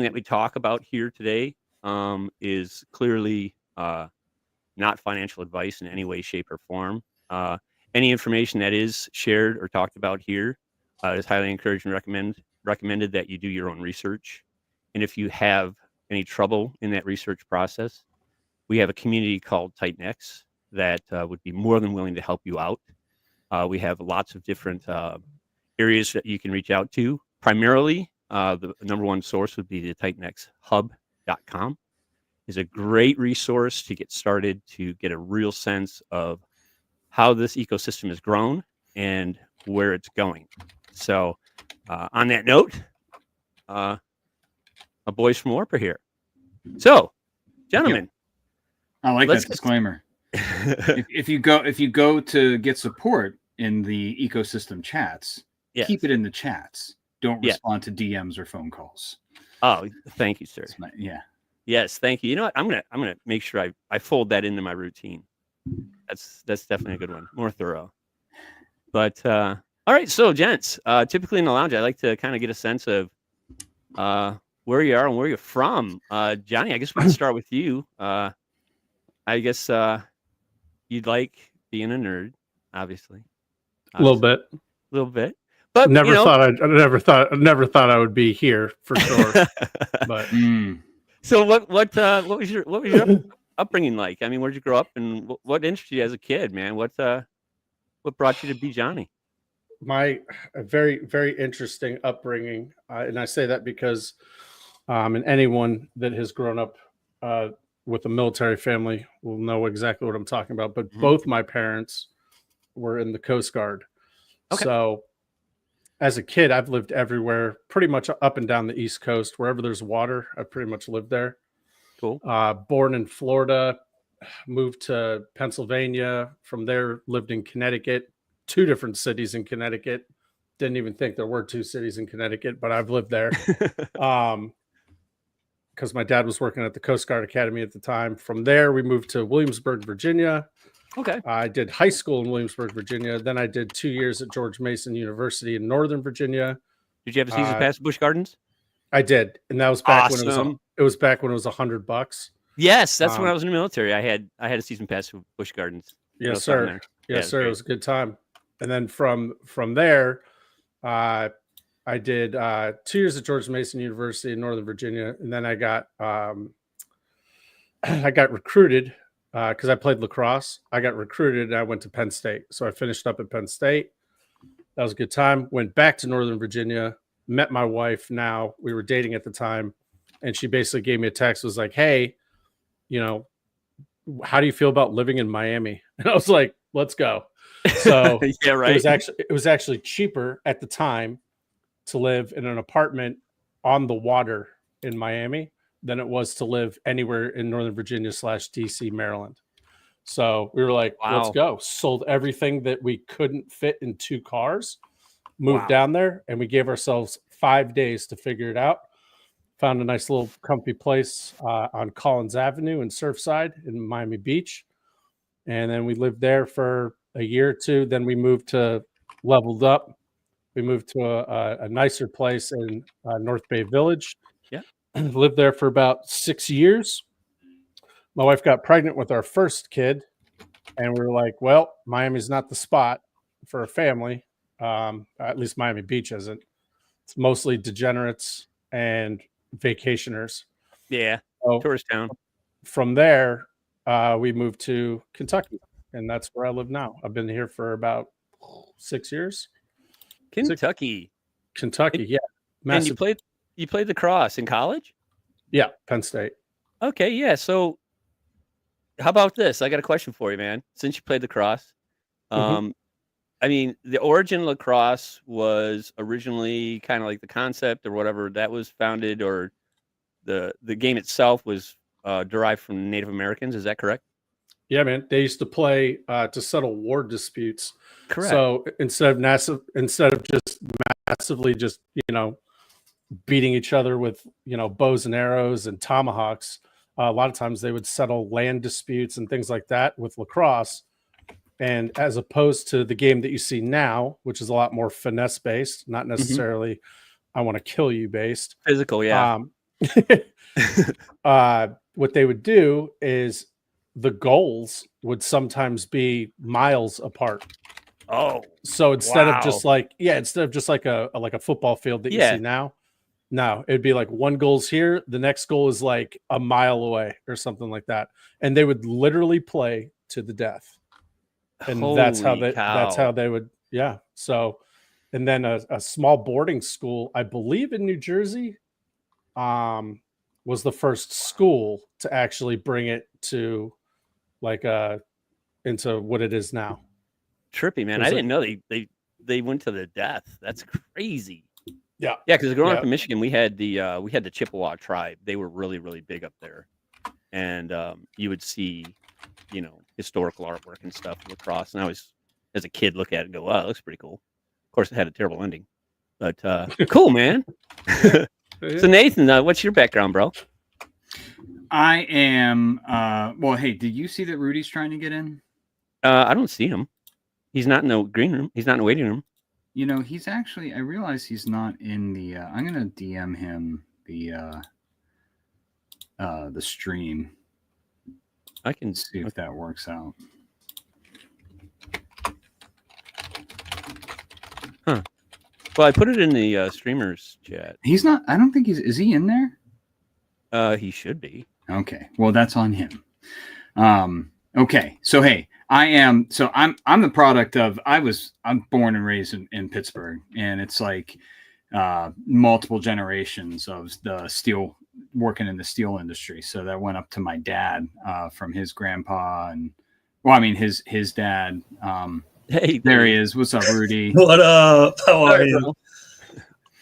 that we talk about here today is clearly not financial advice in any way, shape, or form. Any information that is shared or talked about here is highly encouraged and recommended that you do your own research. And if you have any trouble in that research process, we have a community called TitanX that would be more than willing to help you out. We have lots of different areas that you can reach out to. Primarily, the number one source would be the TitanXHub.com. Is a great resource to get started, to get a real sense of how this ecosystem has grown and where it's going. So on that note, a boys from Warper here. So, gentlemen, I like that disclaimer. if you go to get support in the ecosystem chats, keep it in the chats. Don't respond to DMs or phone calls. Oh, thank you, sir. Yes, thank you. You know what? I'm gonna make sure I fold that into my routine. That's definitely a good one. More thorough. But all right, so gents, typically in the lounge, I like to kind of get a sense of where you are and where you're from. Johnny, I guess we can start with you. I guess you'd like being a nerd, obviously. A little bit. But never thought I would be here for sure. But so what was your upbringing like? I mean, where'd you grow up, and what interested you as a kid, man? What brought you to be Johnny? My very, very interesting upbringing, and I say that because, and anyone that has grown up with a military family will know exactly what I'm talking about. But both my parents were in the Coast Guard, so as a kid, I've lived everywhere, pretty much up and down the East Coast. Wherever there's water, I've pretty much lived there. Cool. Born in Florida, moved to Pennsylvania. From there, lived in Connecticut, 2 different cities in Connecticut. Didn't even think there were 2 cities in Connecticut, but I've lived there. Because my dad was working at the Coast Guard Academy at the time. From there, we moved to Williamsburg, Virginia. Okay. I did high school in Williamsburg, Virginia. Then I did 2 years at George Mason University in Northern Virginia. Did you have a season pass to Busch Gardens? I did, and that was back when it was back when it was $100. Yes, that's when I was in the military. I had a season pass to Busch Gardens. Yes, sir. Yes, sir. It was a good time. And then from there, I did 2 years at George Mason University in Northern Virginia, and then I got recruited. Because I played lacrosse, I got recruited and I went to Penn State. So I finished up at Penn State. That was a good time. Went back to Northern Virginia, met my wife now. We were dating at the time. And she basically gave me a text, was like, hey, how do you feel about living in Miami? And I was like, let's go. So yeah, right. It was actually cheaper at the time to live in an apartment on the water in Miami than it was to live anywhere in Northern Virginia / DC, Maryland. So we were like, let's go. Sold everything that we couldn't fit in 2 cars, moved down there, and we gave ourselves 5 days to figure it out. Found a nice little comfy place on Collins Avenue in Surfside in Miami Beach. And then we lived there for a year or 2. Then we leveled up. We moved to a nicer place in North Bay Village. Yeah. Lived there for about 6 years. My wife got pregnant with our first kid, and we were like, well, Miami's not the spot for a family. At least Miami Beach isn't. It's mostly degenerates and vacationers. Yeah, so tourist town. From there, we moved to Kentucky, and that's where I live now. I've been here for about 6 years. Kentucky, yeah. Massive. And you played lacrosse in college? Yeah, Penn State. Okay, yeah. So how about this? I got a question for you, man. Since you played lacrosse, I mean, the origin of lacrosse was originally kind of like the concept or whatever that was founded, or the game itself was derived from Native Americans. Is that correct? Yeah, man. They used to play to settle war disputes. Correct. So instead of just massively just beating each other with bows and arrows and tomahawks, a lot of times they would settle land disputes and things like that with lacrosse. And as opposed to the game that you see now, which is a lot more finesse based, not necessarily I want to kill you based. Physical, yeah. What they would do is the goals would sometimes be miles apart. Oh, so instead of just like a football field that you see now, no, it'd be like one goal's here, the next goal is like a mile away or something like that, and they would literally play to the death. And that's how they would, yeah. So, and then a small boarding school, I believe in New Jersey, was the first school to actually bring it to like into what it is now. Trippy, man. I didn't know they went to the death. That's crazy. Yeah. Yeah, because growing up in Michigan, we had the Chippewa tribe. They were really, really big up there. And you would see, historical artwork and stuff across. And I was, as a kid, look at it and go, wow, that looks pretty cool. Of course, it had a terrible ending. But cool, man. So Nathan, what's your background, bro? I am well, hey, did you see that Rudy's trying to get in? I don't see him. He's not in the green room. He's not in the waiting room. He's actually, I realize he's not in the I'm gonna DM him the stream. I can see if that works out. Huh. Well, I put it in the streamers chat. He's not, I don't think is he in there? He should be. Okay. Well, that's on him. Okay. So, hey, I'm the product of, I'm born and raised in Pittsburgh, and it's like multiple generations of the working in the steel industry. So that went up to my dad from his grandpa, and his dad. Hey, there he is. What's up, Rudy? What up? How are you?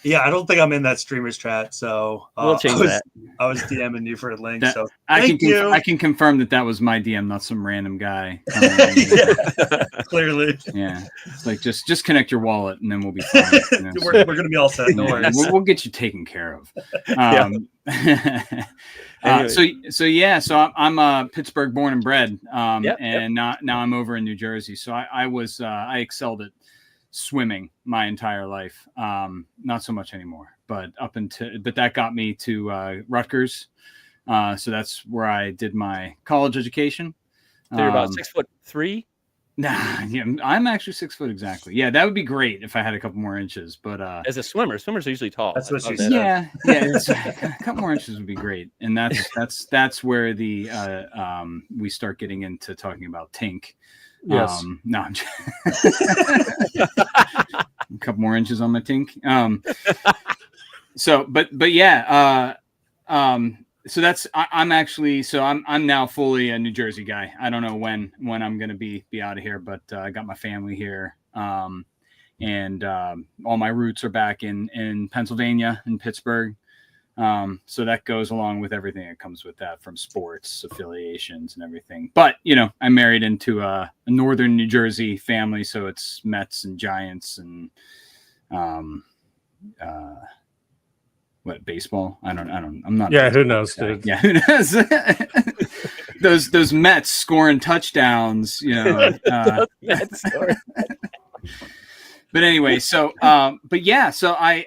Yeah, I don't think I'm in that streamers chat, so we'll change that. I was DMing you for a link, so I can confirm that was my DM, not some random guy. Clearly, yeah. It's like just connect your wallet, and then we'll be fine. We're gonna be all set. No worries. We'll get you taken care of. So I'm Pittsburgh born and bred, and now I'm over in New Jersey. So I excelled at swimming my entire life. Not so much anymore, but that got me to Rutgers. So that's where I did my college education. So you're about 6'3"? Nah, yeah, I'm actually 6 foot exactly. Yeah, that would be great if I had a couple more inches. But as a swimmers are usually tall. That's what she said. Yeah, a couple more inches would be great. And that's where the we start getting into talking about Tink. Yes. No, I'm just a couple more inches on my Tink. So that's I'm now fully a New Jersey guy. I don't know when I'm going to be out of here, but I got my family here, and all my roots are back in Pennsylvania, in Pittsburgh. So that goes along with everything that comes with that, from sports affiliations and everything. But I'm married into a northern New Jersey family, so it's Mets and Giants and what, baseball? I'm not. Yeah, who knows, dude? Yeah, who knows? those Mets scoring touchdowns, Mets scoring. But anyway, so I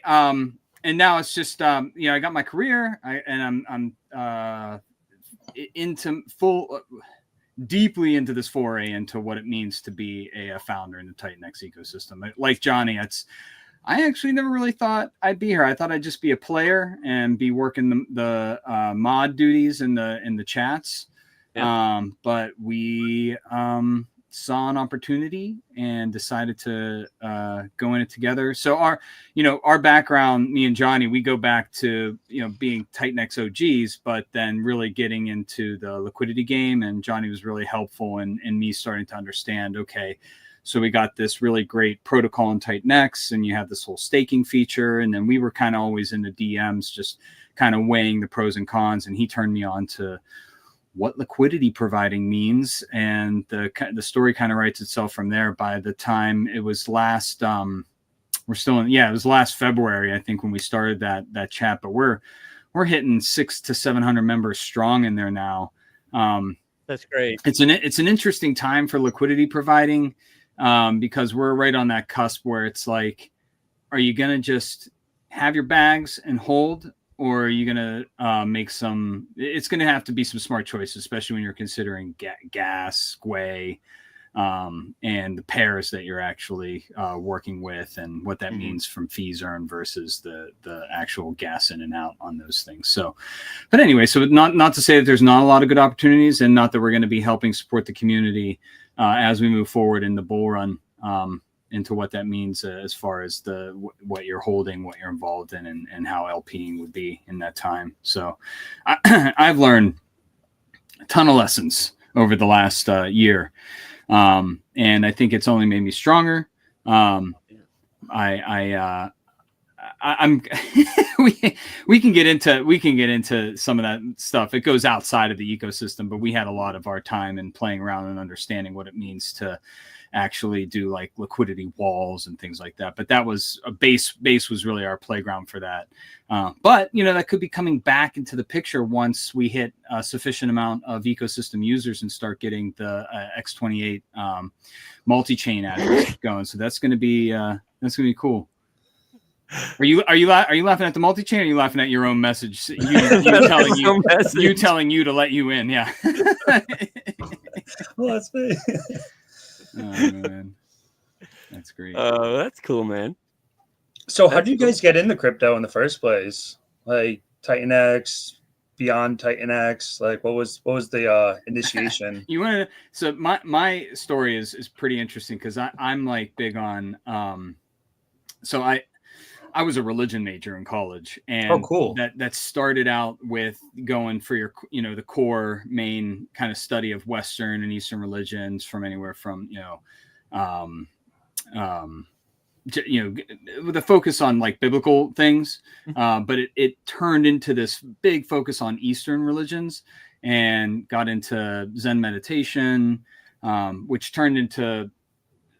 and now it's just I got my career, I'm into deeply into this foray into what it means to be a founder in the TitanX ecosystem. Like Johnny, I actually never really thought I'd be here. I thought I'd just be a player and be working the mod duties in the chats. Yeah. But we saw an opportunity and decided to go in it together. So our background, me and Johnny, we go back to being TitanX OGs, but then really getting into the liquidity game. And Johnny was really helpful in me starting to understand, okay, so we got this really great protocol in TitanX, and you have this whole staking feature. And then we were kind of always in the DMs, just kind of weighing the pros and cons. And he turned me on to what liquidity providing means. And the story kind of writes itself from there. By the time it was last, it was last February, I think, when we started that chat, but we're hitting 600 to 700 members strong in there now. That's great. It's an interesting time for liquidity providing. Because we're right on that cusp where it's like, are you going to just have your bags and hold, or are you going to make some? It's going to have to be some smart choices, especially when you're considering gas, Gwei, and the pairs that you're actually working with, and what that means from fees earned versus the actual gas in and out on those things. So, but anyway, so not to say that there's not a lot of good opportunities, and not that we're going to be helping support the community as we move forward in the bull run into what that means as far as what you're holding, what you're involved in, and how LPing would be in that time. So I've learned a ton of lessons over the last year. And I think it's only made me stronger. I'm we can get into some of that stuff. It goes outside of the ecosystem, but we had a lot of our time in playing around and understanding what it means to actually do like liquidity walls and things like that. But that was a base was really our playground for that. But that could be coming back into the picture once we hit a sufficient amount of ecosystem users and start getting the X28 multi-chain address going. So that's going to be cool. Are you laughing at the multi-chain, or are you laughing at your own message? You telling you to let you in? Yeah. Well, that's me. Oh, man. That's great. That's cool, man. So how did you guys get into crypto in the first place? Like TitanX, beyond TitanX, like what was the initiation? So my story is pretty interesting, because I'm like big on so I was a religion major in college, and cool. That started out with going for your the core main kind of study of Western and Eastern religions, from anywhere from with a focus on like biblical things, but it turned into this big focus on Eastern religions, and got into Zen meditation, which turned into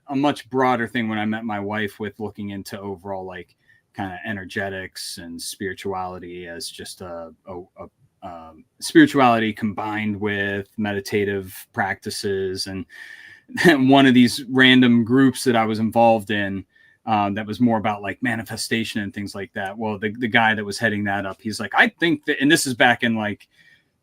a much broader thing when I met my wife, with looking into overall like kind of energetics and spirituality as just a spirituality combined with meditative practices. And one of these random groups that I was involved in, that was more about like manifestation and things like that. Well, the guy that was heading that up, he's like, I think that, and this is back in like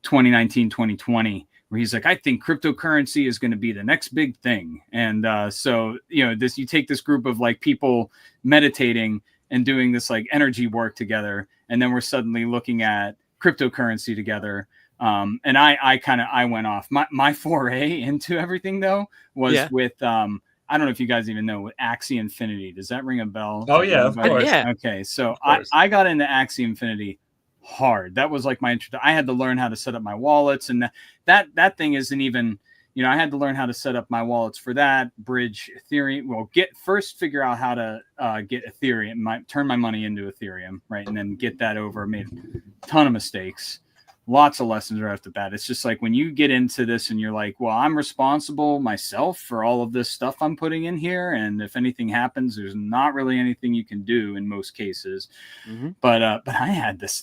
2019, 2020, where he's like, I think cryptocurrency is going to be the next big thing. And so, you take this group of like people meditating and doing this like energy work together, and then we're suddenly looking at cryptocurrency together. And I went off. My foray into everything though was with I don't know if you guys even know, with Axie Infinity. Does that ring a bell? Oh yeah, of course. Yeah. Okay, so I got into Axie Infinity hard. That was like my intro. I had to learn how to set up my wallets, and that thing isn't even, I had to learn how to set up my wallets for that, bridge Ethereum. Well, figure out how to get Ethereum, turn my money into Ethereum, right? And then get that over. Made a ton of mistakes, lots of lessons right off the bat. It's just like when you get into this and you're like, well, I'm responsible myself for all of this stuff I'm putting in here. And if anything happens, there's not really anything you can do in most cases. But I had this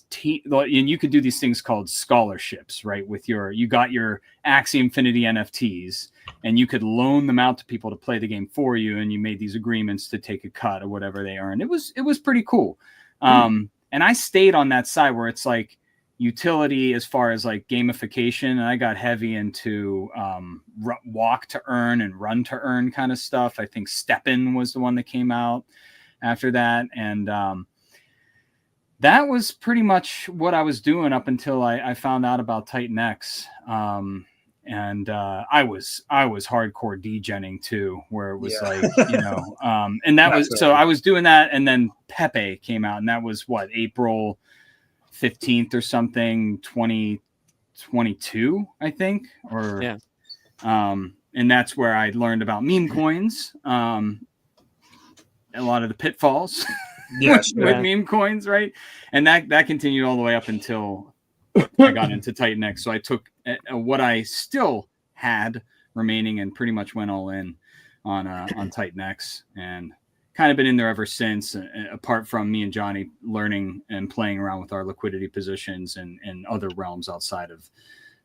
team, and you could do these things called scholarships, right? You got your Axie Infinity NFTs, and you could loan them out to people to play the game for you, and you made these agreements to take a cut or whatever they earn. It was pretty cool. And I stayed on that side where it's like utility as far as like gamification, and I got heavy into walk to earn and run to earn kind of stuff. I think Steppen was the one that came out after that, and that was pretty much what I was doing up until I found out about TitanX. And I was hardcore degenning too, where it was like, and that was, so I was doing that. And then Pepe came out, and that was what, April 15th or something, 2022, I think, and that's where I learned about meme coins, a lot of the pitfalls. With meme coins, right? And that continued all the way up until I got into TitanX. So I took what I still had remaining and pretty much went all in on TitanX, and kind of been in there ever since, apart from me and Johnny learning and playing around with our liquidity positions and other realms outside of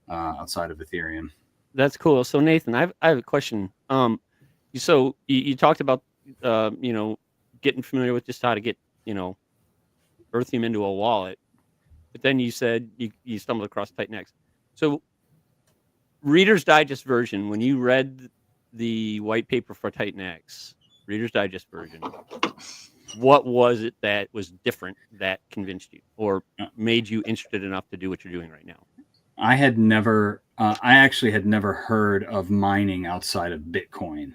Ethereum. That's cool. So Nathan, I have a question. You talked about getting familiar with just how to get, Earthium into a wallet. But then you said you stumbled across TitanX. So Reader's Digest version, when you read the white paper for TitanX, Reader's Digest version, what was it that was different that convinced you or made you interested enough to do what you're doing right now? I actually had never heard of mining outside of Bitcoin.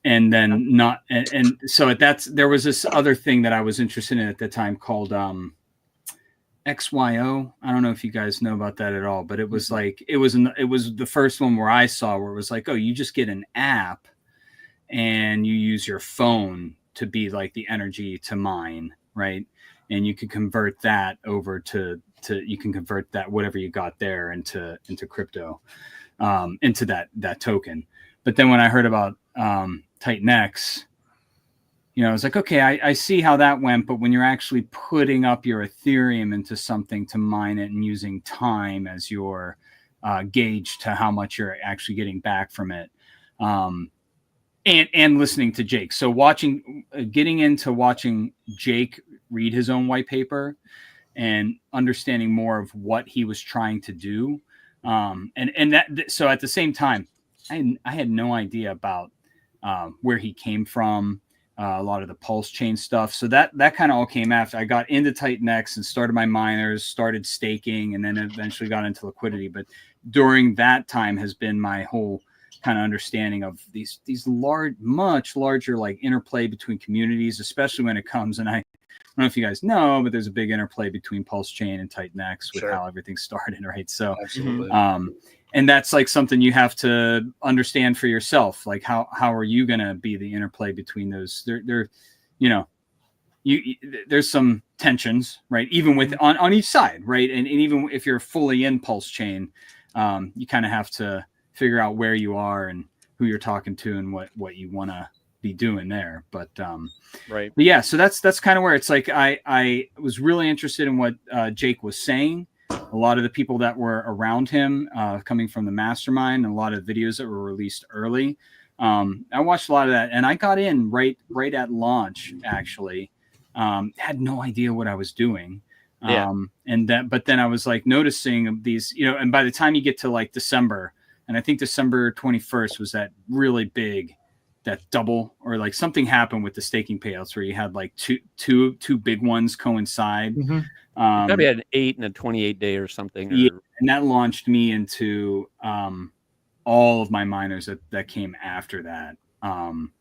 And then so there was this other thing that I was interested in at the time called XYO. I don't know if you guys know about that at all, but it was like it was the first one where I saw where it was like, oh, you just get an app and you use your phone to be like the energy to mine, right? And you can convert that over to you can convert that whatever you got there into crypto, into that token. But then when I heard about TitanX, I was like, okay, I see how that went. But when you're actually putting up your Ethereum into something to mine it and using time as your gauge to how much you're actually getting back from it, and listening to Jake. So getting into watching Jake read his own white paper and understanding more of what he was trying to do. So at the same time, I had no idea about where he came from, a lot of the pulse chain stuff. So that kind of all came after I got into TitanX and started my miners, started staking, and then eventually got into liquidity. But during that time has been my whole kind of understanding of these much larger like interplay between communities, especially when it comes. And I don't know if you guys know, but there's a big interplay between Pulse Chain and TitanX with how everything started, right? So, absolutely. And that's like something you have to understand for yourself. Like how are you going to be the interplay between those? There's some tensions, right? Even with on each side, right? And even if you're fully in Pulse Chain, you kind of have to figure out where you are and who you're talking to and what you want to be doing there. But right. But yeah, so that's kind of where it's like I was really interested in what Jake was saying. A lot of the people that were around him coming from the mastermind and a lot of videos that were released early. I watched a lot of that and I got in right at launch, actually. Had no idea what I was doing. But then I was like noticing these, and by the time you get to like December, and I think December 21st was that really big, that double, or like something happened with the staking payouts where you had like two big ones coincide. Probably had an 8 and a 28 day or something. Yeah, and that launched me into all of my miners that came after that.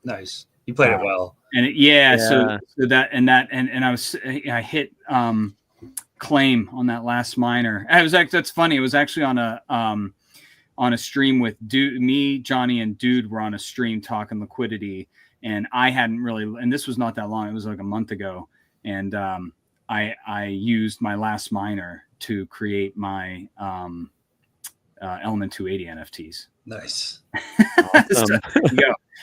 Nice. You played it well. And so that and I hit claim on that last miner. That's funny. It was actually on a stream with me, Johnny, and Dude were on a stream talking liquidity, and I hadn't really, and this was not that long. It was like a month ago, and I used my last miner to create my Element 280 NFTs. Nice. Awesome.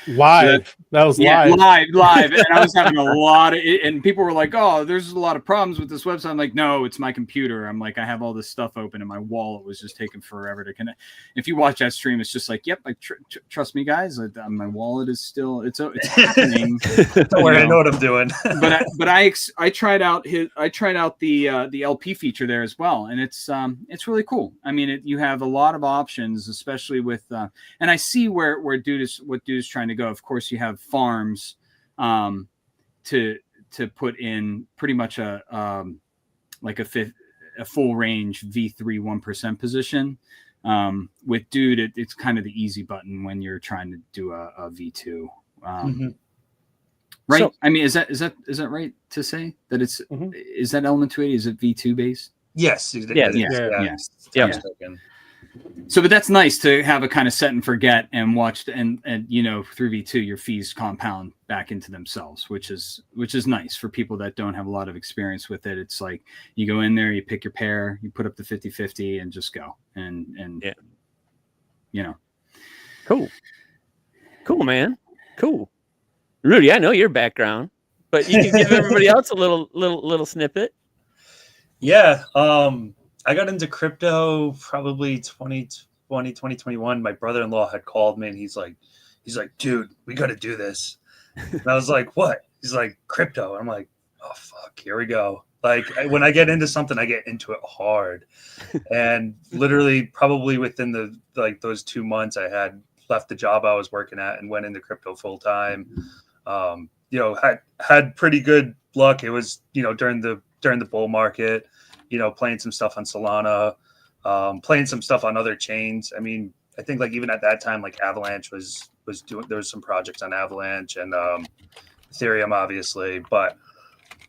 Live. That was live. Live. And I was having a lot of it, and people were like, oh, there's a lot of problems with this website. I'm like, no, it's my computer. I'm like, I have all this stuff open and my wallet was just taking forever to connect. If you watch that stream, it's just like, yep, trust me, guys. My wallet is still, it's happening. Don't worry, I know what I'm doing. but I tried out the LP feature there as well, and it's really cool. I mean, you have a lot of options, especially with and I see where Dude is trying to go. Of course, you have farms to put in pretty much a full range V3 1% position. With Dude, it's kind of the easy button when you're trying to do a V2. Right? So, I mean, is that right to say that it's is that Element 280? Is it V2 based? Yes. Yeah. So, but that's nice to have a kind of set and forget and watch and through V2 your fees compound back into themselves, which is nice for people that don't have a lot of experience with it. It's like you go in there, you pick your pair, you put up the 50-50 and just go and Cool, man. Cool. Rudy, I know your background, but you can give everybody else a little snippet. Yeah. I got into crypto probably 2020, 2021. My brother-in-law had called me and he's like, dude, we got to do this. And I was like, what? He's like, crypto. I'm like, oh fuck, here we go. Like when I get into something, I get into it hard. And literally probably within the those 2 months, I had left the job I was working at and went into crypto full time. You know, had pretty good luck. It was, you know, during the bull market, you know, playing some stuff on Solana, playing some stuff on other chains. I mean, I think like even at that time, like Avalanche was doing, there was some projects on Avalanche and Ethereum, obviously. But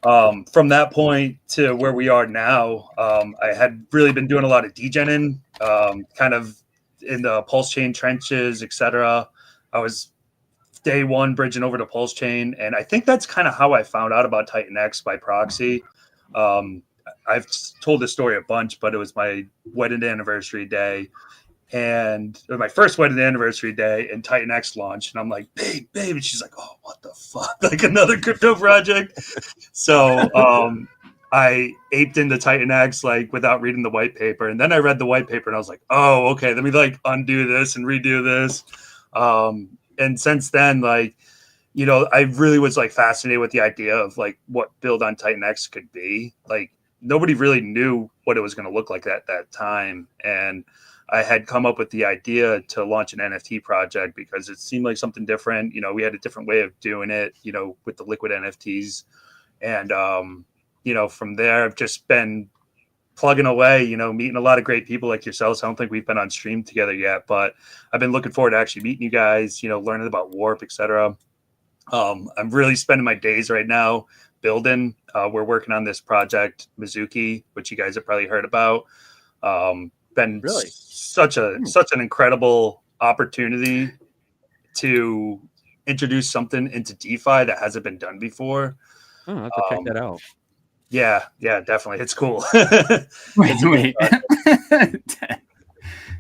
from that point to where we are now, I had really been doing a lot of degening, kind of in the Pulse Chain trenches, etc. I was day one bridging over to Pulse Chain, and I think that's kind of how I found out about TitanX by proxy. I've told this story a bunch, but it was my wedding anniversary day. And it was my first wedding anniversary day, and TitanX launched, and I'm like, babe, and she's like, oh, what the fuck, like another crypto project. So I aped into TitanX like without reading the white paper, and then I read the white paper, and I was like, oh, okay, let me like undo this and redo this. And since then, like, you know, I really was like fascinated with the idea of like what build on TitanX could be. Like nobody really knew what it was going to look like at that time, and I had come up with the idea to launch an NFT project because it seemed like something different. You know, we had a different way of doing it, you know, with the liquid NFTs. And, you know, from there, I've just been plugging away, you know, meeting a lot of great people like yourselves. I don't think we've been on stream together yet, but I've been looking forward to actually meeting you guys, you know, learning about Warp, etc. I'm really spending my days right now building. We're working on this project, Mizuki, which you guys have probably heard about. Been really such an incredible opportunity to introduce something into DeFi that hasn't been done before. Oh, I'll have to check that out. Yeah, definitely. It's cool. Wait.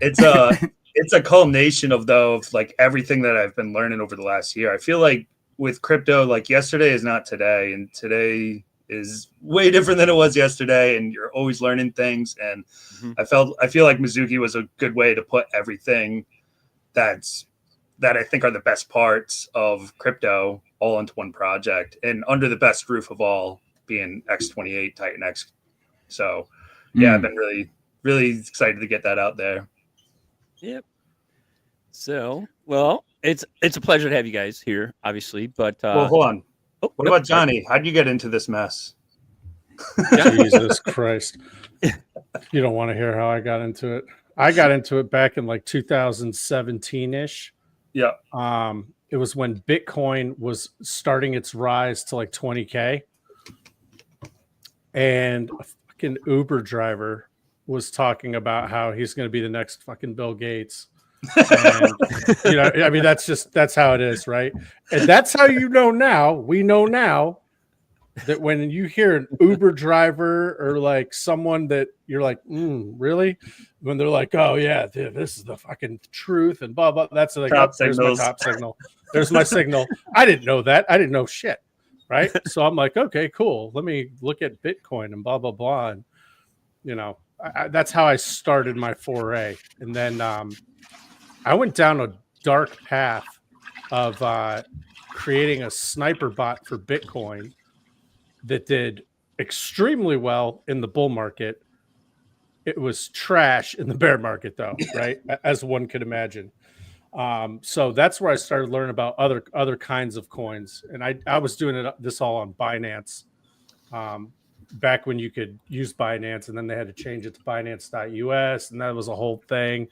It's a culmination of like everything that I've been learning over the last year. I feel like with crypto, like yesterday is not today, and today is way different than it was yesterday, and you're always learning things. And I feel like Mizuki was a good way to put everything that I think are the best parts of crypto all into one project and under the best roof of all being X28 TitanX. So yeah, I've been really excited to get that out there. Yep. So, well, it's a pleasure to have you guys here, obviously, but well, hold on. What about Johnny? How did you get into this mess? Jesus Christ. You don't want to hear how I got into it. I got into it back in like 2017-ish. Yeah. It was when Bitcoin was starting its rise to like 20K. And a fucking Uber driver was talking about how he's going to be the next fucking Bill Gates. And, you know, I mean, that's how it is, right? And that's how we know now that when you hear an Uber driver or like someone that you're like, really? When they're like, oh yeah, dude, this is the fucking truth and blah blah. That's like, there's my top signal. There's my signal. I didn't know that. I didn't know shit. Right. So I'm like, okay, cool. Let me look at Bitcoin and blah blah blah. And you know, that's how I started my foray. And then I went down a dark path of creating a sniper bot for Bitcoin that did extremely well in the bull market. It was trash in the bear market, though, right? As one could imagine. So that's where I started learning about other kinds of coins. And I was doing this all on Binance back when you could use Binance, and then they had to change it to Binance.us, and that was a whole thing.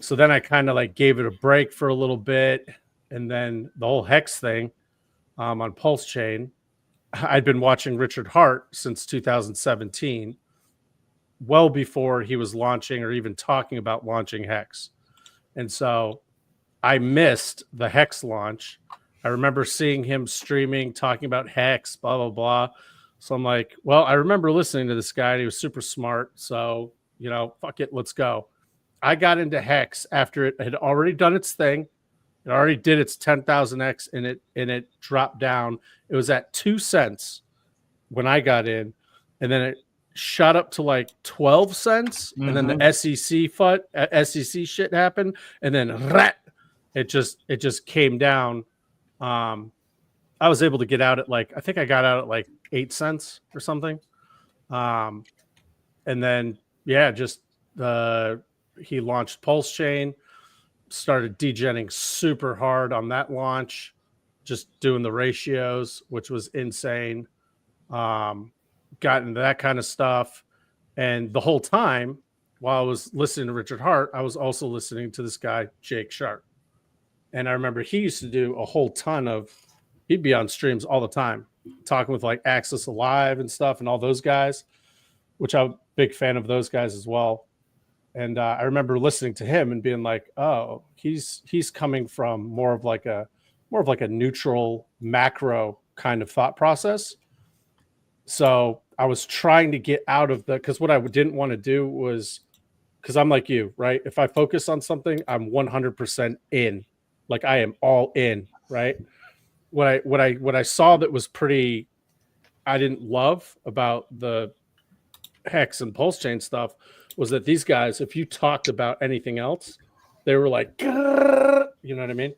So then I kind of like gave it a break for a little bit, and then the whole Hex thing on Pulse Chain. I'd been watching Richard Hart since 2017, well before he was launching or even talking about launching Hex. And so I missed the Hex launch. I remember seeing him streaming, talking about Hex, blah, blah, blah. So I'm like, well, I remember listening to this guy. And he was super smart. So, you know, fuck it, let's go. I got into Hex after it had already done its thing. It already did its 10,000x and it dropped down. It was at 2 cents when I got in, and then it shot up to like 12 cents. And then the SEC shit happened, and then it just came down. I was able to get out at like, I think I got out at like 8 cents or something. And then, yeah, just he launched Pulse Chain, started degenning super hard on that launch, just doing the ratios, which was insane. Got into that kind of stuff. And the whole time, while I was listening to Richard Hart, I was also listening to this guy, Jake Sharp. And I remember he used to do a whole ton of, he'd be on streams all the time, talking with like Access Alive and stuff and all those guys, which I'm a big fan of those guys as well. And I remember listening to him and being like, oh, he's coming from more of like a neutral macro kind of thought process. So I was trying to get out of because what I didn't want to do was, because I'm like you, right? If I focus on something, I'm 100% in. Like I am all in, right? What I saw that was pretty, I didn't love about the Hex and Pulse Chain stuff was that these guys, if you talked about anything else, they were like, you know what I mean?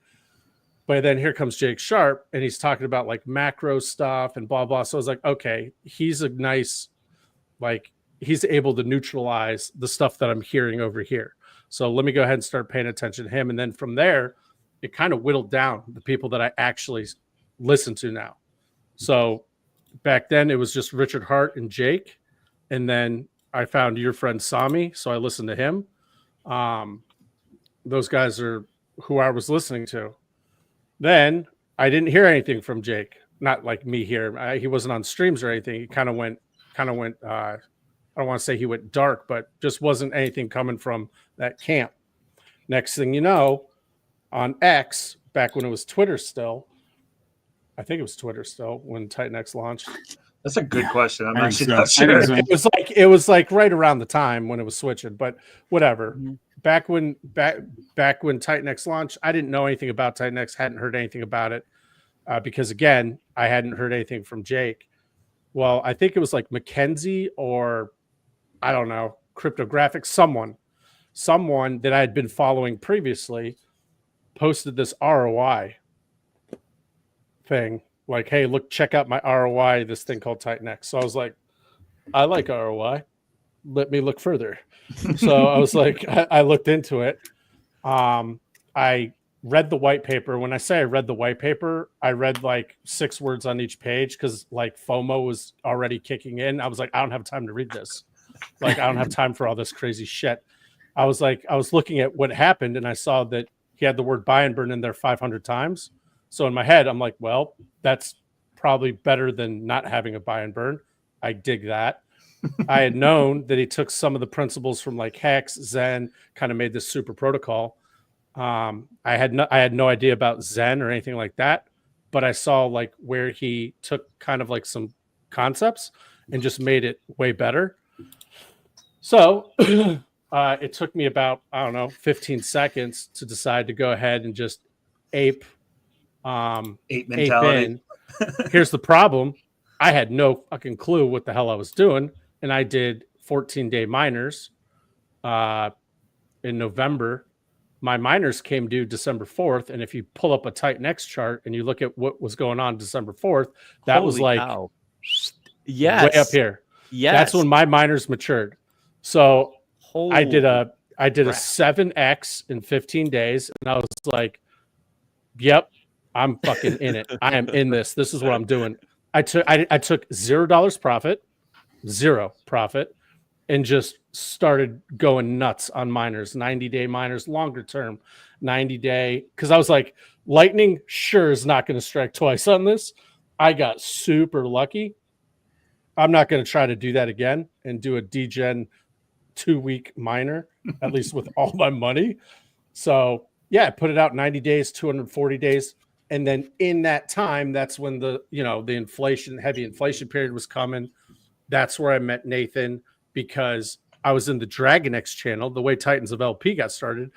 But then here comes Jake Sharp and he's talking about like macro stuff and blah, blah. So I was like, okay, he's a nice, like he's able to neutralize the stuff that I'm hearing over here. So let me go ahead and start paying attention to him. And then from there, it kind of whittled down the people that I actually listen to now. So back then it was just Richard Hart and Jake. And then I found your friend Sami. So I listened to him. Those guys are who I was listening to. Then I didn't hear anything from Jake. Not like me here. He wasn't on streams or anything. He kind of went, I don't want to say he went dark, but just wasn't anything coming from that camp. Next thing you know, on X, back when it was Twitter still, I think it was Twitter still when TitanX launched. That's a good question. I'm actually not sure. It was like right around the time when it was switching, but whatever. Mm-hmm. Back when TitanX launched, I didn't know anything about TitanX, hadn't heard anything about it because again, I hadn't heard anything from Jake. Well, I think it was like Mackenzie or I don't know, Cryptographic, someone that I had been following previously posted this ROI thing. Like, hey, look, check out my ROI, this thing called TitanX. So I was like, I like ROI. Let me look further. So I was like, I looked into it. I read the white paper. When I say I read the white paper, I read like 6 words on each page because like FOMO was already kicking in. I was like, I don't have time to read this. Like, I don't have time for all this crazy shit. I was looking at what happened and I saw that he had the word buy and burn in there 500 times. So in my head, I'm like, well, that's probably better than not having a buy and burn. I dig that. I had known that he took some of the principles from like Hex, Zen, kind of made this super protocol. I had no idea about Zen or anything like that, but I saw like where he took kind of like some concepts and just made it way better. So it took me about, 15 seconds to decide to go ahead and just ape mentality. Here's the problem. I had no fucking clue what the hell I was doing. And I did 14-day miners in November. My miners came due December 4th. And if you pull up a TitanX chart and you look at what was going on December 4th, that Holy was like cow. Yes. Way up here. Yes. That's when my miners matured. So Holy I did a 7X in 15 days. And I was like, yep, I'm fucking in it. I am in this. This is what I'm doing. I took $0 profit, 0 profit, and just started going nuts on miners, 90-day miners, longer term, 90-day. Because I was like, lightning sure is not going to strike twice on this. I got super lucky. I'm not going to try to do that again and do a degen 2-week miner, at least with all my money. So yeah, I put it out 90 days, 240 days. And then in that time, that's when the heavy inflation period was coming. That's where I met Nathan because I was in the DragonX channel. The way Titans of LP got started,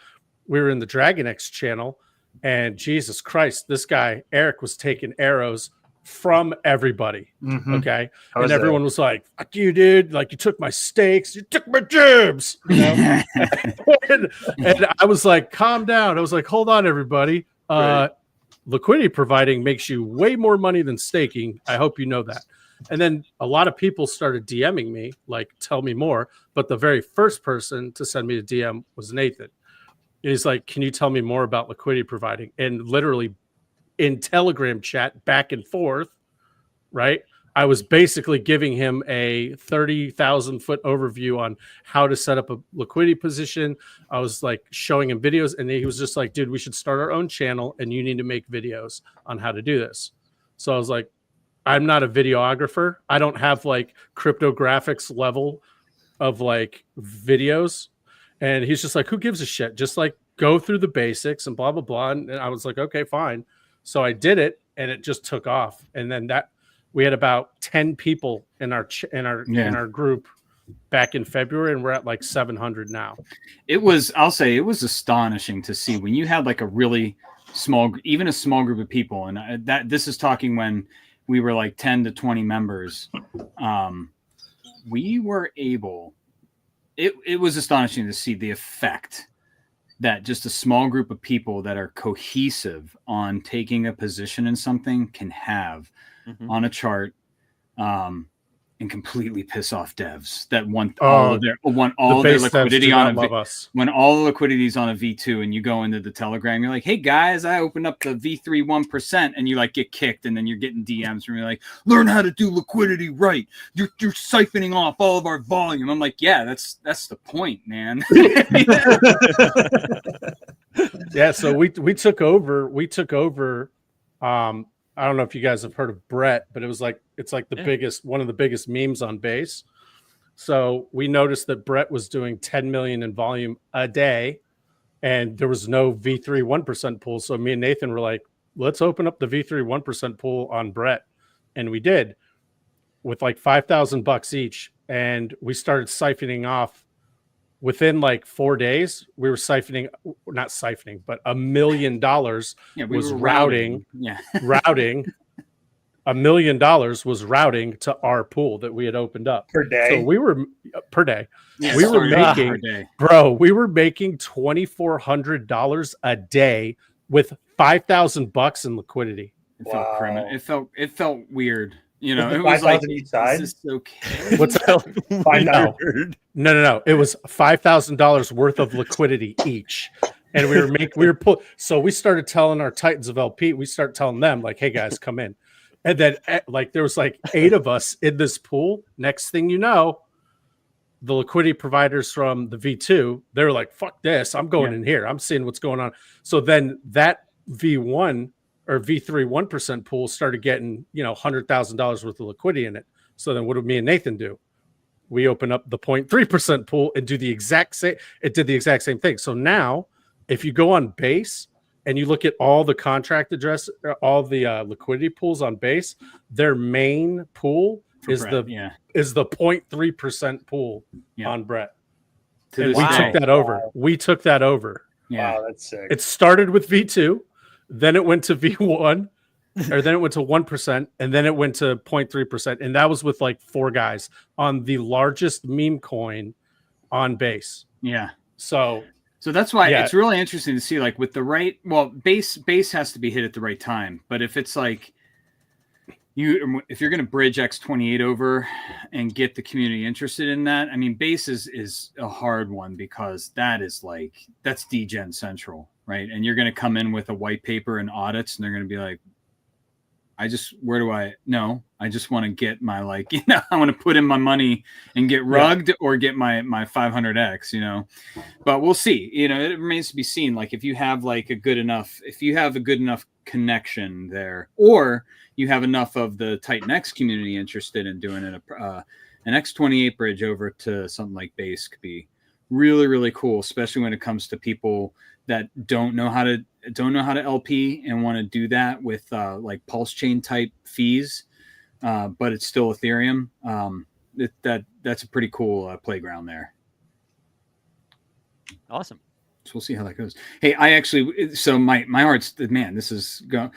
we were in the DragonX channel. And Jesus Christ, this guy, Eric, was taking arrows from everybody. Mm-hmm. Okay. And everyone was like, fuck you, dude. Like, you took my stakes. You took my jibs. You know? and I was like, calm down. I was like, hold on, everybody. Right. liquidity providing makes you way more money than staking. I hope you know that. And then a lot of people started DMing me, like, tell me more. But the very first person to send me a DM was Nathan. And he's like, can you tell me more about liquidity providing? And literally in Telegram chat back and forth, right? I was basically giving him a 30,000 foot overview on how to set up a liquidity position. I was like showing him videos, and he was just like, dude, we should start our own channel and you need to make videos on how to do this. So I was like, I'm not a videographer. I don't have like cryptographics level of like videos. And he's just like, who gives a shit? Just like go through the basics and blah, blah, blah. And I was like, okay, fine. So I did it, and it just took off. And then we had about 10 people in our group back in February, and we're at like 700 now. I'll say it was astonishing to see when you had like a really small, even a small group of people. And this is talking when we were like 10 to 20 members. We were able, it was astonishing to see the effect that just a small group of people that are cohesive on taking a position in something can have on a chart, and completely piss off devs that want all their liquidity on when all the liquidity is on a V2, and you go into the Telegram, you're like, hey guys, I opened up the V3 1%, and you like get kicked, and then you're getting DMs from you're like, learn how to do liquidity right. You're siphoning off all of our volume. I'm like, yeah, that's the point, man. Yeah, so we took over. I don't know if you guys have heard of Brett, but it's like one of the biggest memes on Base. So we noticed that Brett was doing 10 million in volume a day, and there was no V3 1% pool. So me and Nathan were like, let's open up the V3 1% pool on Brett. And we did, with like $5,000 each. And we started siphoning off. Within like 4 days, we were not siphoning, but $1 million was routing. Yeah. Routing. $1 million was routing to our pool that we had opened up per day. So we were per day. Yeah, we were making, we were making $2,400 a day with $5,000 in liquiidity. It felt criminal. It felt weird. You know, it was like, each side. Is this okay? What's that? No. It was $5,000 worth of liquidity each, and so we started telling our Titans of LP. We started telling them like, "Hey guys, come in," and then like there was like 8 of us in this pool. Next thing you know, the liquidity providers from the V2, they were like, "Fuck this! I'm going in here. I'm seeing what's going on." So then that V1 or V3 1% pool started getting, $100,000 worth of liquidity in it. So then what did me and Nathan do? We open up the 0.3% pool and do the exact same. It did the exact same thing. So now if you go on Base and you look at all the contract address, all the liquidity pools on Base, their main pool is the 0.3% pool on Brett. And we took that over. We took that over. Yeah, wow, that's sick. It started with V2. Then it went to V1, or then it went to 1%, and then it went to 0.3%. And that was with like 4 guys on the largest meme coin on Base. Yeah. So that's why it's really interesting to see, like, with the right, base has to be hit at the right time. But if it's like if you're going to bridge X28 over and get the community interested in that, I mean, Base is a hard one because that's DGen Central. Right. And you're going to come in with a white paper and audits, and they're going to be like, I just want to get my, I want to put in my money and get rugged or get my 500X, but we'll see, it remains to be seen. Like if you have a good enough connection there, or you have enough of the TitanX community interested in doing it, an X28 bridge over to something like Base could be really, really cool, especially when it comes to people that don't know how to LP and want to do that with like pulse chain type fees, but it's still Ethereum. That's a pretty cool playground there. Awesome. So we'll see how that goes. Hey, my heart's, man, this is go.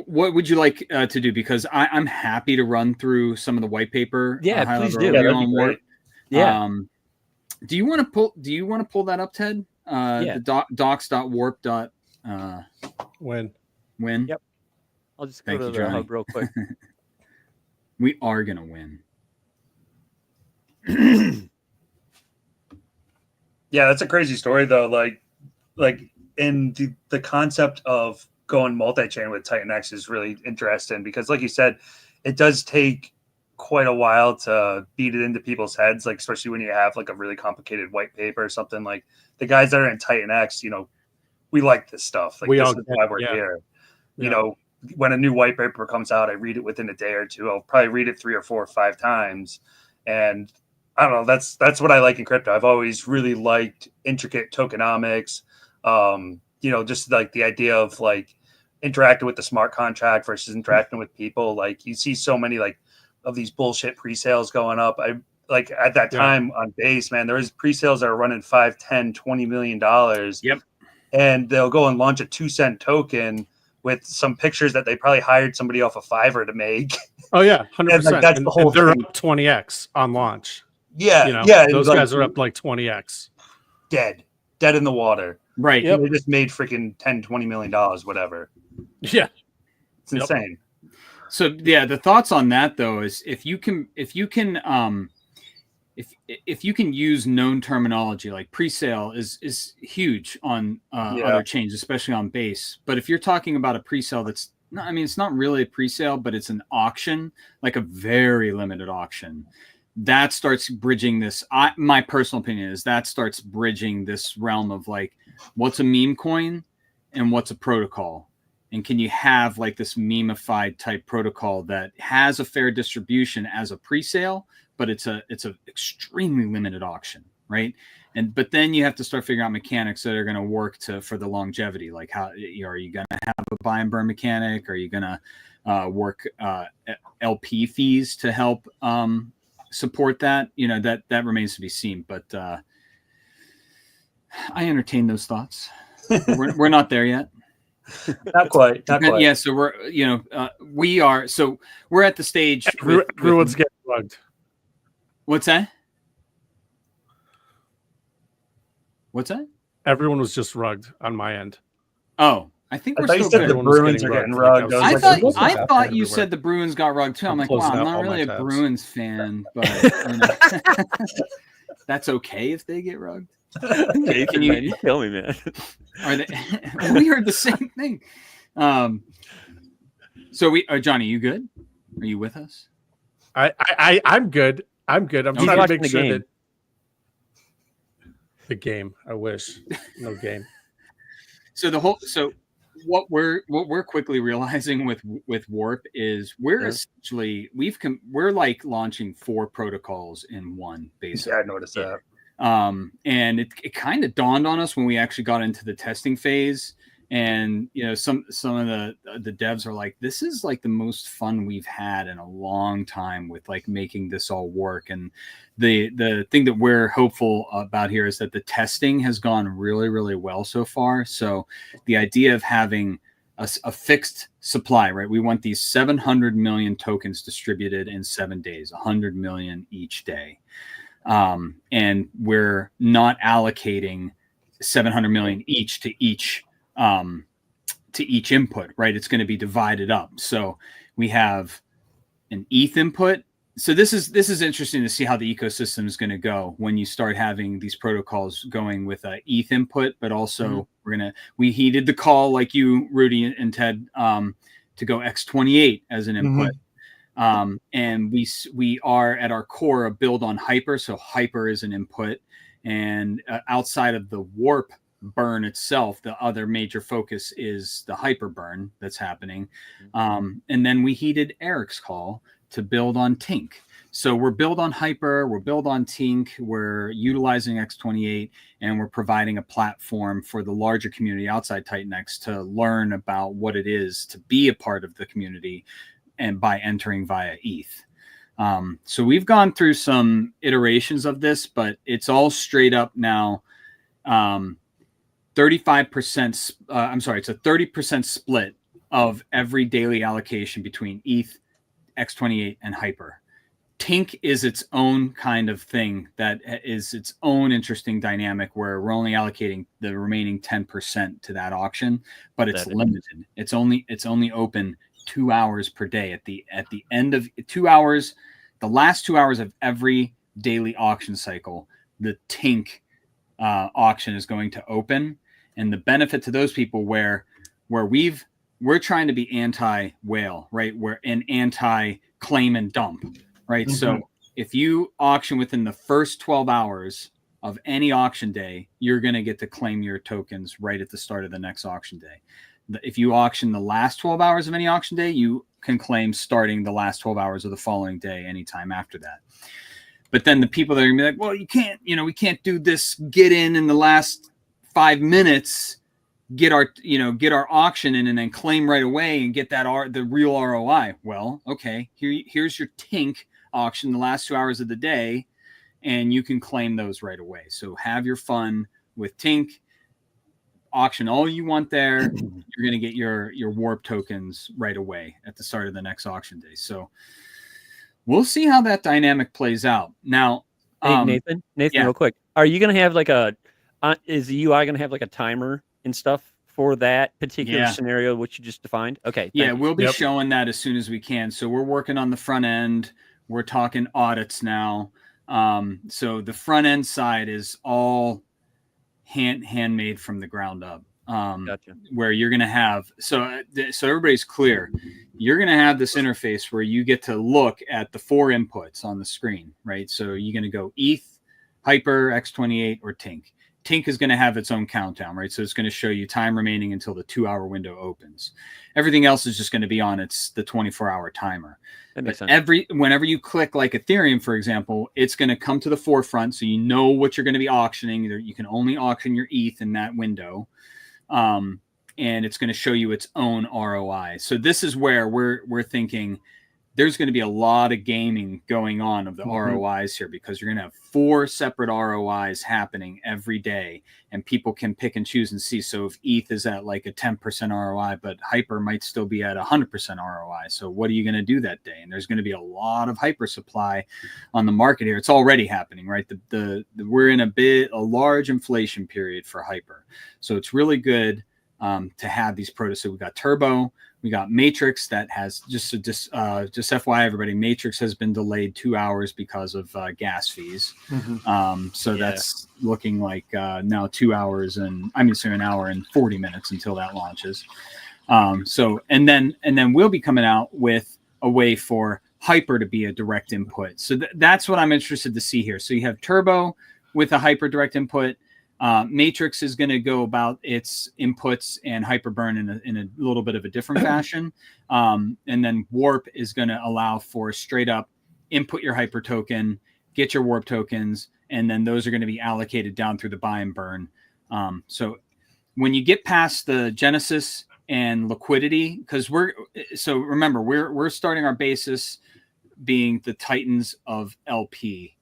What would you like to do? Because I'm happy to run through some of the white paper. Yeah, please do. That'd be great. Yeah. Do you want to pull that up, Ted? The docs.warp. When? Win. Yep. I'll just go Thank to you, the Johnny. hub real quick. We are gonna win. Yeah, that's a crazy story though. Like in the concept of going multi-chain with TitanX is really interesting because, like you said, it does take quite a while to beat it into people's heads. Like especially when you have like a really complicated white paper or something. Like the guys that are in TitanX, you know, we like this stuff. Like this is why we're here. You know, when a new white paper comes out, I read it within a day or two. I'll probably read it 3 or 4 or 5 times, and I don't know. That's what I like in crypto. I've always really liked intricate tokenomics. You know, just like the idea of like interacting with the smart contract versus interacting with people. Like you see so many like of these bullshit pre-sales going up. I like at that time on base, man, there was pre-sales that are running 5, 10, $20 million. Yep. And they'll go and launch a 2-cent token with some pictures that they probably hired somebody off of Fiverr to make. Oh yeah, 100%. Like, that's the whole they're thing. up 20x on launch. Yeah, you know, yeah. Those like, guys are up like 20x. Dead in the water. Right. Yep. They just made freaking $10-20 million, whatever. Yeah. It's insane. So yeah, the thoughts on that though is if you can use known terminology, like pre-sale is huge on other chains, especially on base. But if you're talking about a pre-sale that's not, I mean, it's not really a pre-sale, but it's an auction, like a very limited auction. That starts bridging this. My personal opinion is that starts bridging this realm of like, what's a meme coin and what's a protocol, and can you have like this memified type protocol that has a fair distribution as a pre-sale, but it's a extremely limited auction, right? But then you have to start figuring out mechanics that are going to work for the longevity. Like how are you going to have a buy and burn mechanic? Are you going to work LP fees to help support that? You know, that remains to be seen. But I entertain those thoughts. We're not there yet. Not quite. Yeah, so we're at the stage. Everyone's getting rugged. What's that? What's that? Everyone was just rugged on my end. Oh, I think we're still still good. good. The Bruins are getting rugged. I thought you said the Bruins got rugged too. I'm like, wow, I'm not really a Bruins fan, but you know, that's okay if they get rugged. Can you tell me, man? Are they? We heard the same thing. So Johnny, you good? Are you with us? I'm good. I'm trying to make sure that the game. I wish no game. So what we're quickly realizing with Warp is we're essentially we're like launching 4 protocols in one, basically. Yeah, I noticed that. And it kind of dawned on us when we actually got into the testing phase. And you know, some of the devs are like, this is like the most fun we've had in a long time with like making this all work. And the thing that we're hopeful about here is that the testing has gone really, really well so far. So the idea of having a fixed supply, right? We want these 700 million tokens distributed in 7 days, 100 million each day. And we're not allocating 700 million each to each input, right? It's going to be divided up. So we have an ETH input. So this is interesting to see how the ecosystem is going to go when you start having these protocols going with a ETH input, but also we heeded the call, like you, Rudy and Ted, to go X28 as an input. And we are at our core a build on Hyper. So Hyper is an input, and outside of the Warp burn itself, the other major focus is the Hyper burn that's happening. And then we heeded Eric's call to build on Tink. So we're build on Hyper, we're build on Tink, we're utilizing X28, and we're providing a platform for the larger community outside TitanX to learn about what it is to be a part of the community, and by entering via ETH. So we've gone through some iterations of this, but it's all straight up now. 35%. It's a 30% split of every daily allocation between ETH, X28, and Hyper. Tink is its own kind of thing that is its own interesting dynamic where we're only allocating the remaining 10% to that auction, but it's limited. It's only open 2 hours per day. At the end of 2 hours, the last 2 hours of every daily auction cycle, the Tink auction is going to open. And the benefit to those people where we're trying to be anti-whale, right? We're an anti-claim and dump. Right. Mm-hmm. So if you auction within the first 12 hours of any auction day, you're going to get to claim your tokens right at the start of the next auction day. If you auction the last 12 hours of any auction day, you can claim starting the last 12 hours of the following day, anytime after that. But then the people that are going to be like, well, you can't, we can't do this, get in the last 5 minutes, get our auction in and then claim right away and get the real ROI. Well, okay, here's your Tink auction the last 2 hours of the day, and you can claim those right away. So have your fun with Tink, auction all you want there. You're going to get your warp tokens right away at the start of the next auction day. So we'll see how that dynamic plays out. Now, hey, Nathan, yeah. Real quick, are you going to have is the UI going to have like a timer and stuff for that particular scenario, which you just defined? Okay. Yeah, we'll be showing that as soon as we can. So we're working on the front end. We're talking audits now. So the front end side is all handmade from the ground up. Gotcha. Where you're going to have, so everybody's clear, you're going to have this interface where you get to look at the 4 inputs on the screen, right? So you're going to go ETH, Hyper, X28, or Tink. Tink is going to have its own countdown, right? So it's going to show you time remaining until the 2-hour window opens. Everything else is just going to be on the 24-hour timer. That makes sense. Whenever you click like Ethereum, for example, it's going to come to the forefront, so you know what you're going to be auctioning. You can only auction your ETH in that window, and it's going to show you its own ROI. So this is where we're thinking there's going to be a lot of gaming going on of the ROIs here, because you're going to have 4 separate ROIs happening every day, and people can pick and choose and see. So if ETH is at like a 10% ROI, but Hyper might still be at 100% ROI. So what are you going to do that day? And there's going to be a lot of Hyper supply on the market here. It's already happening, right? We're in a large inflation period for Hyper. So it's really good to have these prototypes. So we got Turbo. We got Matrix that has just FYI, everybody, Matrix has been delayed 2 hours because of gas fees. That's looking like now 2 hours and an hour and 40 minutes until that launches. And then we'll be coming out with a way for Hyper to be a direct input. So that's what I'm interested to see here. So you have Turbo with a Hyper direct input. Matrix is going to go about its inputs and Hyperburn in a little bit of a different fashion. And then Warp is going to allow for straight up input your Hyper token, get your Warp tokens, and then those are going to be allocated down through the buy and burn. So when you get past the Genesis and liquidity, because remember, we're starting our basis being the Titans of LP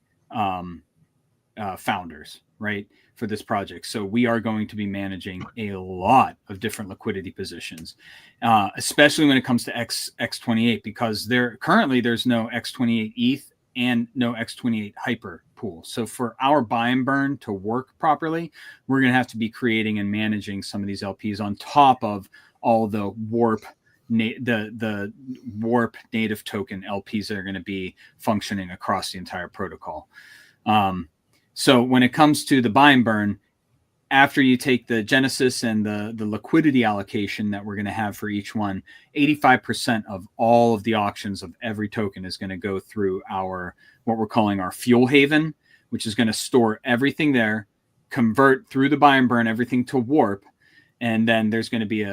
founders, right? For this project. So we are going to be managing a lot of different liquidity positions, especially when it comes to X28, because there's no X28 ETH and no X28 Hyper pool. So for our buy and burn to work properly, we're going to have to be creating and managing some of these LPs on top of all the Warp the Warp native token LPs that are going to be functioning across the entire protocol. So when it comes to the buy and burn, after you take the Genesis and the liquidity allocation that we're going to have for each one, 85% of all of the auctions of every token is going to go through what we're calling our fuel haven, which is going to store everything there, convert through the buy and burn everything to Warp. And then there's going to be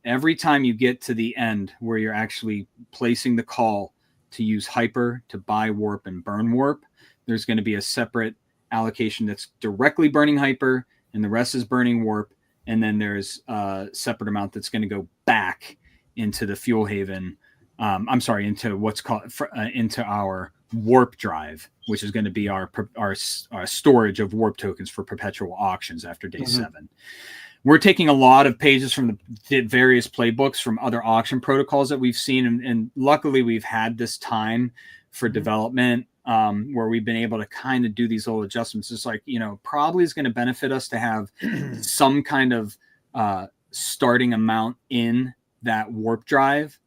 every time you get to the end where you're actually placing the call to use Hyper to buy Warp and burn Warp, there's going to be a separate allocation that's directly burning Hyper and the rest is burning Warp. And then there's a separate amount that's going to go back into the fuel haven. Into what's called into our Warp drive, which is going to be our storage of Warp tokens for perpetual auctions after day 7. We're taking a lot of pages from the various playbooks from other auction protocols that we've seen. And luckily we've had this time for development, where we've been able to kind of do these little adjustments. It's like, probably is going to benefit us to have some kind of starting amount in that warp drive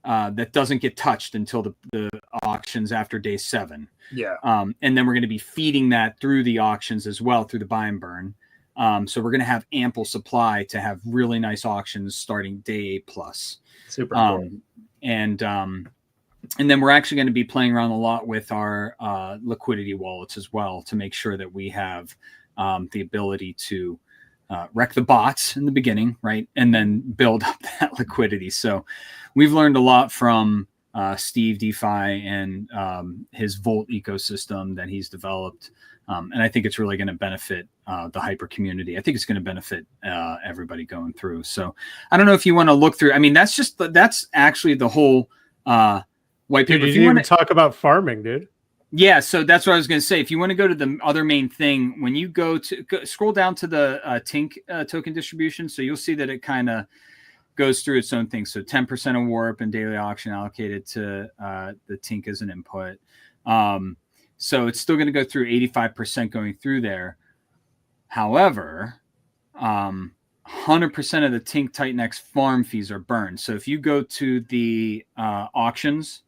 that doesn't get touched until the auctions after day 7. Yeah. And then we're going to be feeding that through the auctions as well, through the buy and burn. So we're going to have ample supply to have really nice auctions starting day 8 plus. Super cool. And then we're actually going to be playing around a lot with our liquidity wallets as well to make sure that we have the ability to wreck the bots in the beginning, right? And then build up that liquidity. So we've learned a lot from Steve DeFi and his Volt ecosystem that he's developed. And I think it's really going to benefit the hyper community. I think it's going to benefit everybody going through. So I don't know if you want to look through. I mean, that's actually the whole white paper. Dude, you didn't even talk about farming, dude. Yeah, so that's what I was going to say. If you want to go to the other main thing, when you scroll down to the Tink token distribution, so you'll see that it kind of goes through its own thing. So 10% of warp and daily auction allocated to the Tink as an input. So it's still going to go through 85% going through there. However, 100% of the Tink TitanX farm fees are burned. So if you go to the auctions,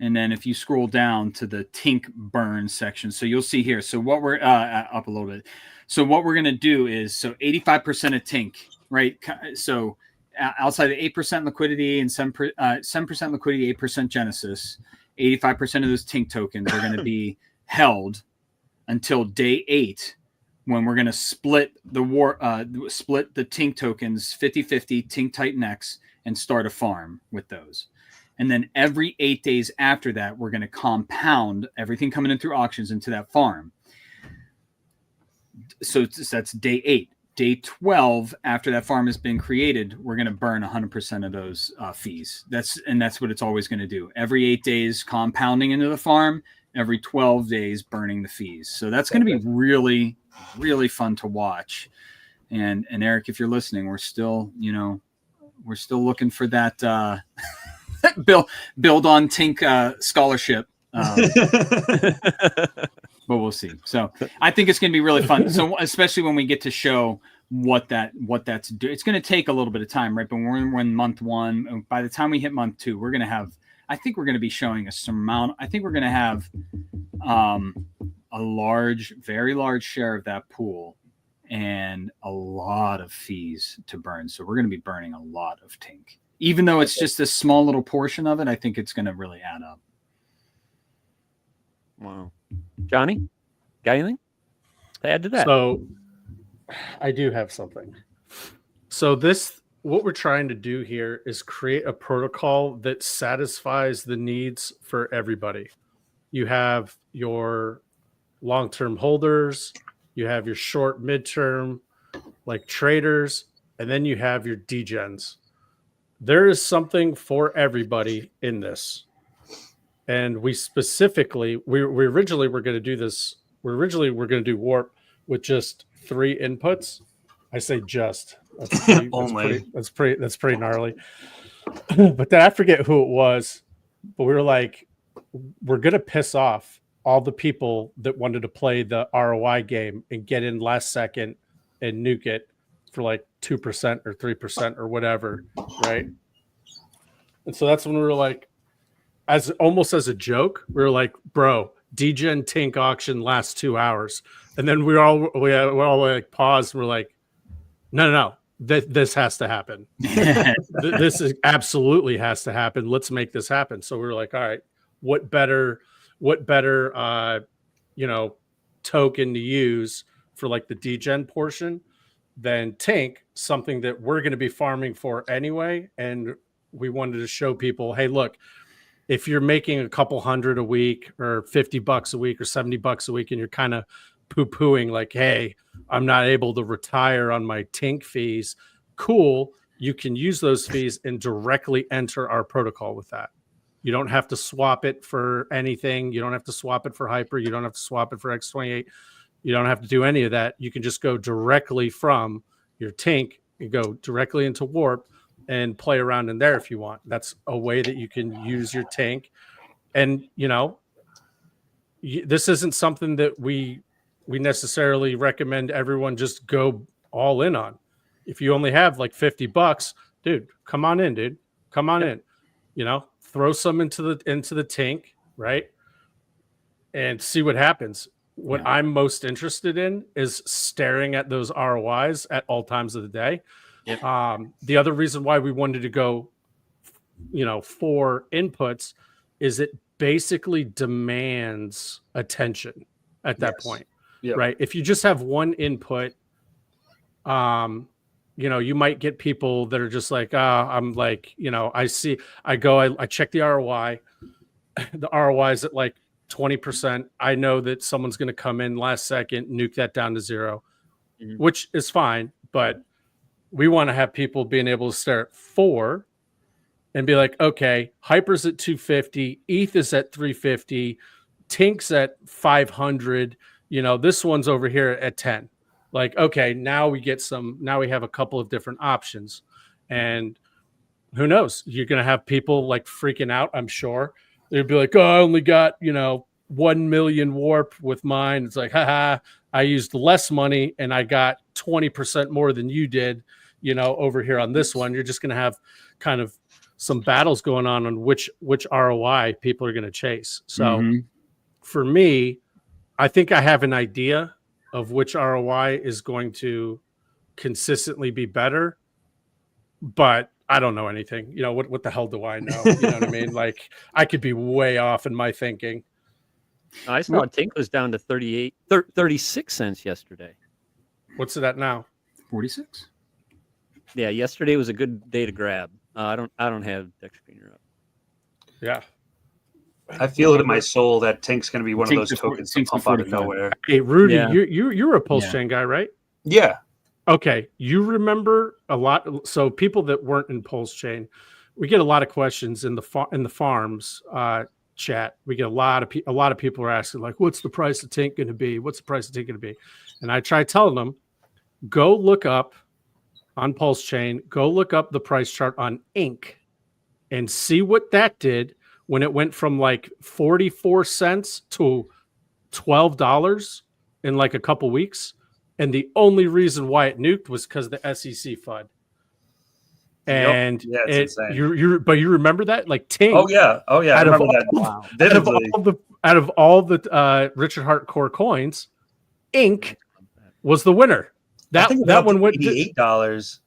and then if you scroll down to the Tink burn section, so you'll see here. So what we're up a little bit. So what we're going to do is, so 85% of Tink, right? So outside the 8% liquidity and 7% liquidity, 8% Genesis, 85% of those Tink tokens are going to be held until day 8, when we're going to split the Tink tokens 50-50 Tink TitanX and start a farm with those. And then every 8 days after that, we're going to compound everything coming in through auctions into that farm. So that's day 8. Day 12, after that farm has been created, we're going to burn 100% of those fees. That's what it's always going to do. Every 8 days compounding into the farm, every 12 days burning the fees. So that's going to be really, really fun to watch. And Eric, if you're listening, we're still looking for that build on Tink scholarship. But we'll see. So I think it's going to be really fun. So especially when we get to show what that's do. It's going to take a little bit of time, right? But when we're in month 1, by the time we hit month 2, we're going to have, I think we're going to be showing a some amount. I think we're going to have a very large share of that pool and a lot of fees to burn. So we're going to be burning a lot of Tink. Even though it's just a small little portion of it, I think it's going to really add up. Wow. Johnny, got anything to add to that? So I do have something. So what we're trying to do here is create a protocol that satisfies the needs for everybody. You have your long-term holders, you have your short, midterm, like traders, and then you have your degens. There is something for everybody in this. And we originally were going to do this. We're going to do warp with just 3 inputs. I say just. That's pretty gnarly. But then I forget who it was. But we were like, we're going to piss off all the people that wanted to play the ROI game and get in last second and nuke it for like 2% or 3% or whatever, right? And so that's when we were like, almost as a joke, we were like, bro, degen Tink auction lasts 2 hours. And then we all like paused and we're like, no, this has to happen. This is absolutely has to happen. Let's make this happen. So we were like, all right, what better token to use for like the degen portion than Tink, something that we're going to be farming for anyway. And we wanted to show people, hey, look, if you're making a couple $100 a week or $50 a week or $70 a week, and you're kind of poo-pooing like, hey, I'm not able to retire on my Tink fees, cool. You can use those fees and directly enter our protocol with that. You don't have to swap it for anything. You don't have to swap it for Hyper. You don't have to swap it for X28. You don't have to do any of that. You can just go directly from your Tink and go directly into Warp, and play around in there if you want. That's a way that you can use your tank. And, this isn't something that we necessarily recommend everyone just go all in on. If you only have like $50, dude, come on in, dude. Come on in. Throw some into the tank, right? And see what happens. What I'm most interested in is staring at those ROIs at all times of the day. Yep. The other reason why we wanted to go, 4 inputs is it basically demands attention at that point, right? If you just have one input, you might get people that are just like, I'm like, I check the ROI. The ROI is at like 20%. I know that someone's going to come in last second, nuke that down to 0, which is fine. But we want to have people being able to stare at 4 and be like, okay, Hyper's at 250, ETH is at 350, Tink's at 500. This one's over here at 10. Like, okay, now we have a couple of different options. And who knows? You're going to have people like freaking out, I'm sure. They'd be like, oh, I only got, 1 million warp with mine. It's like, haha, I used less money and I got 20% more than you did, over here on this one. You're just going to have kind of some battles going on which ROI people are going to chase. So for me, I think I have an idea of which ROI is going to consistently be better, but I don't know anything. What the hell do I know? You know what I mean? Like, I could be way off in my thinking. I saw Tink was down to 36 cents yesterday. What's it at now? 46. Yeah, yesterday was a good day to grab. I don't have Dex Screener up. Yeah. I feel it in my soul that Tink's going to be one of those tokens to pump out of nowhere. Hey, Rudy, you're a Pulse Chain guy, right? Yeah. Okay. You remember a lot. So people that weren't in Pulse Chain, we get a lot of questions in the farms chat. We get a lot of people are asking like, what's the price of Tink going to be? What's the price of Tink going to be? And I try telling them, go look up on Pulse Chain, go look up the price chart on Ink and see what that did when it went from like 44 cents to $12 in like a couple weeks. And the only reason why it nuked was because of the SEC FUD. And it's insane. But you remember that? Like Tink. Oh yeah. I remember that. Out of all the Richard Hart core coins, Ink was the winner. That one went $88.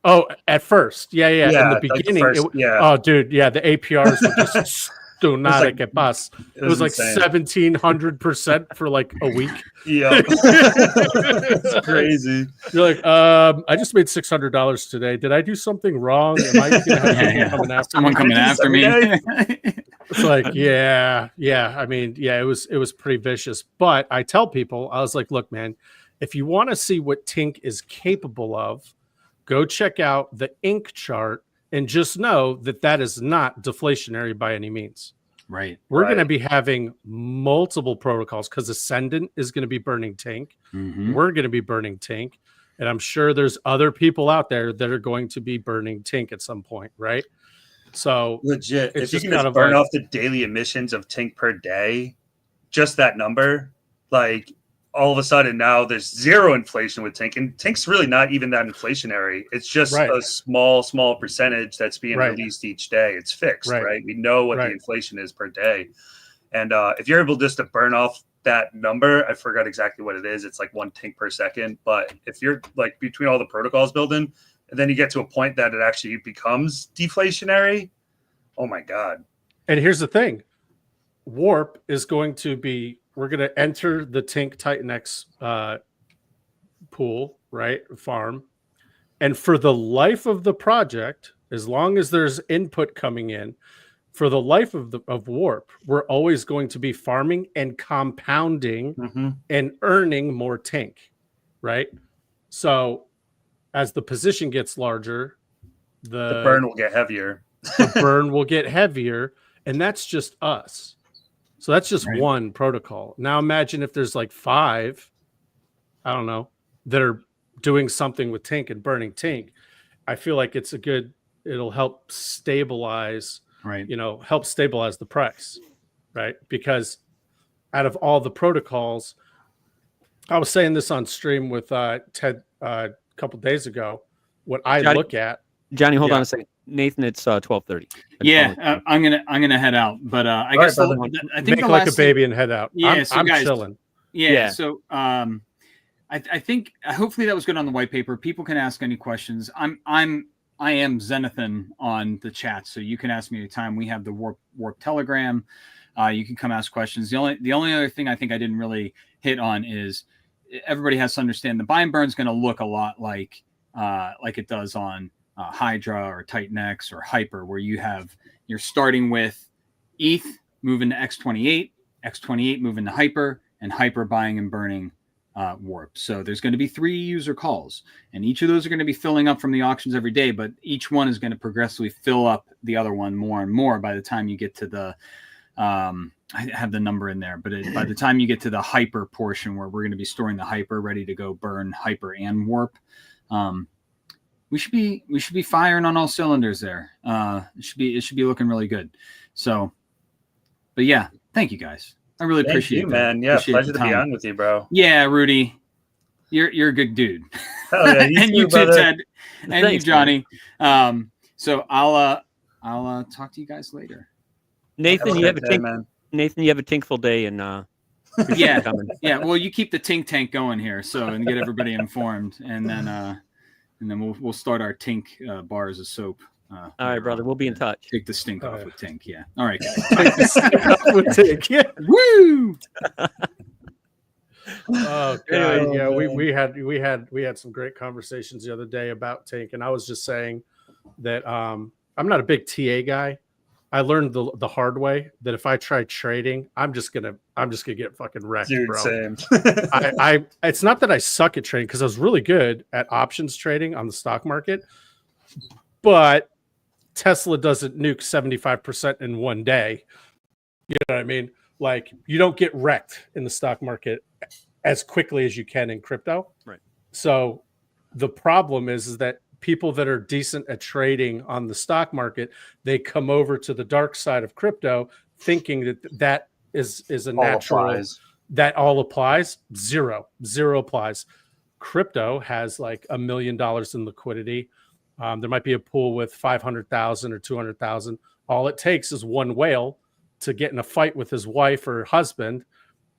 Oh, at first. Yeah. In the beginning. Oh, dude. Yeah. The APRs were just stonatic at bus. It was like 1,700% for like a week. Yeah. It's crazy. You're like, I just made $600 today. Did I do something wrong? Am I going to have someone coming after me? It's like, yeah. I mean, yeah, it was pretty vicious. But I tell people, I was like, look, man, if you want to see what Tink is capable of, go check out the Ink chart and just know that is not deflationary by any means. Right. We're going to be having multiple protocols because Ascendant is going to be burning Tink. We're going to be burning Tink. And I'm sure there's other people out there that are going to be burning Tink at some point, right? So legit, if you can just burn off the daily emissions of Tink per day, just that number, like all of a sudden now there's zero inflation with Tink, and Tink's really not even that inflationary. It's just a small percentage that's being released each day. It's fixed, right? We know what the inflation is per day. And if you're able just to burn off that number, I forgot exactly what it is. It's like 1 Tink per second. But if you're like between all the protocols building, and then you get to a point that it actually becomes deflationary, oh my God. And here's the thing. Warp is going to be, we're going to enter the Tink TitanX pool, right? Farm. And for the life of the project, as long as there's input coming in, for the life of Warp, we're always going to be farming and compounding and earning more Tink, right? So as the position gets larger, the burn will get heavier. The burn will get heavier, and that's just us. So that's just one protocol. Now imagine if there's like 5, I don't know, that are doing something with Tink and burning Tink. I feel like it's a good it'll help stabilize, right? Help stabilize the price, right? Because out of all the protocols, I was saying this on stream with Ted a couple days ago. What I look at, Johnny, hold on a second. Nathan, it's 12:30. Yeah, I'm gonna head out, but I guess I think make the like last a baby and head out. Yeah, I'm guys, chilling. Yeah, so I think hopefully that was good on the white paper. People can ask any questions. I am Zenithan on the chat, so you can ask me anytime. We have the Warp Telegram. You can come ask questions. The only other thing I think I didn't really hit on is everybody has to understand the buy and burn is going to look a lot like it does on Hydra or TitanX or Hyper, where you're starting with ETH moving to X28, X28 moving to Hyper, and Hyper buying and burning Warp. So there's going to be 3 user calls, and each of those are going to be filling up from the auctions every day, but each one is going to progressively fill up the other one more and more by the time you get to the I have the number in there, but by the time you get to the Hyper portion where we're going to be storing the Hyper ready to go burn Hyper and Warp, we should be firing on all cylinders there. It should be looking really good. So, but yeah, thank you guys. I really appreciate it, man. Yeah, pleasure to be on with you, bro. Yeah, Rudy, you're a good dude. Oh, yeah, and you too, Ted, and thanks, you, Johnny. So I'll talk to you guys later. Nathan, you have a tinkful day, and yeah. Well, you keep the tink tank going here, and get everybody informed, and then we'll start our tink bars of soap. All right, brother. We'll be in touch. Take the stink off with Tink. Yeah. All right, guys. Take the stink off with Tink. Yeah. Woo! Oh God. Yeah. We had some great conversations the other day about Tink, and I was just saying that I'm not a big TA guy. I learned the hard way that if I try trading, I'm just gonna get fucking wrecked, dude, bro. Same. I it's not that I suck at trading, because I was really good at options trading on the stock market, but Tesla doesn't nuke 75% in one day. You know what I mean? Like, you don't get wrecked in the stock market as quickly as you can in crypto. Right. So the problem is that people that are decent at trading on the stock market, they come over to the dark side of crypto thinking that is a natural, that all applies. Zero applies. Crypto has like $1 million in liquidity. There might be a pool with 500,000 or 200,000. All it takes is one whale to get in a fight with his wife or husband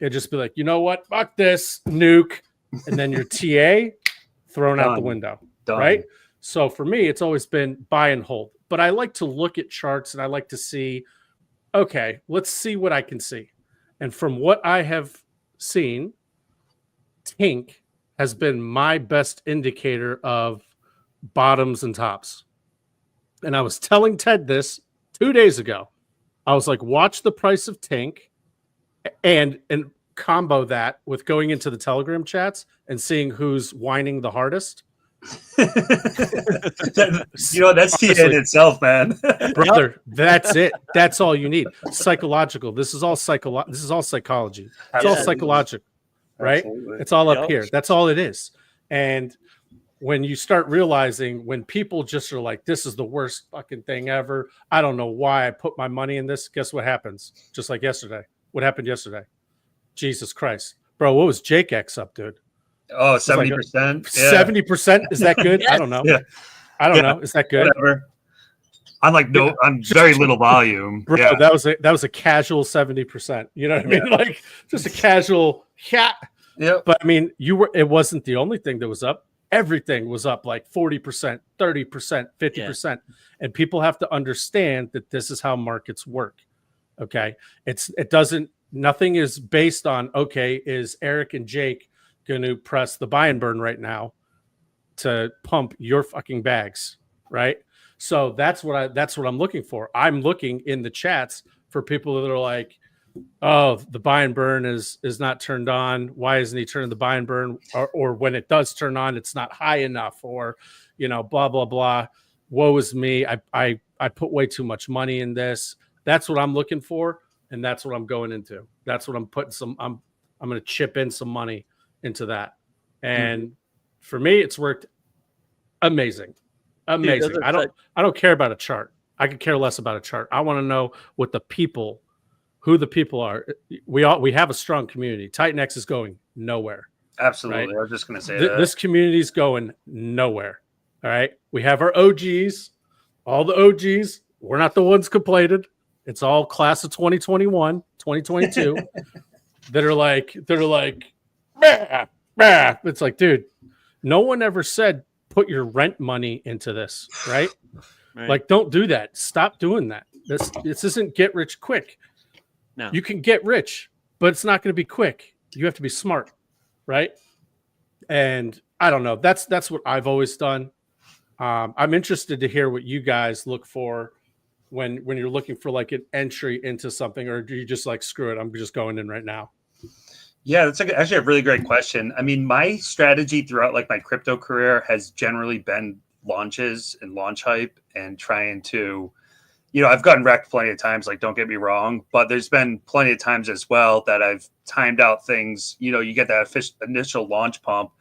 and just be like, you know what? Fuck this, nuke. And then your TA thrown out the window. Done. Right? So for me, it's always been buy and hold. But I like to look at charts and I like to see, okay, let's see what I can see. And from what I have seen, Tink has been my best indicator of bottoms and tops. And I was telling Ted this 2 days ago. I was like, watch the price of Tink and combo that with going into the Telegram chats and seeing who's whining the hardest. That's TA in itself, man. Brother, that's it. That's all you need. Psychological. This is all psychology. It's all psychological, right? Absolutely. It's all up here. That's all it is. And when you start realizing, when people just are like, this is the worst fucking thing ever, I don't know why I put my money in this. Guess what happens? Just like yesterday. What happened yesterday? Jesus Christ. Bro, what was Jake X up, dude? Oh, 70%. 70%? Is that good? Yes. I don't know. Yeah. I don't know. Is that good? Whatever. I'm very little volume. Bro, yeah. that was a casual 70%. You know what I mean? Like, just a casual Yeah. But I mean, it wasn't the only thing that was up. Everything was up like 40%, 30%, 50%. Yeah. And people have to understand that this is how markets work. Okay. Nothing is based on, okay, is Eric and Jake going to press the buy and burn right now to pump your fucking bags, right? So that's what I'm looking for. I'm looking in the chats for people that are like, oh, the buy and burn is not turned on. Why isn't he turning the buy and burn? Or when it does turn on, it's not high enough, or, blah, blah, blah. Woe is me. I put way too much money in this. That's what I'm looking for. And that's what I'm going into. That's what I'm putting I'm going to chip in some money into that. And for me, it's worked amazing. Amazing. Dude, I don't care about a chart. I could care less about a chart. I want to know what who the people are. We have a strong community. TitanX is going nowhere. Absolutely. Right? I was just going to say that. This community is going nowhere. All right. We have our OGs, all the OGs. We're not the ones complaining. It's all class of 2021, 2022 that are like, bah, bah. It's like, dude, no one ever said put your rent money into this, right? Like, don't do that. Stop doing that. This isn't get rich quick. No. You can get rich, but it's not going to be quick. You have to be smart, right? And I don't know. That's what I've always done. I'm interested to hear what you guys look for when you're looking for like an entry into something, or do you just like screw it? I'm just going in right now. Yeah, that's actually a really great question. I mean, my strategy throughout like my crypto career has generally been launches and launch hype and trying to, I've gotten wrecked plenty of times, like don't get me wrong, but there's been plenty of times as well that I've timed out things. You get that initial launch pump,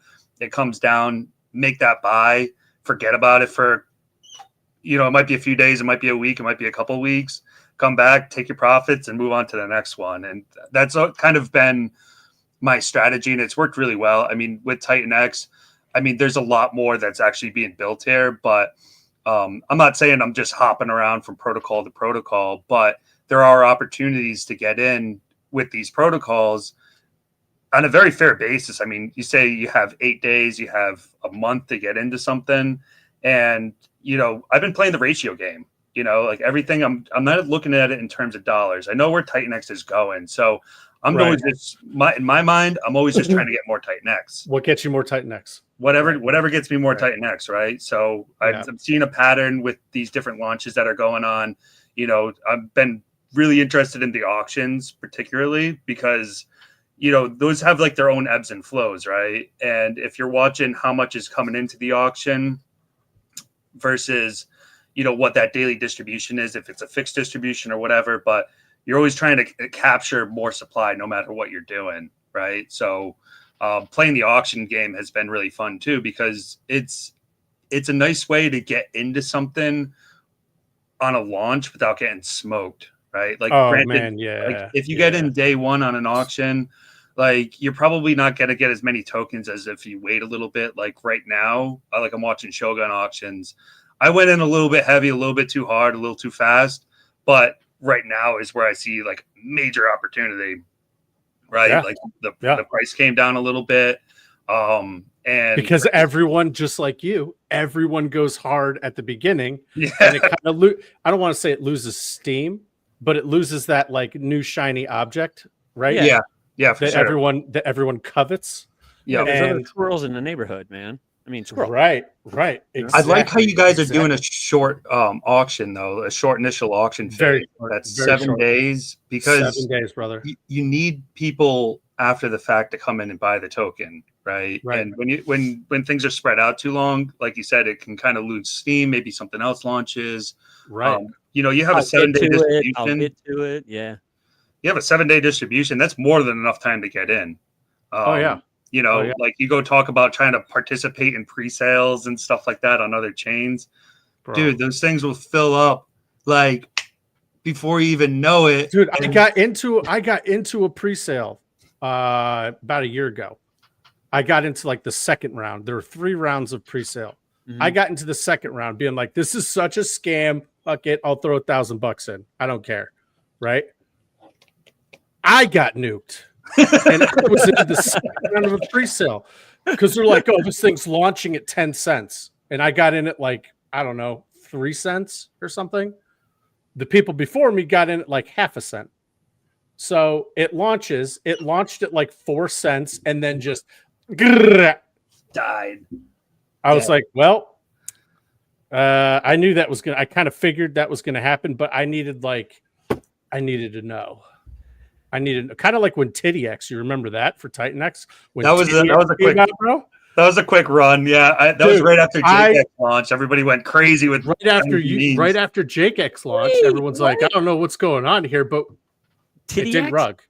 it comes down, make that buy, forget about it for, it might be a few days, it might be a week, it might be a couple of weeks, come back, take your profits and move on to the next one. And that's kind of been my strategy, and it's worked really well. I mean, with TitanX, there's a lot more that's actually being built here, but I'm not saying I'm just hopping around from protocol to protocol, but there are opportunities to get in with these protocols on a very fair basis. I mean, you say you have 8 days, you have a month to get into something, and I've been playing the ratio game. Like everything, I'm not looking at it in terms of dollars. I know where TitanX is going, so I'm always just in my mind, I'm always just trying to get more TitanX. What gets you more TitanX? Whatever gets me more TitanX, right? So I'm seeing a pattern with these different launches that are going on. I've been really interested in the auctions, particularly because those have like their own ebbs and flows, right? And if you're watching how much is coming into the auction versus what that daily distribution is, if it's a fixed distribution or whatever, but you're always trying to capture more supply no matter what you're doing, right? So playing the auction game has been really fun too, because it's a nice way to get into something on a launch without getting smoked, right? Like, granted, like if you get in day one on an auction, like you're probably not going to get as many tokens as if you wait a little bit. Like right now, like I'm watching Shogun auctions. I went in a little bit heavy, a little bit too hard, a little too fast, but right now is where I see like major opportunity, right? Yeah. Like the price came down a little bit. And because everyone, just like you, everyone goes hard at the beginning. Yeah. And it kind of I don't want to say it loses steam, but it loses that like new shiny object, right? Yeah. Yeah. For that sure. everyone covets. Yeah. There's other squirrels in the neighborhood, man. I mean, squirrel. Right. Exactly. I like how you guys are doing a short auction, though, a short initial auction phase. That's 7 days, because 7 days, brother. You need people after the fact to come in and buy the token, right? And when things are spread out too long, like you said, it can kind of lose steam. Maybe something else launches. Right. You have a 7-day distribution. I'll get to it. Yeah. You have a 7-day distribution. That's more than enough time to get in. Like you go talk about trying to participate in pre-sales and stuff like that on other chains. Bro. Dude, those things will fill up like before you even know it. Dude, I got into a pre-sale about a year ago. I got into like the second round. There were 3 rounds of pre-sale. Mm-hmm. I got into the second round being like, this is such a scam. Fuck it. I'll throw $1,000 in. I don't care. Right. I got nuked. And I was in the second round of a pre-sale because they're like, oh, this thing's launching at 10 cents. And I got in at like, I don't know, 3 cents or something. The people before me got in at like half a cent. So it launched at like 4 cents and then just died. I was like, well, I knew that was going to, I kind of figured that was going to happen, but I needed to know. I needed kind of like when TitanX. You remember that for TitanX? That was a quick bro. That was a quick run. Yeah, that was right after JakeX launched. Everybody went crazy with right after JakeX launched. Everyone's like, I don't know what's going on here, but it didn't rug.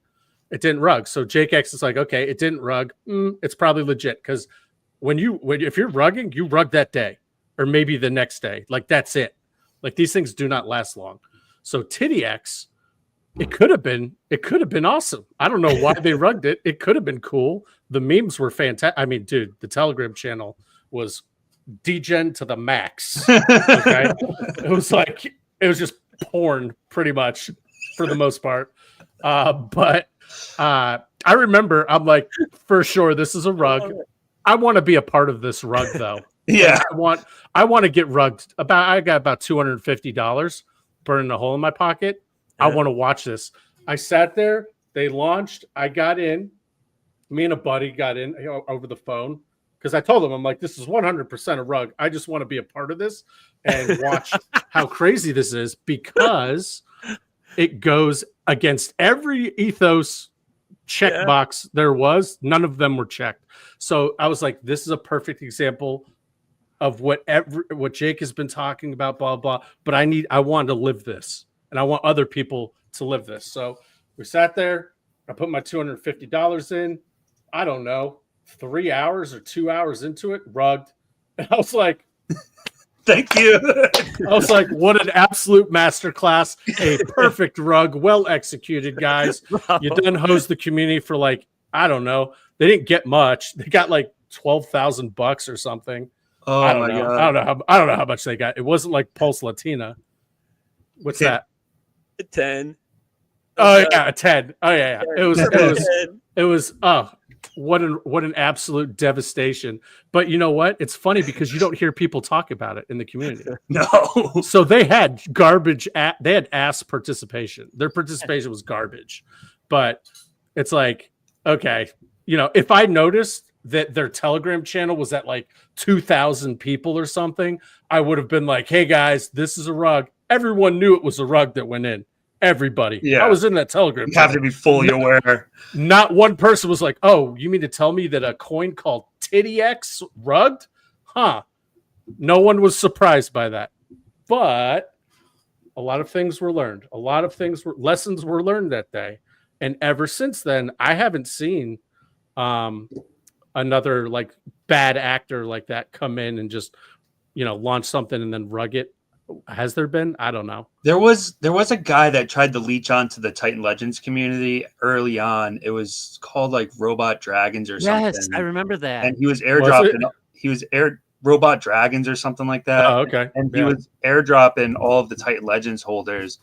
It didn't rug. So JakeX is like, okay, it didn't rug. It's probably legit because if you're rugging, you rug that day. or maybe the next day. Like that's it. Like these things do not last long. So TitanX, it could have been awesome. I don't know why they rugged it. It could have been cool. The memes were fantastic. I mean, dude, the Telegram channel was degen to the max. Okay. it was just porn pretty much for the most part. But I remember I'm like, for sure, this is a rug. I want to be a part of this rug though. Yeah. I want to get rugged. I got about $250 burning a hole in my pocket. I want to watch this. I sat there. They launched. I got in. Me and a buddy got in over the phone because I told them, I'm like, this is 100% a rug. I just want to be a part of this and watch how crazy this is because it goes against every ethos checkbox there was. None of them were checked. So I was like, this is a perfect example of what Jake has been talking about, blah, blah. But I want to live this. And I want other people to live this. So we sat there. I put my $250 in. I don't know, 3 hours or 2 hours into it, rugged. And I was like, thank you. I was like, what an absolute masterclass. A perfect rug. Well executed, guys. You done hosed the community for like, I don't know. They didn't get much. They got like $12,000 or something. Oh, I don't know. I don't know how much they got. It wasn't like Pulse Latina. What's that? A 10. Oh yeah, a 10. Oh yeah. It was what an absolute devastation. But you know what? It's funny because you don't hear people talk about it in the community. No. So they had garbage they had ass participation. Their participation was garbage. But it's like, okay, if I noticed that their Telegram channel was at like 2,000 people or something, I would have been like, hey guys, this is a rug. Everyone knew it was a rug that went in. Everybody. Yeah. I was in that Telegram. You have to be fully aware. Not one person was like, oh, you mean to tell me that a coin called TitanX rugged? Huh. No one was surprised by that. But a lot of things were learned. Lessons were learned that day. And ever since then, I haven't seen another like bad actor like that come in and just, launch something and then rug it. Has there been? I don't know. There was a guy that tried to leech onto the Titan Legends community early on. It was called like Robot Dragons or something. Yes, I remember that. And he was airdropping. Robot Dragons or something like that. Oh, okay. And he was airdropping all of the Titan Legends holders.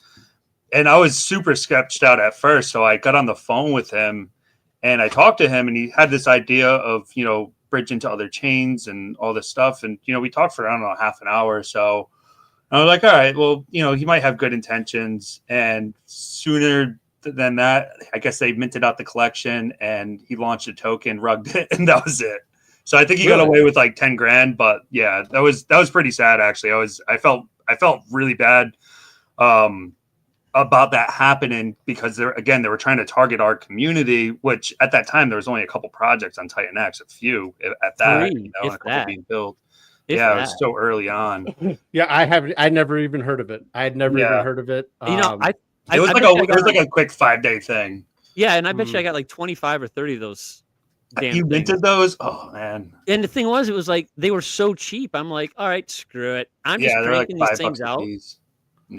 And I was super sketched out at first. So I got on the phone with him and I talked to him and he had this idea of, bridging to other chains and all this stuff. And, we talked for, I don't know, half an hour or so. I was like, all right, well, he might have good intentions. And sooner than that, I guess they minted out the collection and he launched a token, rugged it, and that was it. So I think he got away with like 10 grand. But yeah, that was pretty sad, actually. I felt really bad about that happening because they were trying to target our community, which at that time there was only a couple projects on TitanX, a few at that, and a couple being built. It was so early on. Yeah, I never even heard of it. I had never even heard of it. It was like a quick 5-day thing. Yeah, and I bet you I got like 25 or 30 of those. You minted those? Oh man! And the thing was, it was like they were so cheap. I'm like, all right, screw it. I'm just cranking these things out,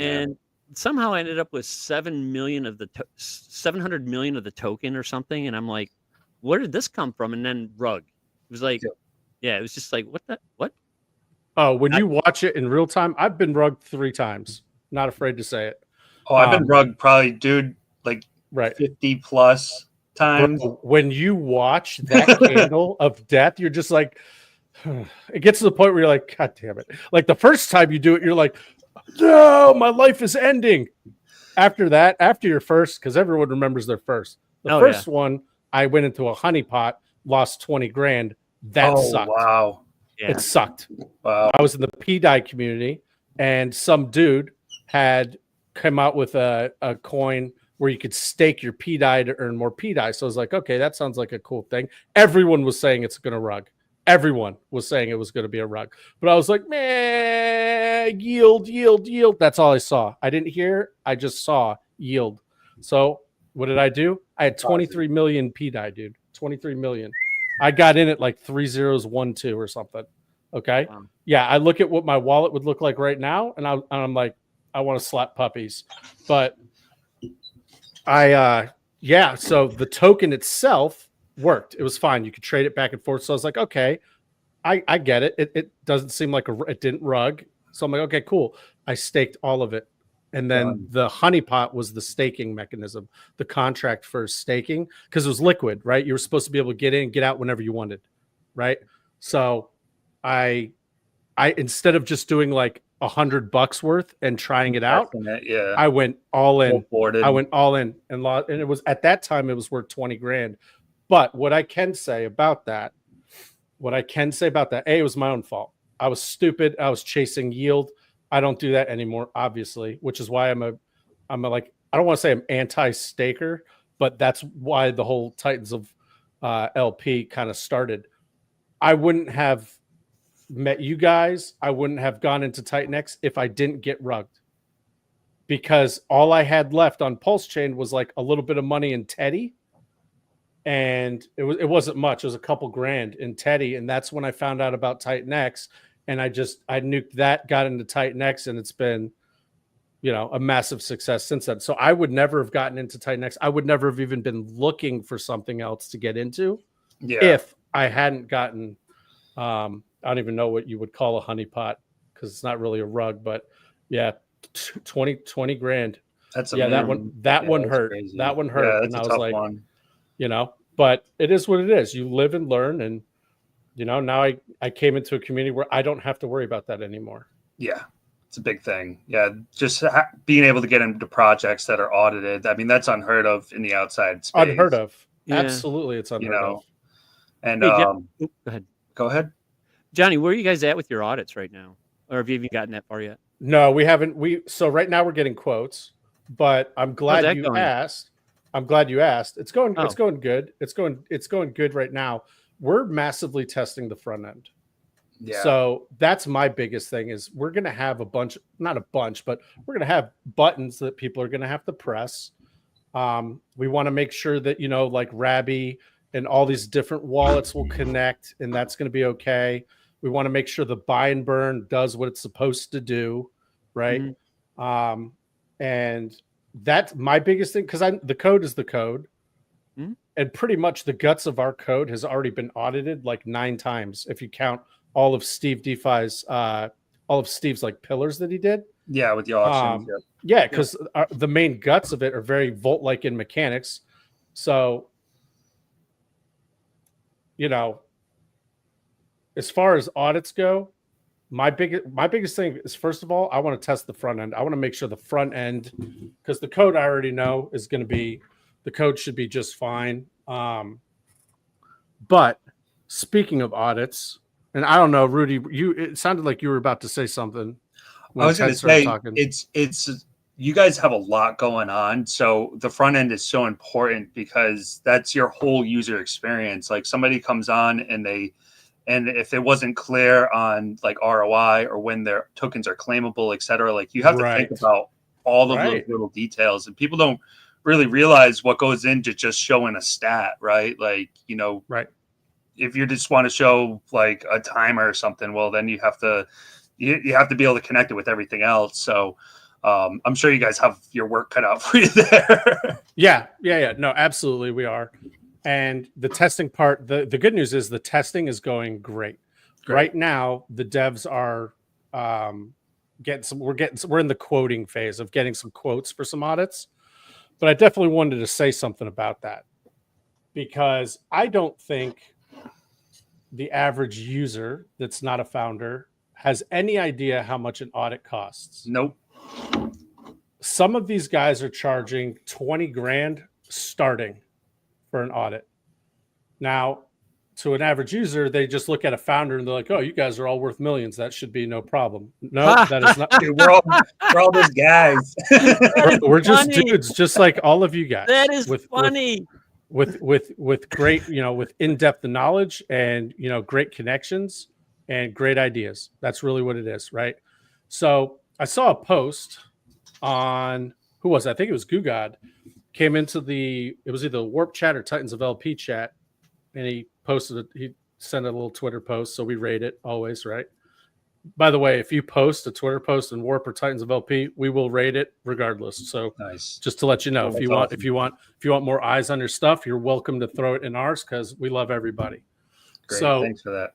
and somehow I ended up with 700 million of the token or something. And I'm like, where did this come from? And then rug. It was like, it was just like, what? Oh, when you watch it in real time, I've been rugged 3 times. Not afraid to say it. Oh, I've been rugged probably, dude, like 50 plus times. Bro, when you watch that candle of death, you're just like, it gets to the point where you're like, God damn it. Like the first time you do it, you're like, no, my life is ending. After that, after your first, because everyone remembers their first. The first one, I went into a honeypot, lost 20 grand. That sucked. Wow. Yeah. It sucked. Wow. I was in the P-Dye community, and some dude had come out with a coin where you could stake your P-Dye to earn more P-Dye. So I was like, okay, that sounds like a cool thing. Everyone was saying it's going to rug. Everyone was saying it was going to be a rug. But I was like, man, yield. That's all I saw. I didn't hear. I just saw yield. So what did I do? I had 23 million P-Dye, dude. 23 million. I got in at like 3012 or something. Okay. Yeah, I look at what my wallet would look like right now, and I'm like, I want to slap puppies. But yeah, so the token itself worked. It was fine. You could trade it back and forth. So I was like, okay, I get it. It doesn't seem like it didn't rug. So I'm like, okay, cool. I staked all of it. And then the honeypot was the staking mechanism, the contract for staking, because it was liquid, right? You were supposed to be able to get in, get out whenever you wanted, right? So I instead of just doing like $100 worth and trying it out, I went all in. I went all in and it was at that time it was worth 20 grand. But what I can say about that, A, it was my own fault. I was stupid. I was chasing yield. I don't do that anymore, obviously, which is why I'm a like, I don't want to say I'm anti-staker, but that's why the whole Titans of LP kind of started. I wouldn't have met you guys. I wouldn't have gone into TitanX if I didn't get rugged, because all I had left on Pulse Chain was like a little bit of money in Teddy. And it wasn't much. It was a couple grand in Teddy. And that's when I found out about TitanX. And I nuked that, got into TitanX, and it's been, a massive success since then. So I would never have gotten into TitanX. I would never have even been looking for something else to get into if I hadn't gotten, I don't even know what you would call a honeypot, because it's not really a rug, but yeah, 20 grand. That's that one hurt. Crazy. That one hurt. That's and I was like, one. But it is what it is. You live and learn. And, now I came into a community where I don't have to worry about that anymore. Yeah, it's a big thing. Yeah, just being able to get into projects that are audited. I mean, that's unheard of in the outside space. Unheard of. Yeah. Absolutely, it's unheard of. And hey, go ahead. Johnny, where are you guys at with your audits right now? Or have you even gotten that far yet? No, we haven't. So right now we're getting quotes, but I'm glad you asked. It's going good. It's going good right now. We're massively testing the front end. Yeah. So that's my biggest thing is we're going to have not a bunch, but we're going to have buttons that people are going to have to press. We want to make sure that, like Rabby and all these different wallets will connect, and that's going to be okay. We want to make sure the buy and burn does what it's supposed to do. Right. Mm-hmm. And that's my biggest thing, because the code is the code. Mm-hmm. And pretty much the guts of our code has already been audited like 9 times. If you count all of Steve DeFi's, all of Steve's like pillars that he did. Yeah. With the auctions. Yeah. Cause the main guts of it are very Volt-like in mechanics. So, as far as audits go, my biggest thing is, first of all, I want to test the front end. I want to make sure the front end, because the code I already know is going to be, the code should be just fine. But speaking of audits, and I don't know, Rudy, it sounded like you were about to say something. I was going to say, it's you guys have a lot going on. So the front end is so important, because that's your whole user experience. Like somebody comes on and if it wasn't clear on like ROI or when their tokens are claimable, et cetera, like you have to think about all of those little details, and people don't really realize what goes into just showing a stat, right? Like, if you just want to show like a timer or something, well, then you have to be able to connect it with everything else. So I'm sure you guys have your work cut out for you there. Yeah. No, absolutely. We are. And the testing part, the good news is the testing is going great. Right now, the devs are we're in the quoting phase of getting some quotes for some audits. But I definitely wanted to say something about that, because I don't think the average user that's not a founder has any idea how much an audit costs. Nope. Some of these guys are charging 20 grand starting for an audit. Now, to an average user, they just look at a founder and they're like, "Oh, you guys are all worth millions. That should be no problem." No, that is not. Dude, we're all those guys. we're just dudes, just like all of you guys. That is funny. With great, with in-depth knowledge and great connections and great ideas. That's really what it is, right? So I saw a post on who was it? I think it was GooGod. Came into it was either Warp Chat or Titans of LP chat, and he posted it. He send a little Twitter post, so we rate it always, right? By the way, if you post a Twitter post in Warp or Titans of LP, we will rate it regardless. So nice. Just to let you know, Well, if you want more eyes on your stuff, you're welcome to throw it in ours because we love everybody. Great. So thanks for that.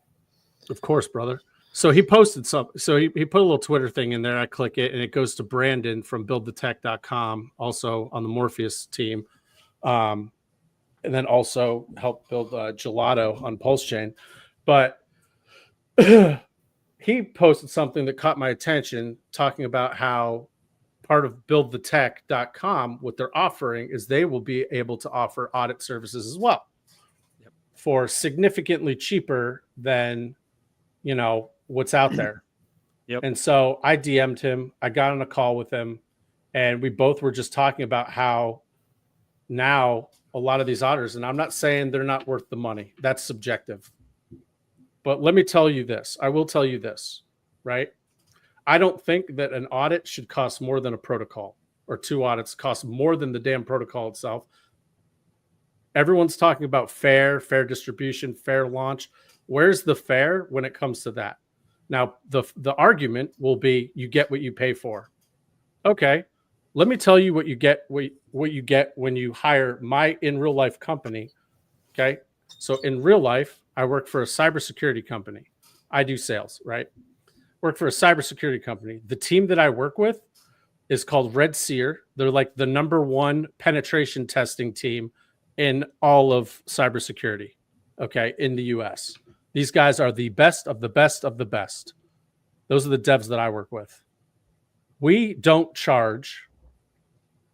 Of course, brother. So he posted something. So he put a little Twitter thing in there. I click it and it goes to Brandon from buildthetech.com, also on the Morpheus team. And then also helped build Gelato on Pulse Chain. But he posted something that caught my attention, talking about how part of buildthetech.com, what they're offering is they will be able to offer audit services as well for significantly cheaper than, what's out there. And so I DM'd him. I got on a call with him, and we both were just talking about how now a lot of these auditors, and I'm not saying they're not worth the money. That's subjective. But let me tell you this. I will tell you this, right? I don't think that an audit should cost more than a protocol, or 2 audits cost more than the damn protocol itself. Everyone's talking about fair distribution, fair launch. Where's the fair when it comes to that? Now, the argument will be you get what you pay for. Okay, let me tell you what you get when you hire my in real life company. Okay, so in real life, I work for a cybersecurity company. I do sales, right? Work for a cybersecurity company. The team that I work with is called Red Seer. They're like the #1 penetration testing team in all of cybersecurity, okay, in the US. These guys are the best of the best of the best. Those are the devs that I work with. We don't charge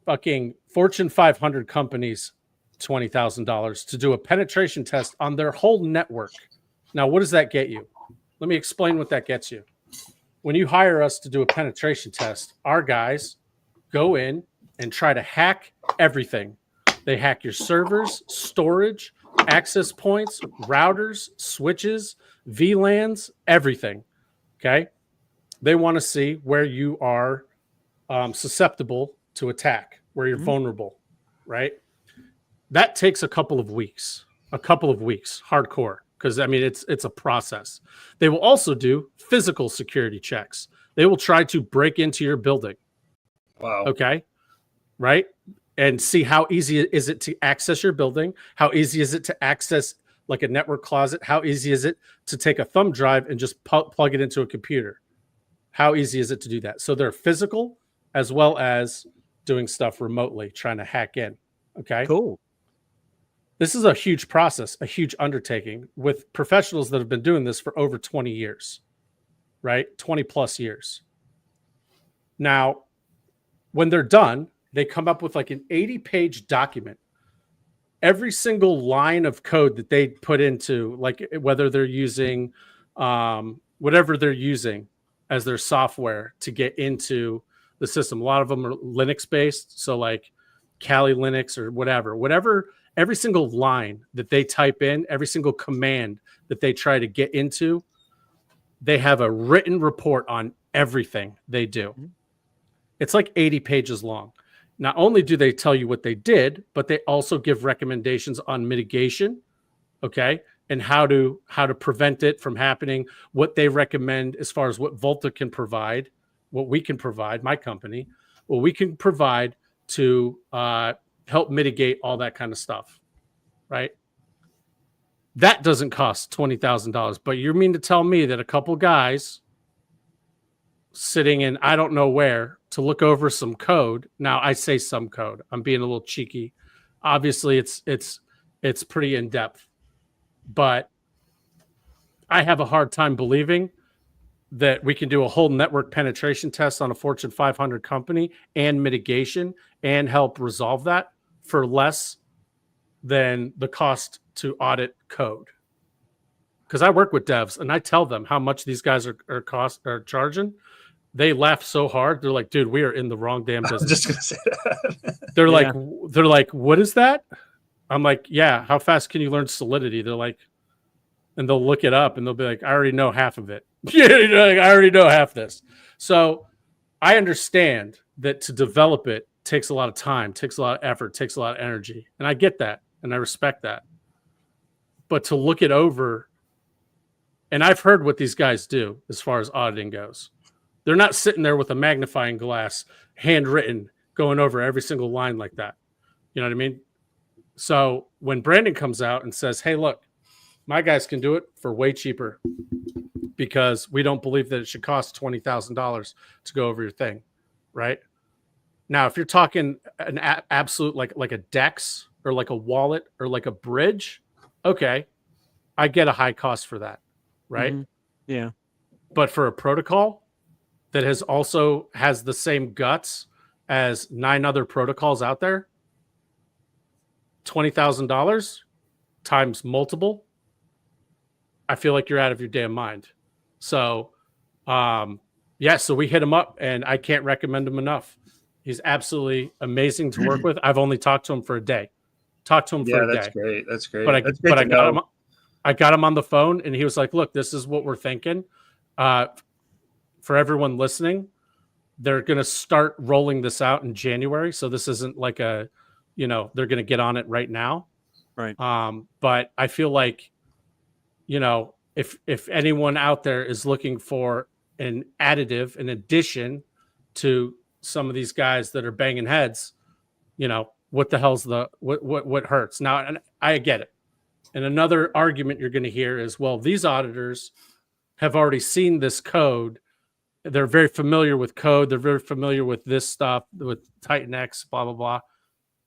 fucking Fortune 500 companies $20,000 to do a penetration test on their whole network. Now, what does that get you? Let me explain what that gets you. When you hire us to do a penetration test, our guys go in and try to hack everything. They hack your servers, storage, access points, routers, switches, VLANs, everything. Okay. They want to see where you are susceptible to attack, where you're vulnerable, right? That takes a couple of weeks, hardcore. Because I mean, it's a process. They will also do physical security checks. They will try to break into your building. Wow. Okay. Right. And see how easy is it to access your building? How easy is it to access like a network closet? How easy is it to take a thumb drive and just plug it into a computer? How easy is it to do that? So they're physical as well as doing stuff remotely, trying to hack in. Okay. Cool. This is a huge process, a huge undertaking with professionals that have been doing this for over 20 years, right? 20 plus years. Now, when they're done, they come up with like an 80-page document. Every single line of code that they put into, like whether they're using whatever they're using as their software to get into the system. A lot of them are Linux based. So like Kali Linux or whatever, every single line that they type in, every single command that they try to get into, they have a written report on everything they do. It's like 80 pages long. Not only do they tell you what they did, but they also give recommendations on mitigation, okay, and how to prevent it from happening, what they recommend as far as what Volta can provide, what we can provide, my company, what we can provide to help mitigate all that kind of stuff, right? That doesn't cost $20,000, but you mean to tell me that a couple guys sitting in I don't know where to look over some code. Now I say some code. I'm being a little cheeky. Obviously it's pretty in depth, but I have a hard time believing that we can do a whole network penetration test on a Fortune 500 company and mitigation and help resolve that for less than the cost to audit code. Because I work with devs and I tell them how much these guys are charging. They laugh so hard. They're like, dude, we are in the wrong damn business. I'm just going to say that. They're like, what is that? I'm like, yeah, how fast can you learn Solidity? They're like, and they'll look it up and they'll be like, I already know half of it. Yeah, like, I already know half this. So I understand that to develop it takes a lot of time, takes a lot of effort, takes a lot of energy. And I get that and I respect that. But to look it over And I've heard what these guys do as far as auditing goes. They're not sitting there with a magnifying glass, handwritten, going over every single line like that. You know what I mean? So when Brandon comes out and says, hey, look, my guys can do it for way cheaper because we don't believe that it should cost $20,000 to go over your thing, right? Now, if you're talking an absolute like a Dex or like a wallet or like a bridge, okay, I get a high cost for that, right? Mm-hmm. Yeah. But for a protocol that has the same guts as 9 other protocols out there, $20,000 times multiple, I feel like you're out of your damn mind. So, so we hit him up, and I can't recommend him enough. He's absolutely amazing to work with. I've only talked to him for a day. That's great. That's great. But I got him on the phone, and he was like, look, this is what we're thinking. For everyone listening, they're going to start rolling this out in January. So this isn't like they're going to get on it right now. Right. But I feel like, if anyone out there is looking for an additive, an addition to some of these guys that are banging heads, what the hell's what hurts? Now, and I get it. And another argument you're going to hear is, well, these auditors have already seen this code. They're very familiar with code. They're very familiar with this stuff, with TitanX, blah, blah, blah.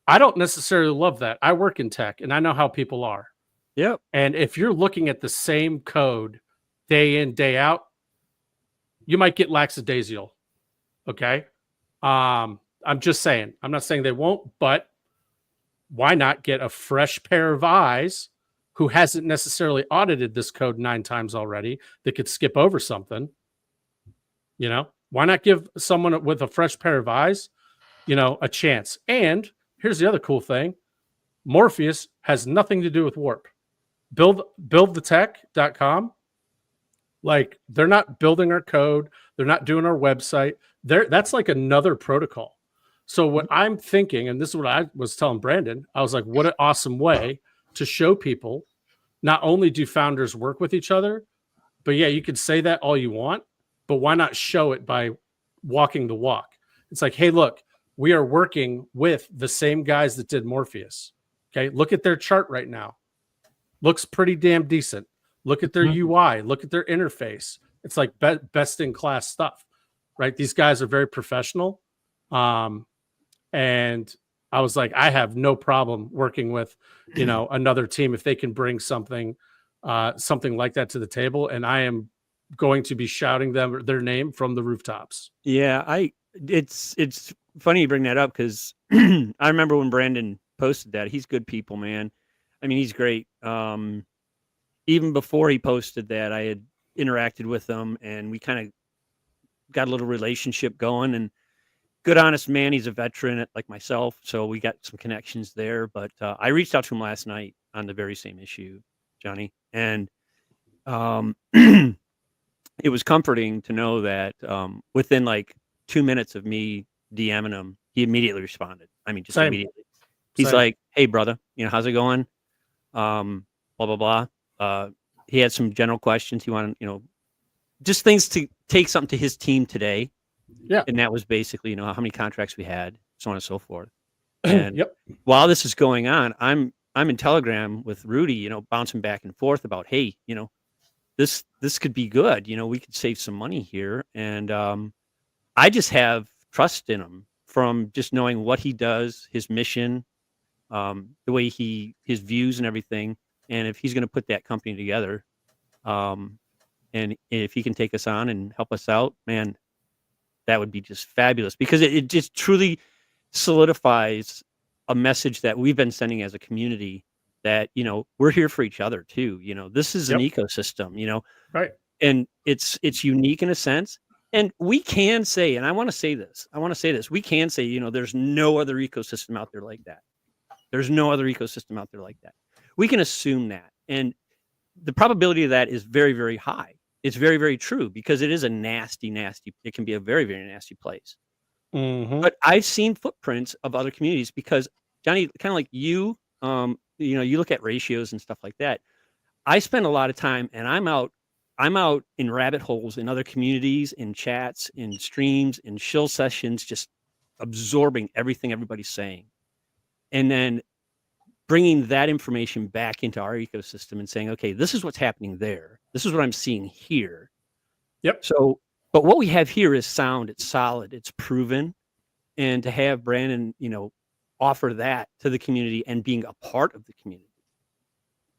I don't necessarily love that. I work in tech, and I know how people are. Yep. And if you're looking at the same code day in, day out, you might get lackadaisical. Okay. I'm just saying. I'm not saying they won't, but why not get a fresh pair of eyes who hasn't necessarily audited this code 9 times already that could skip over something? Why not give someone with a fresh pair of eyes, a chance? And here's the other cool thing. Morpheus has nothing to do with Warp. Buildthetech.com. Like, they're not building our code. They're not doing our website. That's like another protocol. So what I'm thinking, and this is what I was telling Brandon, I was like, what an awesome way to show people, not only do founders work with each other, but yeah, you could say that all you want, but why not show it by walking the walk? It's like, hey, look, we are working with the same guys that did Morpheus. Okay, look at their chart right now. Looks pretty damn decent. Look at their UI. Look at their interface. It's like best in class stuff, right? These guys are very professional. And I was like, I have no problem working with, another team if they can bring something like that to the table. And I am going to be shouting their name from the rooftops. Yeah, it's funny you bring that up because I remember when Brandon posted that. He's good people, man. I mean, he's great. Even before he posted that, I had interacted with him, and we kind of got a little relationship going. And good, honest man. He's a veteran like myself, so we got some connections there. But I reached out to him last night on the very same issue, Johnny, and it was comforting to know that within like 2 minutes of me DMing him, he immediately responded. I mean, just immediately. He's like, "Hey, brother, how's it going? Blah blah blah." He had some general questions. He wanted, just things to take something to his team today. Yeah, and that was basically, how many contracts we had, so on and so forth. And yep. While this is going on, I'm in Telegram with Rudy, bouncing back and forth about, hey, this could be good. We could save some money here. And I just have trust in him from just knowing what he does, his mission, the way his views and everything. And if he's going to put that company together, and if he can take us on and help us out, man, that would be just fabulous, because it just truly solidifies a message that we've been sending as a community, that, we're here for each other too. This is an ecosystem, right. And it's unique in a sense. And we can say, and I want to say this, we can say, there's no other ecosystem out there like that. There's no other ecosystem out there like that. We can assume that. And the probability of that is very, very high. It's very, very true, because it is a nasty, it can be a very, very nasty place. Mm-hmm. But I've seen footprints of other communities, because, Johnny, kind of like you, you look at ratios and stuff like that. I spend a lot of time, and I'm out I'm out in rabbit holes in other communities, in chats, in streams, in shill sessions, just absorbing everything everybody's saying. And then bringing that information back into our ecosystem and saying, okay, this is what's happening there. This is what I'm seeing here. Yep. So, but what we have here is sound, it's solid, it's proven. And to have Brandon, offer that to the community and being a part of the community.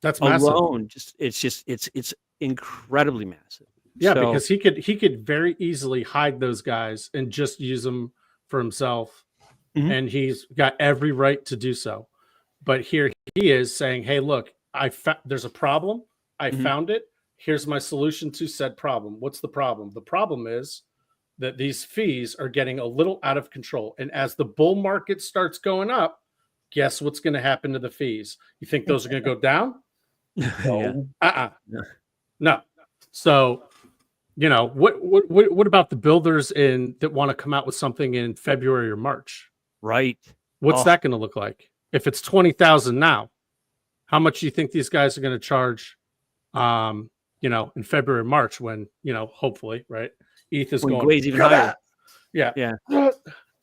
That's massive. Alone, it's incredibly massive. Yeah, because he could very easily hide those guys and just use them for himself. Mm-hmm. And he's got every right to do so. But here he is saying, hey, look, there's a problem. I found it. Here's my solution to said problem. What's the problem? The problem is that these fees are getting a little out of control. And as the bull market starts going up, guess what's going to happen to the fees? You think those are going to go down? No. No. So, what about the builders that want to come out with something in February or March? Right. What's that going to look like? If it's 20,000 now, how much do you think these guys are going to charge, in February, March when, hopefully, right? ETH is going even higher. Yeah.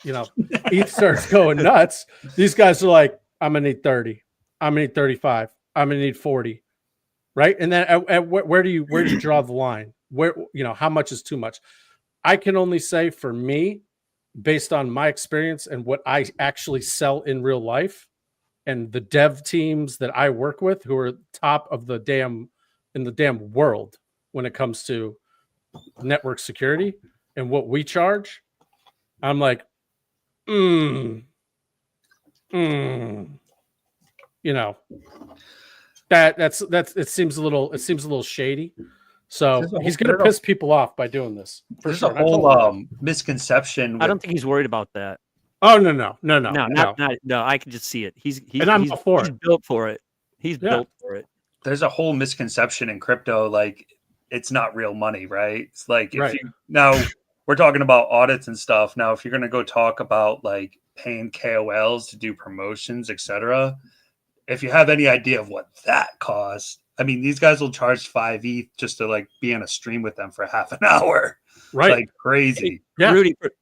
ETH starts going nuts. These guys are like, I'm going to need 30. I'm going to need 35. I'm going to need 40. Right. And then where do you draw the line? Where, how much is too much? I can only say for me, based on my experience and what I actually sell in real life and the dev teams that I work with who are top of the damn world when it comes to network security and what we charge, I'm like, that's it seems a little shady. So he's going to piss people off by doing this. There's a whole misconception. I don't think he's worried about that. Oh no! I can just see it. He's all for it. He's built for it. He's built for it. There's a whole misconception in crypto, like it's not real money, right? It's like now we're talking about audits and stuff. Now, if you're going to go talk about like paying KOLs to do promotions, etc., if you have any idea of what that costs, I mean, these guys will charge 5 ETH just to like be on a stream with them for half an hour. Right. Like crazy. Yeah.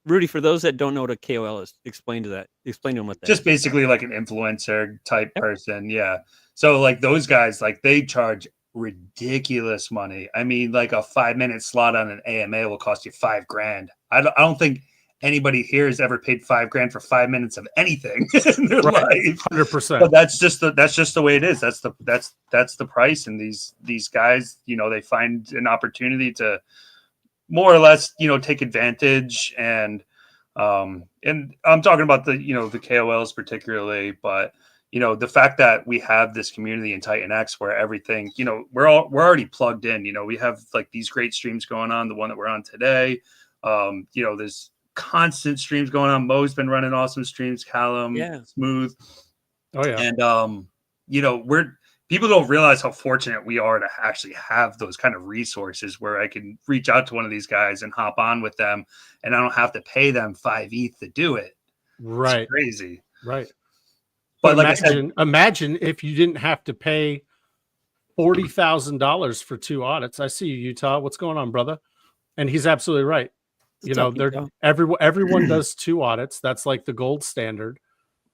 Rudy, for those that don't know what a KOL is, explain to them what that just is. Basically like an influencer type person. Yeah. So like those guys, like they charge ridiculous money. I mean, like a 5-minute slot on an AMA will cost you $5,000. I don't think anybody here has ever paid $5,000 for 5 minutes of anything in their life. 100%. But that's just the way it is. That's the price. And these guys, they find an opportunity to more or less, take advantage. And I'm talking about the KOLs particularly, but the fact that we have this community in TitanX where everything, we're already plugged in. We have like these great streams going on. The one that we're on today, there's constant streams going on. Mo's been running awesome streams. Callum, Smooth. Oh yeah. And people don't realize how fortunate we are to actually have those kind of resources where I can reach out to one of these guys and hop on with them, and I don't have to pay them 5 ETH to do it. Right. It's crazy. Right. But like imagine if you didn't have to pay $40,000 for 2 audits. I see you, Utah. What's going on, brother? And he's absolutely right. Everyone does 2 audits. That's like the gold standard.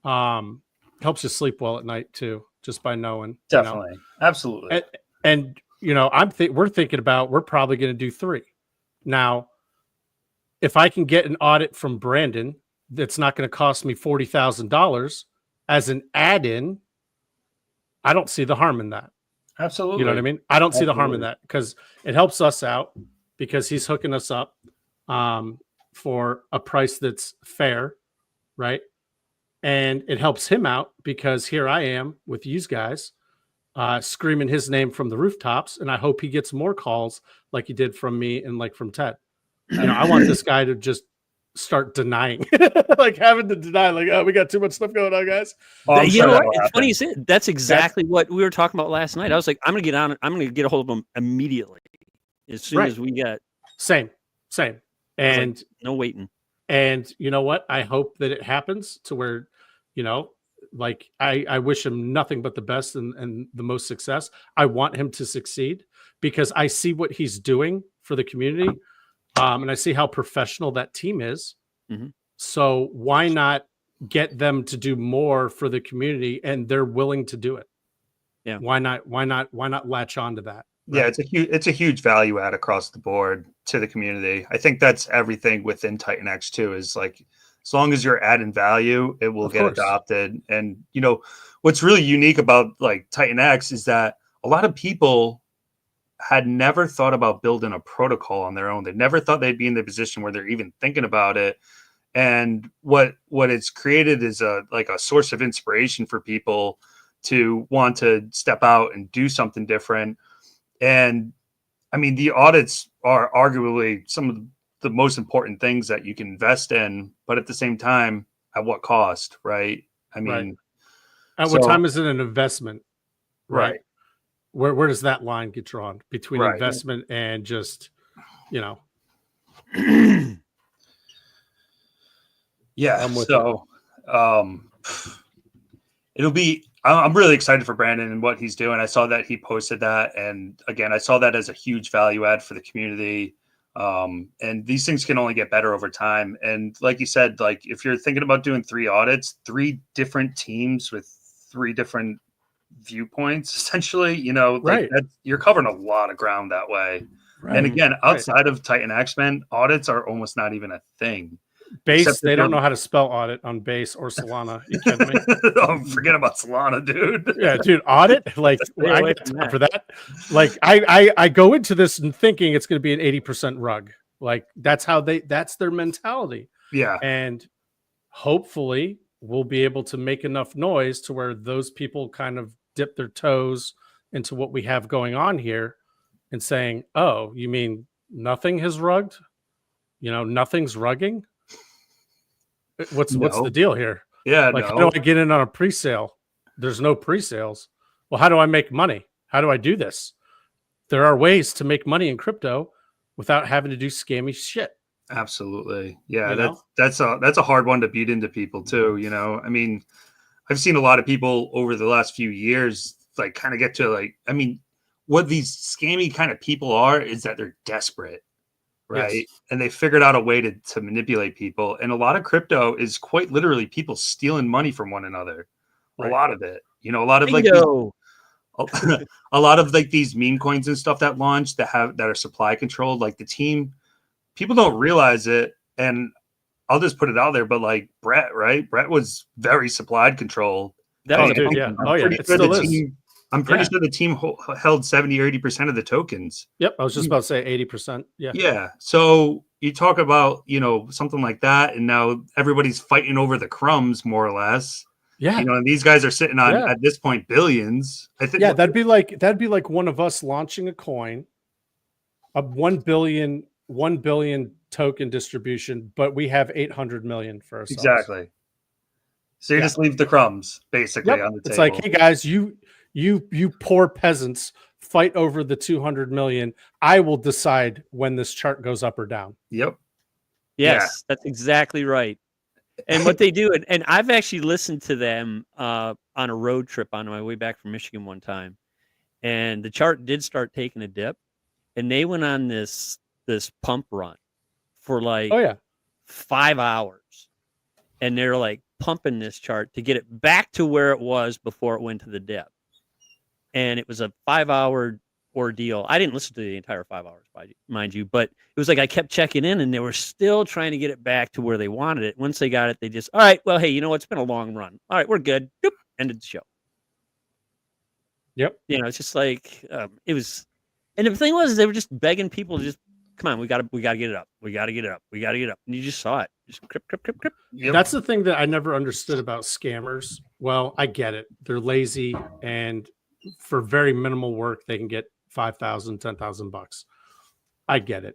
Helps you sleep well at night too, just by knowing. Definitely, absolutely. And we're thinking about we're probably going to do 3. Now, if I can get an audit from Brandon, that's not going to cost me $40,000 as an add-in. I don't see the harm in that. Absolutely. You know what I mean? I don't see the harm in that because it helps us out because he's hooking us up for a price that's fair, right? And it helps him out because here I am with you guys screaming his name from the rooftops, and I hope he gets more calls like he did from me and like from Ted. I want this guy to just start denying, like having to deny, like, oh, we got too much stuff going on, guys. You know what? It's funny you said that's exactly what we were talking about last night. I was like, I'm gonna get a hold of him immediately as soon as we get same. And like, no waiting. And you know what? I hope that it happens to where, Like I wish him nothing but the best and the most success. I want him to succeed because I see what he's doing for the community, and I see how professional that team is. Mm-hmm. So why not get them to do more for the community? And they're willing to do it. Yeah. Why not? Why not latch on to that? Yeah, Right? it's a huge value add across the board to the community. I think that's everything within TitanX too, is like as long as you're adding value, it will Of get course. adopted. And you know, what's really unique about like TitanX is that a lot of people had never thought about building a protocol on their own. They never thought they'd be in the position where they're even thinking about it. And what it's created is a like a source of inspiration for people to want to step out and do something different. And I mean, the audits are arguably some of the most important things that you can invest in, but at the same time, at what cost, right? I mean, right. At what time is it an investment? Right. Where does that line get drawn between investment and just, you know? Yeah. So it'll be, I'm really excited for Brandon and what he's doing. I saw that he posted that. And again, I saw that as a huge value add for the community. And these things can only get better over time. And like you said, like if you're thinking about doing 3 audits, 3 different teams with 3 different viewpoints, essentially, you know, like you're covering a lot of ground that way. And again, outside of TitanX, man, audits are almost not even a thing. Base, they don't know how to spell audit on Base or Solana. You kidding me? Oh, forget about Solana, dude. Yeah, dude, audit? Like, I get time for that. Like, I go into this and thinking it's going to be an 80% rug. Like, that's their mentality. Yeah. And hopefully we'll be able to make enough noise to where those people kind of dip their toes into what we have going on here and saying, oh, you mean nothing has rugged? You know, nothing's rugging? What's the deal here? Yeah, like, how do I get in on a pre-sale? There's no pre-sales. Well, how do I make money? How do I do this? There are ways to make money in crypto without having to do scammy shit. Absolutely. Yeah, that's a hard one to beat into people too, you know. I mean, I've seen a lot of people over the last few years like kind of get to like, I mean, what these scammy kind of people are is that they're desperate. Right. Yes. And they figured out a way to manipulate people. And a lot of crypto is quite literally people stealing money from one another. A lot of it, you know, a lot of like a lot of like these meme coins and stuff that launch that are supply controlled, like the team, people don't realize it. And I'll just put it out there, but like Brett, right? Brett was very supply controlled. That was it still is. I'm pretty sure the team held 70 or 80% of the tokens. Yep. I was just about to say 80%. Yeah. Yeah. So you talk about, you know, something like that. And now everybody's fighting over the crumbs, more or less. Yeah. You know, and these guys are sitting on, at this point, billions. I think. Yeah. That'd be like one of us launching a coin, a 1 billion token distribution, but we have 800 million for ourselves. Exactly. So you just leave the crumbs basically on the table. It's like, hey guys, you poor peasants fight over the 200 million. I will decide when this chart goes up or down. Yep. Yes, that's exactly right. And what they do, and I've actually listened to them on a road trip on my way back from Michigan one time, and the chart did start taking a dip, and they went on this pump run for like 5 hours, and they're like pumping this chart to get it back to where it was before it went to the dip. And it was a 5-hour ordeal. I didn't listen to the entire 5 hours, mind you, but it was like I kept checking in and they were still trying to get it back to where they wanted it. Once they got it, they just, all right, well, hey, you know what? It's been a long run. All right, we're good. Boop, ended the show. Yep. You know, it's just like it was. And the thing was, they were just begging people to just, come on, we got to get it up. We got to get it up. We got to get it up. And you just saw it. Just crip. Yep. That's the thing that I never understood about scammers. Well, I get it. They're lazy, and for very minimal work, they can get $5,000, $10,000. I get it.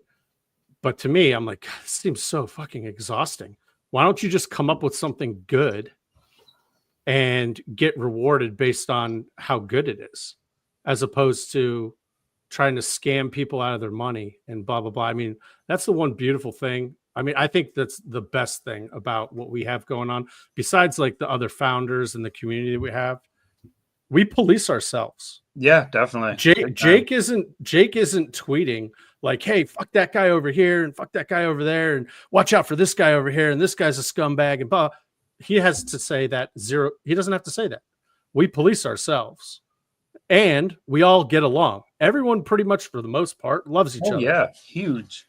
But to me, I'm like, God, this seems so fucking exhausting. Why don't you just come up with something good and get rewarded based on how good it is, as opposed to trying to scam people out of their money and blah, blah, blah. I mean, that's the one beautiful thing I mean, I think that's the best thing about what we have going on. Besides, like the other founders and the community that we have, we police ourselves. Yeah, definitely. Jake isn't tweeting like, "Hey, fuck that guy over here and fuck that guy over there, and watch out for this guy over here, and this guy's a scumbag." And blah. He has to say that zero. He doesn't have to say that. We police ourselves, and we all get along. Everyone, pretty much for the most part, loves each other. Yeah, huge.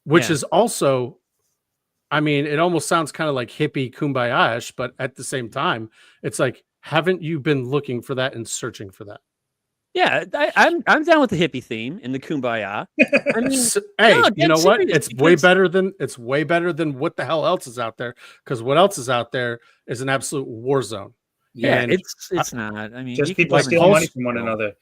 Which is also, I mean, it almost sounds kind of like hippie kumbaya-ish, but at the same time, it's like, haven't you been looking for that and searching for that? Yeah, I'm down with the hippie theme and the kumbaya. I mean, hey, no, you know what? It's way better than what the hell else is out there. Because what else is out there is an absolute war zone. Yeah, and it's not. I mean, just people stealing money from one another.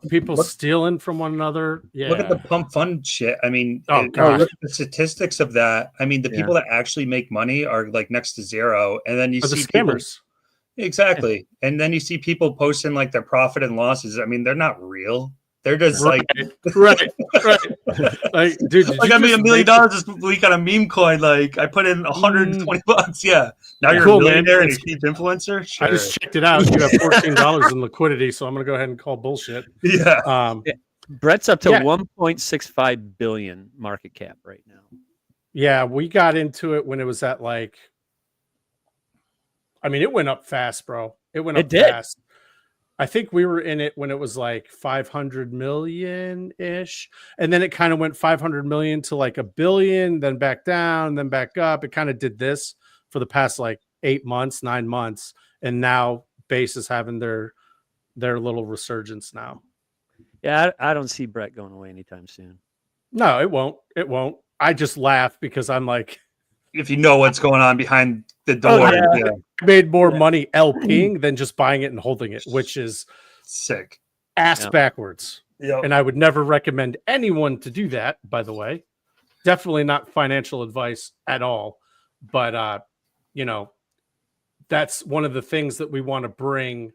People stealing from one another. Yeah. Look at the pump fund shit. I mean, look at the statistics of that. I mean, the people that actually make money are like next to zero, and then you see the scammers. Exactly. And then you see people posting like their profit and losses. I mean, they're not real. They're just right. Like, dude, like I made $1 million this week on a meme coin. Like I put in 120 bucks. Yeah. Now you're a millionaire and a huge influencer. Sure. I just checked it out. You have $14 in liquidity, so I'm gonna go ahead and call bullshit. Yeah. Brett's up to 1.65 billion market cap right now. Yeah, we got into it when it was at like, I mean, it went up fast, bro. It went up fast. I think we were in it when it was like 500 million ish. And then it kind of went 500 million to like $1 billion, then back down, then back up. It kind of did this for the past like 9 months. And now base is having their little resurgence now. Yeah, I don't see Brett going away anytime soon. No, it won't. It won't. I just laugh because I'm like, if you know what's going on behind the door. I made more money LPing than just buying it and holding it, which is sick. Ass backwards. Yep. And I would never recommend anyone to do that, by the way. Definitely not financial advice at all. But, you know, that's one of the things that we want to bring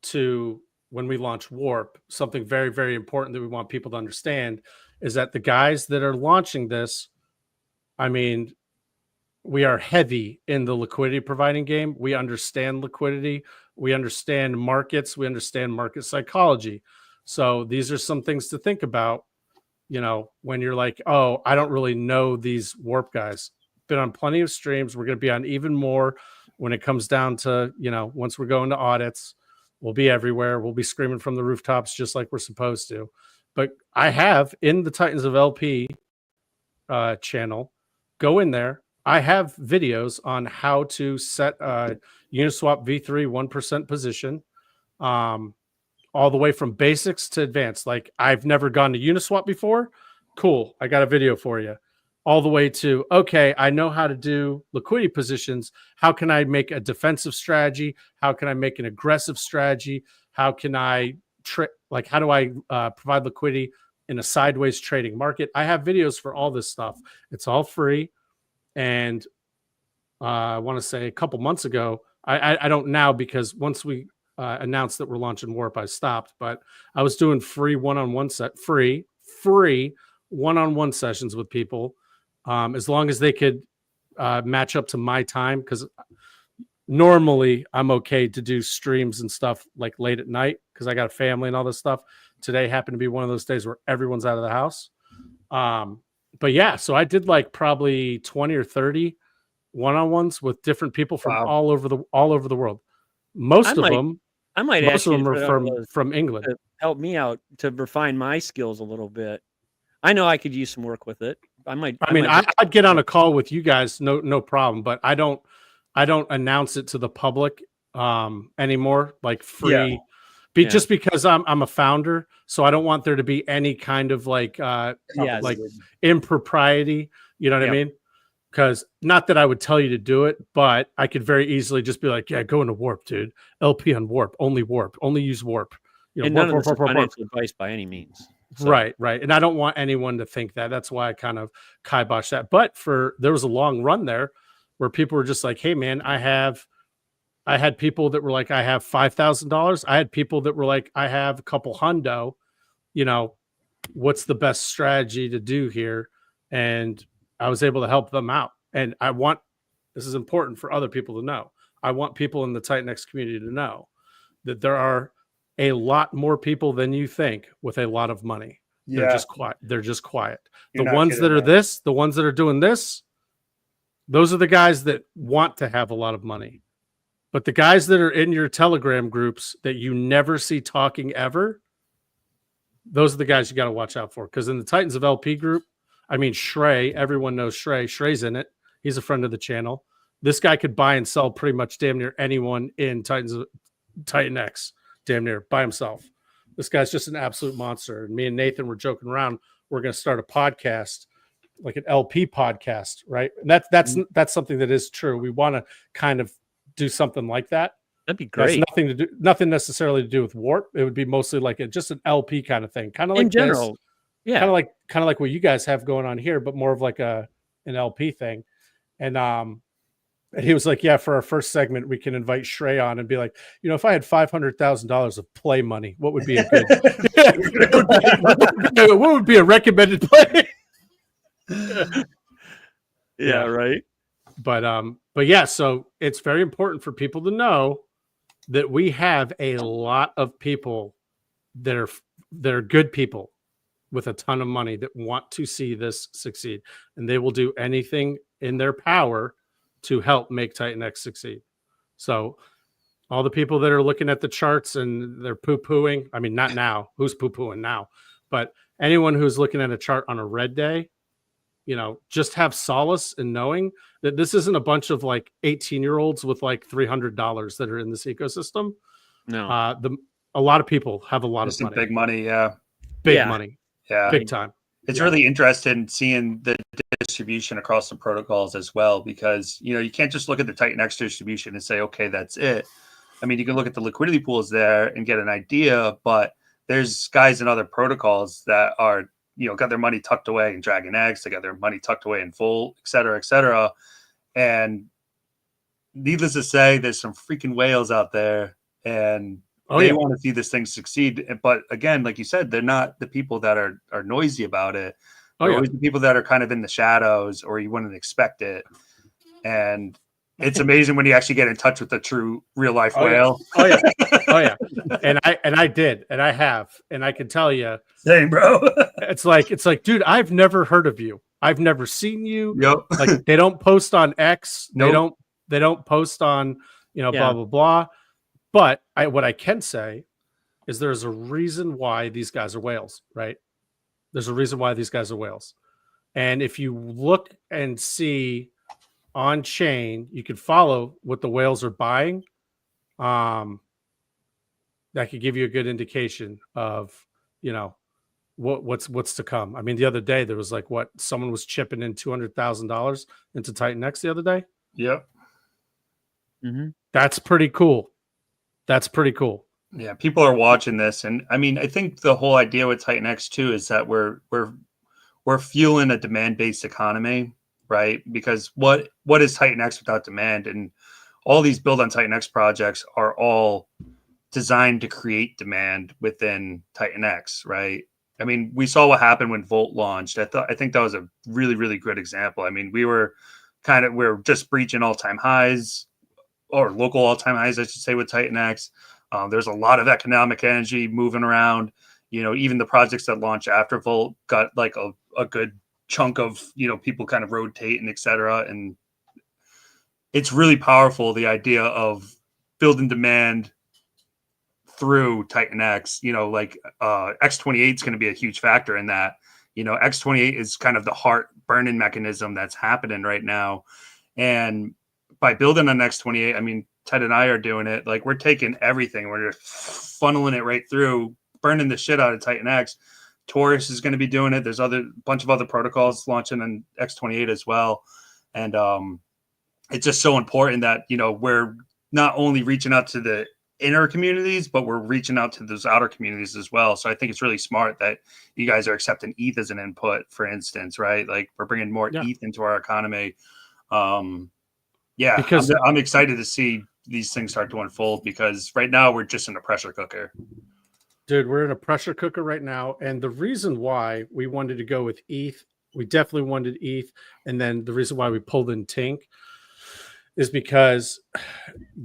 to when we launch Warp. Something very, very important that we want people to understand is that the guys that are launching this, I mean, we are heavy in the liquidity providing game. We understand liquidity. We understand markets. We understand market psychology. So these are some things to think about, you know, when you're like, oh, I don't really know these Warp guys. Been on plenty of streams. We're going to be on even more when it comes down to, you know, once we're going to audits, we'll be everywhere. We'll be screaming from the rooftops just like we're supposed to. But I have in the Titans of LP channel, go in there. I have videos on how to set a Uniswap V3 1% position, all the way from basics to advanced. Like, I've never gone to Uniswap before. Cool. I got a video for you. All the way to, okay, I know how to do liquidity positions. How can I make a defensive strategy? How can I make an aggressive strategy? How can I how do I provide liquidity in a sideways trading market? I have videos for all this stuff. It's all free. And I want to say a couple months ago, I don't now because once we announced that we're launching Warp, I stopped. But I was doing free one-on-one one-on-one sessions with people, as long as they could match up to my time. Because normally I'm okay to do streams and stuff like late at night because I got a family and all this stuff. Today happened to be one of those days where everyone's out of the house. But yeah, so I did like probably 20 or 30 one-on-ones with different people from all over the world. Most of them are from England. Help me out to refine my skills a little bit. I know I could use some work with it. I'd get on a call with you guys, no problem. But I don't announce it to the public anymore, like free. Just because I'm a founder, so I don't want there to be any kind of like impropriety. You know what I mean? Because not that I would tell you to do it, but I could very easily just be like, yeah, go into Warp, dude. LP on Warp, only use Warp. You know, and none of this is financial advice by any means. So. Right. And I don't want anyone to think that. That's why I kind of kiboshed that. But there was a long run there where people were just like, hey, man, I had people that were like, I have $5,000. I had people that were like, I have a couple hundo, you know, what's the best strategy to do here? And I was able to help them out. And this is important for other people to know. I want people in the TitanX community to know that there are a lot more people than you think with a lot of money. Yeah. They're just quiet. They're just quiet. The ones that are the ones that are doing this, those are the guys that want to have a lot of money. But the guys that are in your Telegram groups that you never see talking ever, those are the guys you got to watch out for. Because in the Titans of LP group, I mean, Shrey, everyone knows Shrey. Shrey's in it. He's a friend of the channel. This guy could buy and sell pretty much damn near anyone in TitanX, damn near by himself. This guy's just an absolute monster. And me and Nathan were joking around. We're going to start a podcast, like an LP podcast, right? And that's something that is true. We want to kind of do something like that. That'd be great. Nothing necessarily to do with Warp. It would be mostly like just an LP kind of thing, kind of like in general. Yeah, kind of like what you guys have going on here, but more of like an LP thing. And he was like, yeah, for our first segment, we can invite Shrey on and be like, if I had $500,000 of play money, what would be a good, what would be a recommended play? Yeah, right. But yeah, so it's very important for people to know that we have a lot of people that are good people with a ton of money that want to see this succeed, and they will do anything in their power to help make TitanX succeed. So all the people that are looking at the charts and they're poo-pooing, I mean, not now, who's poo-pooing now, but anyone who's looking at a chart on a red day, just have solace in knowing that this isn't a bunch of like 18-year-olds with like $300 that are in this ecosystem. No, a lot of people have a lot of money. Big money, yeah. Big money. Yeah. Big time. It's really interesting seeing the distribution across the protocols as well, because, you can't just look at the TitanX distribution and say, okay, that's it. I mean, you can look at the liquidity pools there and get an idea, but there's guys in other protocols that are, got their money tucked away in Dragon X, they got their money tucked away in Full, et cetera, et cetera. And needless to say, there's some freaking whales out there, and they want to see this thing succeed. But again, like you said, they're not the people that are noisy about it. They're always the people that are kind of in the shadows, or you wouldn't expect it. And it's amazing when you actually get in touch with a true real life whale. Yeah. Oh yeah. And I did, and I have, and I can tell you, same, bro. it's like, dude, I've never heard of you. I've never seen you. Yep. Like, they don't post on X. Nope. They don't post on, blah, blah, blah. But what I can say is there's a reason why these guys are whales, right? There's a reason why these guys are whales. And if you look and see on chain, you can follow what the whales are buying. That could give you a good indication of, what's to come. I mean, the other day there was like someone was chipping in $200,000 into TitanX the other day. Yep. Mm-hmm. That's pretty cool. Yeah, people are watching this, and I mean, I think the whole idea with TitanX too is that we're fueling a demand-based economy, right? Because what is TitanX without demand? And all these build on TitanX projects are all designed to create demand within TitanX, right? I mean, we saw what happened when Volt launched. I think that was a really, really good example. I mean, we're just breaching all-time highs, or local all-time highs, I should say, with TitanX. There's a lot of economic energy moving around. Even the projects that launch after Volt got like a good chunk of, people kind of rotating, et cetera. And it's really powerful, the idea of building demand through TitanX. Like X28 is going to be a huge factor in that. X28 is kind of the heart burning mechanism that's happening right now. And by building on X28, I mean, Ted and I are doing it. Like, we're taking everything, we're just funneling it right through, burning the shit out of TitanX. Taurus is going to be doing it. There's bunch of other protocols launching on X28 as well. And it's just so important that, we're not only reaching out to the inner communities, but we're reaching out to those outer communities as well. So I think it's really smart that you guys are accepting ETH as an input, for instance, right? Like, we're bringing more ETH into our economy. Because I'm excited to see these things start to unfold, because right now we're just in a pressure cooker. Dude, we're in a pressure cooker right now. And the reason why we wanted to go with ETH We definitely wanted ETH. And then the reason why we pulled in Tink is because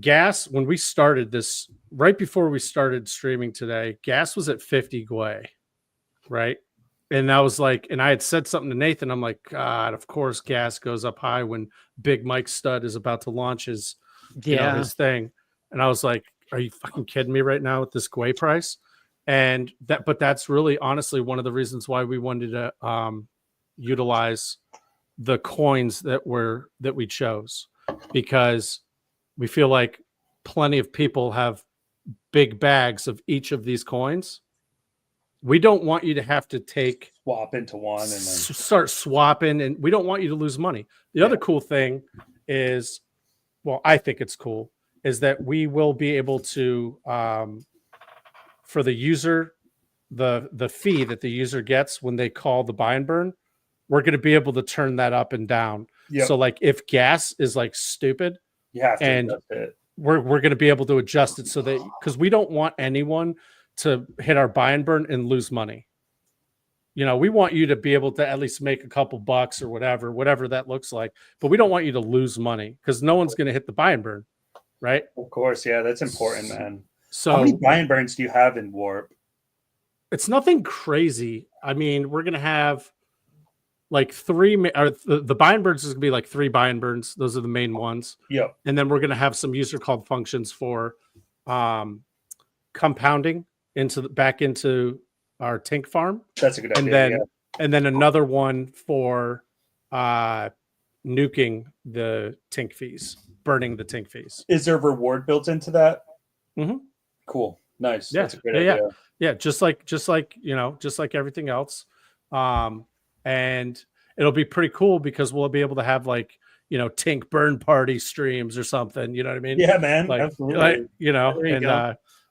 gas, when we started this, right before we started streaming today, gas was at 50 Gwei, right? And I was like, and I had said something to Nathan. I'm like, God, of course, gas goes up high when Big Mike Stud is about to launch his, his thing. And I was like, are you fucking kidding me right now with this Gwei price? And but that's really honestly one of the reasons why we wanted to utilize the coins that we chose, because we feel like plenty of people have big bags of each of these coins. We don't want you to have to swap into one and then start swapping, and we don't want you to lose money. The other cool thing is, well, I think it's cool, is that we will be able to, for the user, the fee that the user gets when they call the buy and burn, we're going to be able to turn that up and down. Yep. So like if gas is like stupid, you have to and adjust it. We're going to be able to adjust it so that, because we don't want anyone to hit our buy and burn and lose money. We want you to be able to at least make a couple bucks or whatever that looks like, but we don't want you to lose money because no one's going to hit the buy and burn, right? Of course, yeah, that's important, man. So how many buy and burns do you have in Warp? It's nothing crazy. I mean, we're going to have like three, or the buy and burns is going to be like 3 buy and burns. Those are the main ones. Yep. And then we're going to have some user called functions for compounding back into our Tink farm. That's a good idea. And then another one for nuking the Tink fees, burning the Tink fees. Is there a reward built into that? Mm-hmm. Cool. Nice. Yeah. That's a great idea. Yeah. Just like everything else. And it'll be pretty cool because we'll be able to have like, Tink burn party streams or something. You know what I mean? Yeah, man. Like, absolutely.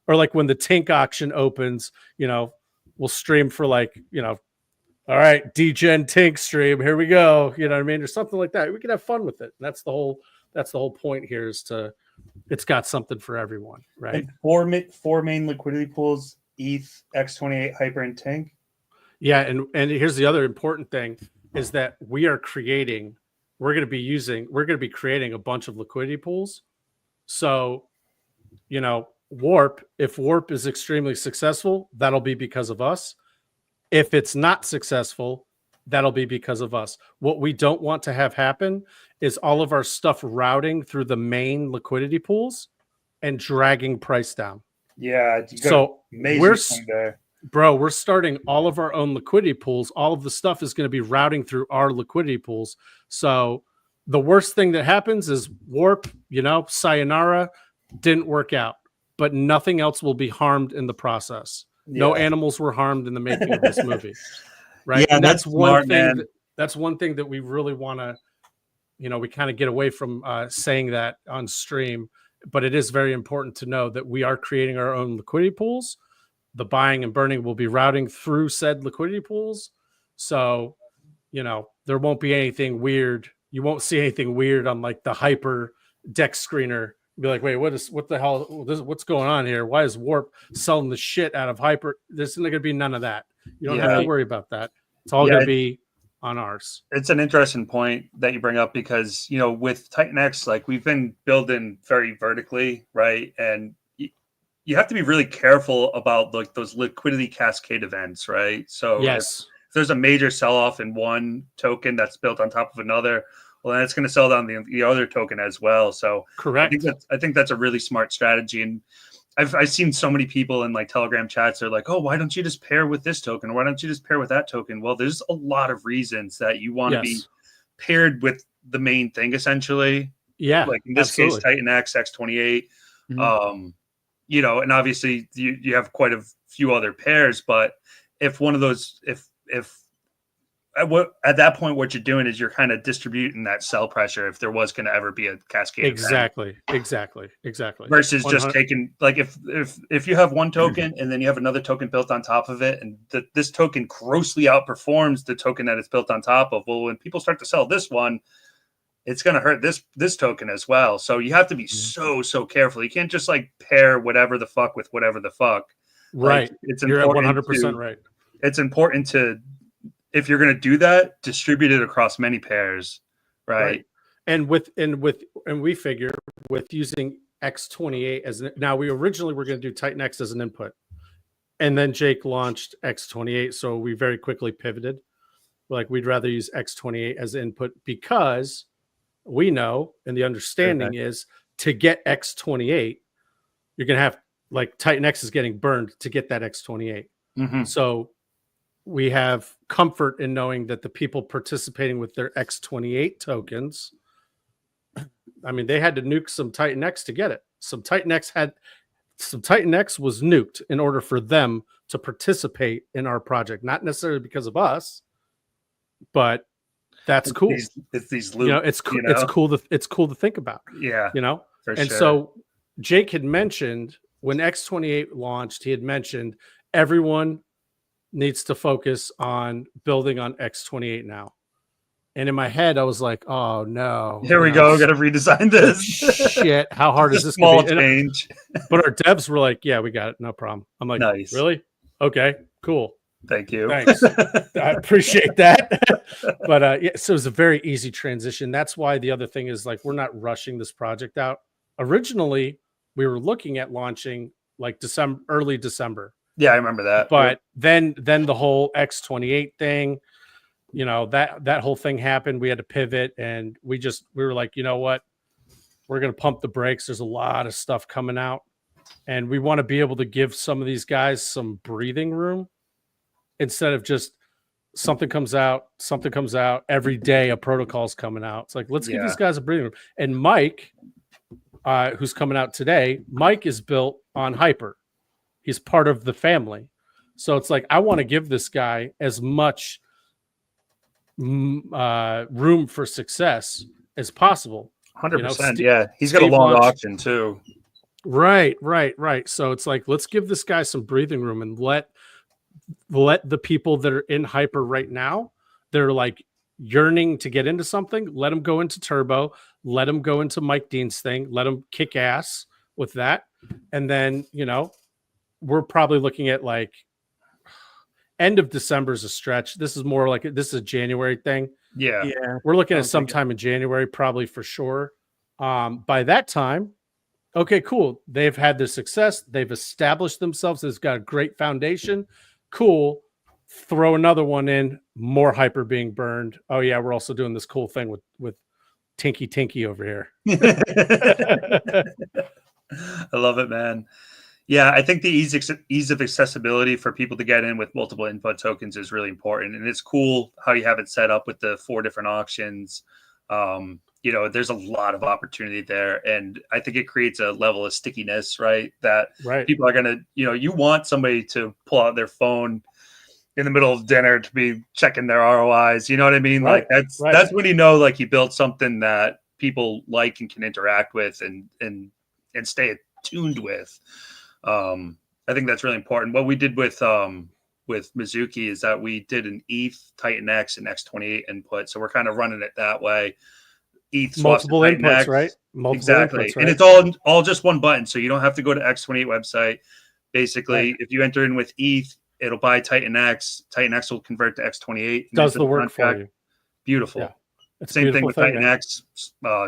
Or like when the Tink auction opens, we'll stream for like, all right, DGen Tink stream. Here we go. You know what I mean? Or something like that. We can have fun with it. And that's the whole point here, is it's got something for everyone, right? And four main liquidity pools: ETH, X28, Hyper, and Tink. Yeah, and here's the other important thing, is that we're going to be creating a bunch of liquidity pools. So, if Warp is extremely successful, that'll be because of us. If it's not successful, that'll be because of us. What we don't want to have happen is all of our stuff routing through the main liquidity pools and dragging price down. Yeah. So we're starting all of our own liquidity pools. All of the stuff is going to be routing through our liquidity pools. So the worst thing that happens is Warp, sayonara, didn't work out, but nothing else will be harmed in the process. Yeah. No animals were harmed in the making of this movie. Right. Yeah, and that's one smart, thing. man. That's one thing that we really want to, we kind of get away from saying that on stream, but it is very important to know that we are creating our own liquidity pools. The buying and burning will be routing through said liquidity pools. So, there won't be anything weird. You won't see anything weird on like the Hyper deck screener. Be like, wait, what the hell? What's going on here? Why is Warp selling the shit out of Hyper? There's going to be none of that. You don't have to worry about that. It's all going to be on ours. It's an interesting point that you bring up because, with TitanX, like we've been building very vertically, right? And you have to be really careful about like those liquidity cascade events, right? So yes, if there's a major sell-off in one token that's built on top of another, well, then it's going to sell down the other token as well. So correct. I think that's a really smart strategy. And I've seen so many people in like Telegram chats are like, oh, why don't you just pair with this token? Or why don't you just pair with that token? Well, there's a lot of reasons that you want to be paired with the main thing, essentially. Yeah. Like in this case, TitanX, X28. Mm-hmm. And obviously you have quite a few other pairs, but if one of those, if at that point, what you're doing is you're kind of distributing that sell pressure if there was going to ever be a cascade. Exactly. Versus 100. Just taking, like if you have one token and then you have another token built on top of it, and this token grossly outperforms the token that it's built on top of, well, when people start to sell this one, it's going to hurt this token as well. So you have to be so careful. You can't just like pair whatever the fuck with whatever the fuck. Right. Like, it's You're at 100% right. It's important to if you're going to do that, distribute it across many pairs, right? And we figure with using X28 as now, we originally were going to do TitanX as an input, and then Jake launched X28, so we very quickly pivoted. Like, we'd rather use X28 as input because we know, and the understanding is, to get X28, you're going to have, like, TitanX is getting burned to get that X28. So we have comfort in knowing that the people participating with their X28 tokens, I mean, they had to nuke some TitanX to get it. Some TitanX was nuked in order for them to participate in our project, not necessarily because of us, but that's cool. It's these loops, it's cool to think about. Yeah, and sure. So Jake had mentioned when X28 launched, he had mentioned everyone needs to focus on building on X28 now. And in my head, I was like, "Oh no! Here we go. Got to redesign this. Shit! How hard is this? Small change." But our devs were like, "Yeah, we got it. No problem." I'm like, "Nice, really? Okay, cool. Thank you. Thanks. I appreciate that." But yeah, so it was a very easy transition. That's why the other thing is, like, we're not rushing this project out. Originally, we were looking at launching like early December. Yeah, I remember that. But then the whole X28 thing, that whole thing happened. We had to pivot, and we were like, you know what? We're going to pump the brakes. There's a lot of stuff coming out, and we want to be able to give some of these guys some breathing room instead of just something comes out every day. A protocol's coming out. It's like, let's give these guys a breathing room. And Mike, who's coming out today, Mike is built on Hyper. He's part of the family. So it's like, I want to give this guy as much room for success as possible. 100%. Yeah. He's got a long auction too. Right. So it's like, let's give this guy some breathing room and let the people that are in Hyper right now, they're like yearning to get into something. Let them go into Turbo. Let them go into Mike Dean's thing. Let them kick ass with that. And then, we're probably looking at like end of December is a stretch. This is more like this is a January thing. Yeah. We're looking at sometime in January, probably for sure. By that time, okay, cool. They've had their success. They've established themselves. They've got a great foundation. Cool. Throw another one in. More Hyper being burned. Oh yeah, we're also doing this cool thing with Tinky over here. I love it, man. Yeah, I think the ease of accessibility for people to get in with multiple input tokens is really important. And it's cool how you have it set up with the 4 different auctions. There's a lot of opportunity there. And I think it creates a level of stickiness, right? That people are going to, you want somebody to pull out their phone in the middle of dinner to be checking their ROIs. You know what I mean? Right. Like that's when like you built something that people like and can interact with and stay tuned with. I think that's really important. What we did with Mizuki is that we did an ETH, TitanX, and X28 input. So we're kind of running it that way. ETH multiple inputs, right? Exactly. Inputs, right? And it's all just one button. So you don't have to go to X28 website. Basically, if you enter in with ETH, it'll buy TitanX. TitanX will convert to X28. Does the work for you. Beautiful. Yeah. Same thing with TitanX.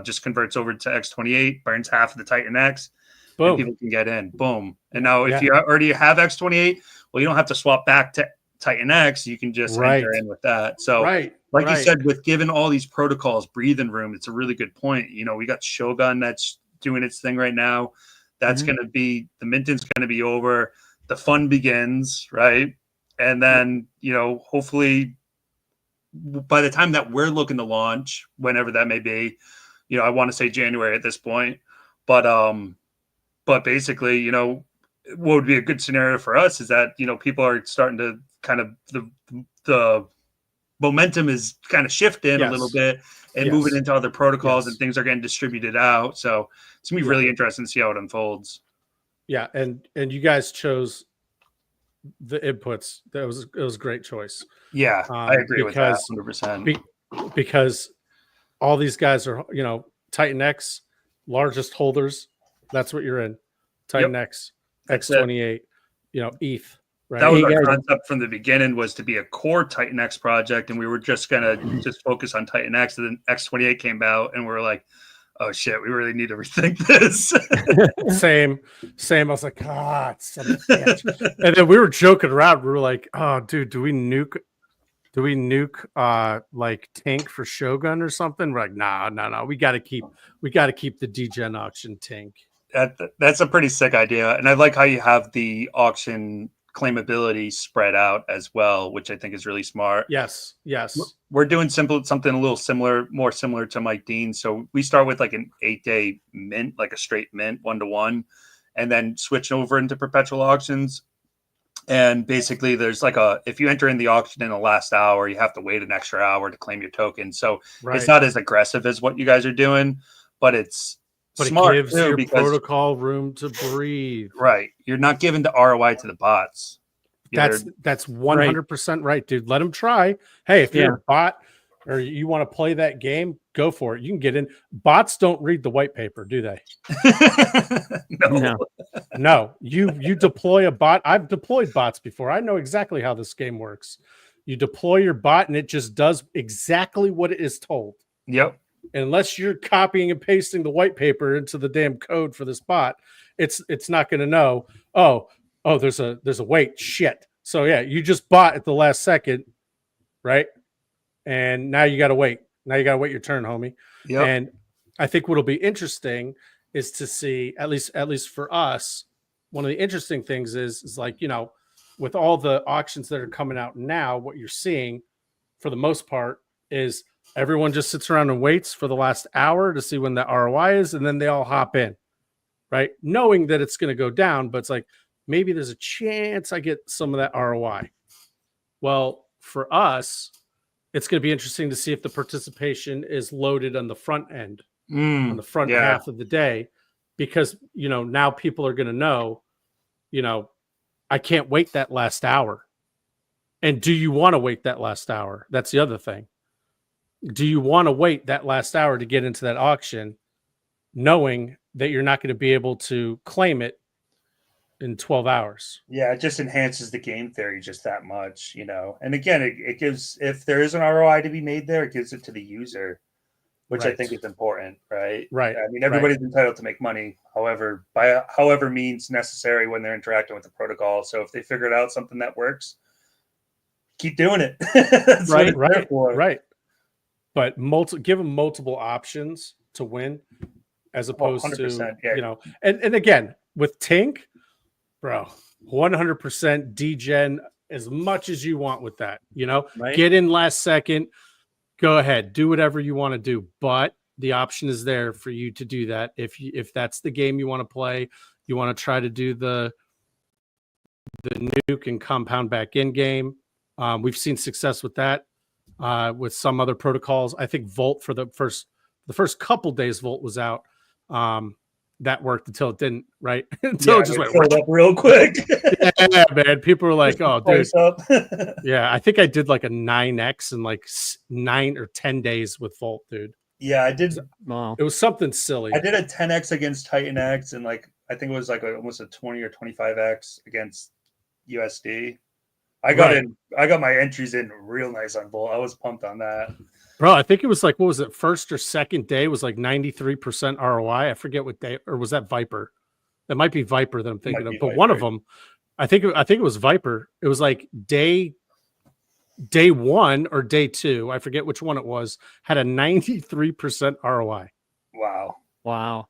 Just converts over to X28, burns half of the TitanX. Boom. And people can get in. Boom. And now if you already have X28, well, you don't have to swap back to TitanX. You can just enter in with that. So you said, with giving all these protocols breathing room, it's a really good point. We got Shogun that's doing its thing right now. That's going to be, the minting's going to be over. The fun begins, right? And then, hopefully by the time that we're looking to launch, whenever that may be, I want to say January at this point, but basically, what would be a good scenario for us is that, people are starting to kind of, the momentum is kind of shifting a little bit and moving into other protocols and things are getting distributed out. So it's going to be really interesting to see how it unfolds. Yeah. And you guys chose the inputs. It was a great choice. Yeah. I agree with that 100%. Because all these guys are, TitanX, largest holders. That's what you're in. TitanX, X28, ETH. Right. That was our concept from the beginning, was to be a core TitanX project, and we were just gonna just focus on TitanX. And then X28 came out, and we were like, "Oh shit, we really need to rethink this." Same. I was like, son of a bitch. And then we were joking around. We were like, "Oh, dude, do we nuke like Tank for Shogun or something?" We're like, no. We got to keep the degen auction Tank. That's a pretty sick idea, and I like how you have the auction claimability spread out as well, which I think is really smart. Yes. We're doing something a little similar, more similar to Mike Dean. So we start with like an 8-day mint, like a straight mint 1-to-1, and then switch over into perpetual auctions. And basically there's like if you enter in the auction in the last hour, you have to wait an extra hour to claim your token. So it's not as aggressive as what you guys are doing, but it's smart, it gives your protocol room to breathe. Right. You're not giving the ROI to the bots. That's 100% right, dude. Let them try. Hey, if you're a bot or you want to play that game, go for it. You can get in. Bots don't read the white paper, do they? No. You deploy a bot. I've deployed bots before. I know exactly how this game works. You deploy your bot and it just does exactly what it is told. Yep. Unless you're copying and pasting the white paper into the damn code for this bot, it's not going to know, oh, there's a wait, shit. So yeah, you just bought at the last second, right? And now you got to wait. Now you got to wait your turn, homie. Yep. And I think what'll be interesting is to see, at least for us, one of the interesting things is like, with all the auctions that are coming out now, what you're seeing for the most part is everyone just sits around and waits for the last hour to see when the ROI is, and then they all hop in, right? Knowing that it's going to go down, but it's like, maybe there's a chance I get some of that ROI. Well, for us, it's going to be interesting to see if the participation is loaded on the front end, on the front half of the day, because, now people are going to know, I can't wait that last hour. And do you want to wait that last hour? That's the other thing. Do you want to wait that last hour to get into that auction, knowing that you're not going to be able to claim it in 12 hours? Yeah, it just enhances the game theory just that much, And again, it gives, if there is an ROI to be made there, it gives it to the user, which I think is important, right? Right. I mean, everybody's entitled to make money, by however means necessary when they're interacting with the protocol. So if they figured out something that works, keep doing it. Right. But give them multiple options to win, as opposed to, and again, with Tink, bro, 100% degen as much as you want with that, get in last second, go ahead, do whatever you want to do. But the option is there for you to do that. If that's the game you want to play, you want to try to do the nuke and compound back in game. We've seen success with that. With some other protocols. I think Volt for the first couple days Volt was out. That worked until it didn't, right? Until it just went up real quick. Yeah, man. People were like, "Oh, dude." Yeah, I think I did like a 9x in like 9 or 10 days with Volt, dude. Yeah, I did. Wow. It was something silly. I did a 10x against TitanX, and I think it was almost a 20 or 25x against USD. I got my entries in real nice on Volt. I was pumped on that. Bro, I think it was what was it? First or second day was 93% ROI. I forget what day, or was that Viper? That might be Viper that I'm thinking of. But one of them, I think it was Viper. It was like day 1 or day 2. I forget which one it was. Had a 93% ROI. Wow.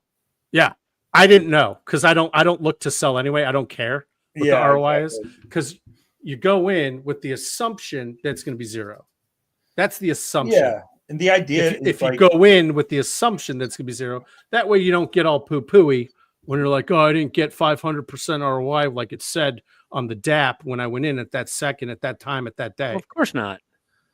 Yeah. I didn't know, because I don't look to sell anyway. I don't care what the ROI is, because you go in with the assumption that it's going to be 0. That's the assumption. Yeah. And the idea if you go in with the assumption that it's going to be 0, that way you don't get all poo-pooey when you're like, oh, I didn't get 500% ROI like it said on the DAP when I went in at that second, at that time, at that day. Well, of course not.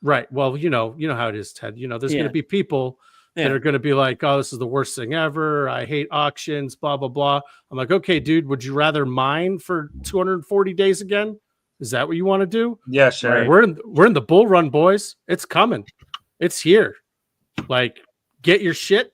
Right. Well, you know how it is, Ted. There's going to be people that are going to be like, oh, this is the worst thing ever. I hate auctions, blah, blah, blah. I'm like, okay, dude, would you rather mine for 240 days again? Is that what you want to do? Yeah, sure. Right. We're in the bull run, boys. It's coming. It's here. Get your shit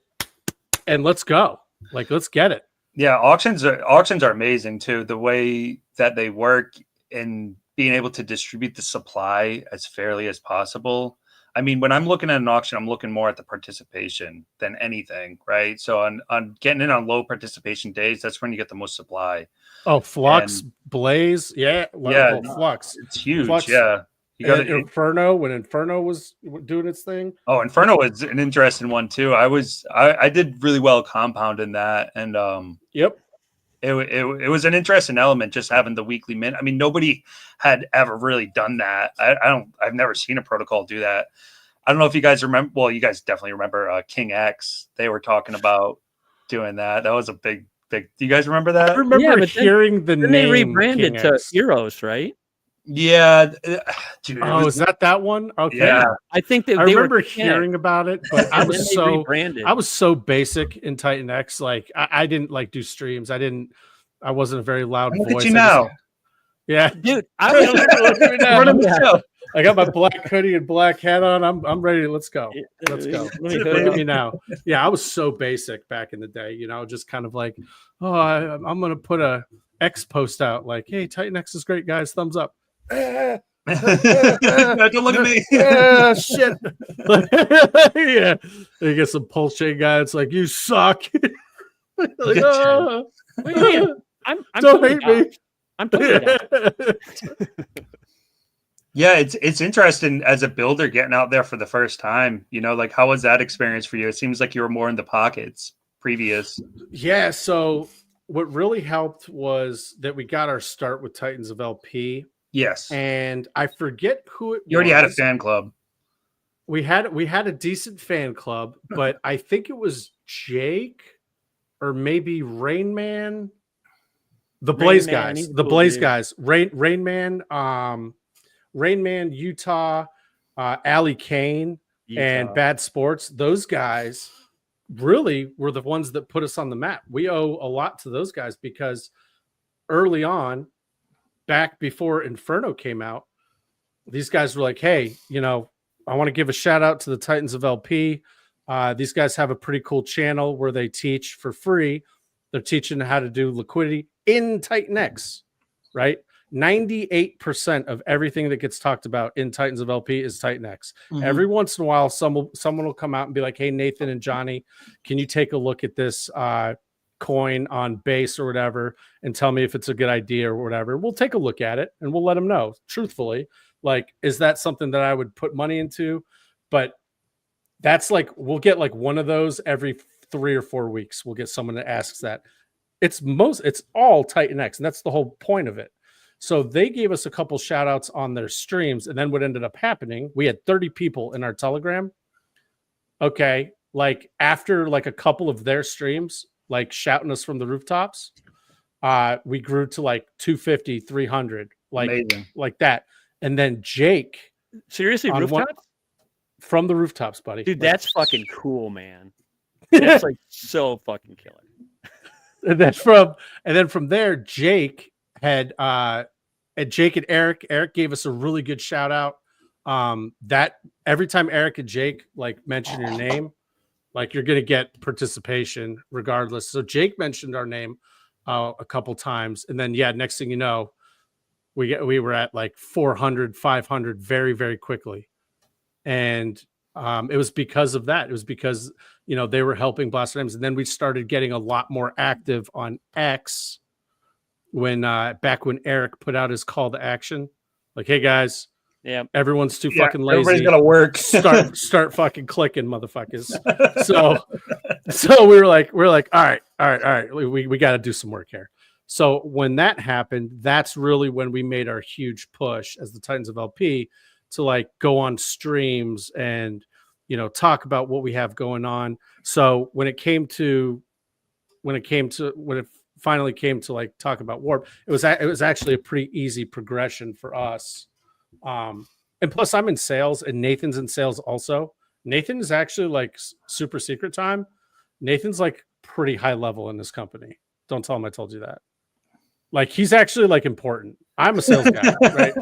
and let's go. Let's get it. Yeah, auctions are amazing too. The way that they work, and being able to distribute the supply as fairly as possible. I mean, when I'm looking at an auction, I'm looking more at the participation than anything, right? So on getting in on low participation days, that's when you get the most supply. Oh, Flux, Blaze, yeah, Flux. It's huge, Flux, yeah. You got Inferno when Inferno was doing its thing. Oh, Inferno was an interesting one too. I did really well compound in that, and yep. It was an interesting element just having the weekly mint. I mean, nobody had ever really done that. I've never seen a protocol do that. I don't know if you guys remember. Well, you guys definitely remember King X. They were talking about doing that. That was a big. Do you guys remember that? I remember hearing the name. They rebranded King to X. Eros, right? Yeah, dude. Oh, is that one? Okay. Yeah, I think I remember hearing about it, but I was so basic in TitanX. Like I didn't like do streams. I wasn't a very loud Look voice. at you now. Yeah, dude. I was running the show. I got my black hoodie and black hat on. I'm ready. Let's go. Let's go. Look at me now. Yeah, I was so basic back in the day. You know, just kind of like, oh, I'm gonna put a X post out like, hey, TitanX is great, guys. Thumbs up. Don't look at me. Shit. Yeah. You get some pulse chain guy. It's like, you suck. Like, oh. I'm don't hate me. I'm totally Yeah, it's interesting as a builder getting out there for the first time. You know, like how was that experience for you? It seems like you were more in the pockets previous. Yeah. So what really helped was that we got our start with Titans of LP. Yes. And I forget who it was. You already had a fan club. We had a decent fan club, but I think it was Jake or maybe Rain Man. The Blaze guys. The Blaze guys. Rain Man, Rain Man, Utah, Allie Kane, and Bad Sports. Those guys really were the ones that put us on the map. We owe a lot to those guys because early on, back before Inferno came out, these guys were like, hey, you know, I want to give a shout out to the Titans of LP. These guys have a pretty cool channel where they teach for free. They're teaching how to do liquidity in TitanX, right? 98% of everything that gets talked about in Titans of LP is TitanX. Mm-hmm. Every once in a while, someone will come out and be like, hey, Nathan and Johnny, can you take a look at this coin on base or whatever and tell me if it's a good idea or whatever? We'll take a look at it and we'll let them know truthfully. Like, is that something that I would put money into? But that's like, we'll get like one of those every 3 or 4 weeks. We'll get someone that asks that. It's all TitanX, and that's the whole point of it. So they gave us a couple shout outs on their streams, and then what ended up happening, we had 30 people in our Telegram. Okay. Like after like a couple of their streams, like shouting us from the rooftops, we grew to like 250, 300, like that. And then Jake. Seriously, rooftops? From the rooftops, buddy. Dude, that's fucking cool, man. That's like so fucking killer. And then from there, Jake had Jake and Eric. Eric gave us a really good shout out. That every time Eric and Jake like mention your name, like you're gonna get participation regardless. So Jake mentioned our name a couple times, and then next thing you know, we were at like 400, 500 very, very quickly. And it was because of that. It was because, you know, they were helping blast names. And then we started getting a lot more active on X when back when Eric put out his call to action. Like, hey guys, everyone's too fucking lazy. Everybody's gotta work. start fucking clicking, motherfuckers. So we were like, all right. We got to do some work here. So when that happened, that's really when we made our huge push as the Titans of LP to like go on streams and, you know, talk about what we have going on. So when it finally came to like talk about Warp, it was actually a pretty easy progression for us. And plus I'm in sales and Nathan's in sales also. Nathan is actually like super secret time. Nathan's like pretty high level in this company. Don't tell him I told you that. Like he's actually like important. I'm a sales guy, right?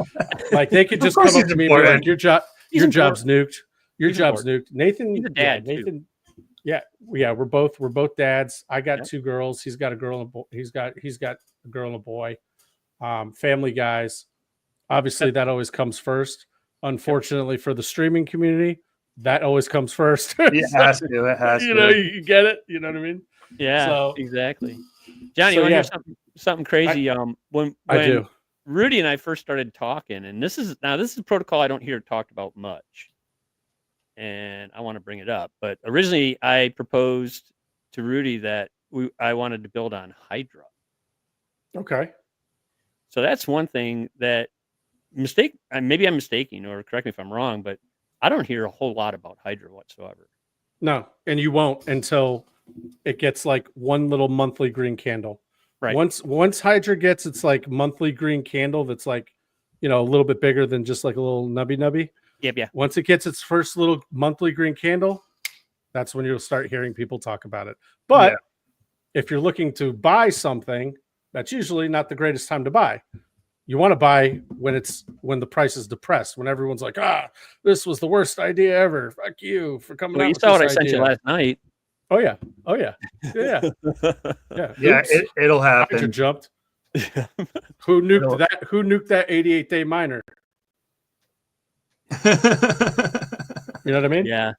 Like they could just come up to me and be like, your job's nuked. Your job's nuked. Nathan, he's a dad. Nathan, we're both dads. I got 2 girls. He's got a girl and a boy. He's got a girl and a boy. Family guys. Obviously, that always comes first. Unfortunately for the streaming community, that always comes first. It has to. It has you to. know, you get it. You know what I mean? Yeah, So, exactly. Johnny, so you want to yeah, hear something crazy? When I do. Rudy and I first started talking, and this is a protocol I don't hear talked about much, and I want to bring it up. But originally, I proposed to Rudy that I wanted to build on Hydra. Okay. So that's one thing that maybe I'm mistaken, or correct me if I'm wrong, but I don't hear a whole lot about Hydra whatsoever. No, and you won't until it gets like one little monthly green candle. Right. Once Hydra gets its like monthly green candle that's like, you know, a little bit bigger than just like a little nubby. Yep, yeah. Once it gets its first little monthly green candle, that's when you'll start hearing people talk about it. But if you're looking to buy something, that's usually not the greatest time to buy. You want to buy when the price is depressed, when everyone's like, this was the worst idea ever. Fuck you for coming out with this idea. You saw what I sent you last night. Oh yeah. Yeah, it'll happen. Hydra jumped. Who nuked that? Who nuked that 88-day miner? You know what I mean? Yeah,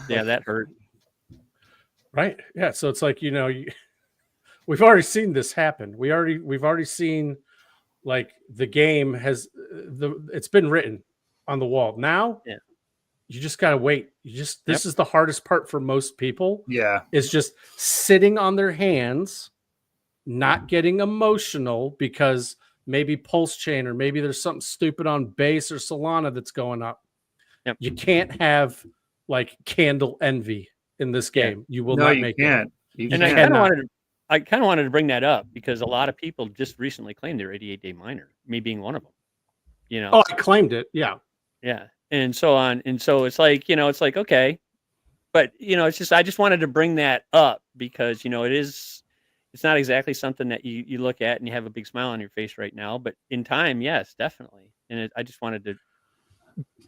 that hurt. Right. Yeah. So it's like, you know, we've already seen this happen. We've already seen, like, the game has it's been written on the wall. Now, you just gotta wait. This is the hardest part for most people. Yeah, is just sitting on their hands, not getting emotional because maybe Pulse Chain or maybe there's something stupid on Base or Solana that's going up. Yep. You can't have like candle envy in this game. You will not make it. And I kind of wanted to bring that up because a lot of people just recently claimed their 88-day miner, me being one of them. You know. Oh, I claimed it. Yeah. Yeah. And so on. And so it's like, you know, it's like, okay. But, you know, it's just, I just wanted to bring that up because, you know, it's not exactly something that you look at and you have a big smile on your face right now, but in time, yes, definitely. And I just wanted to,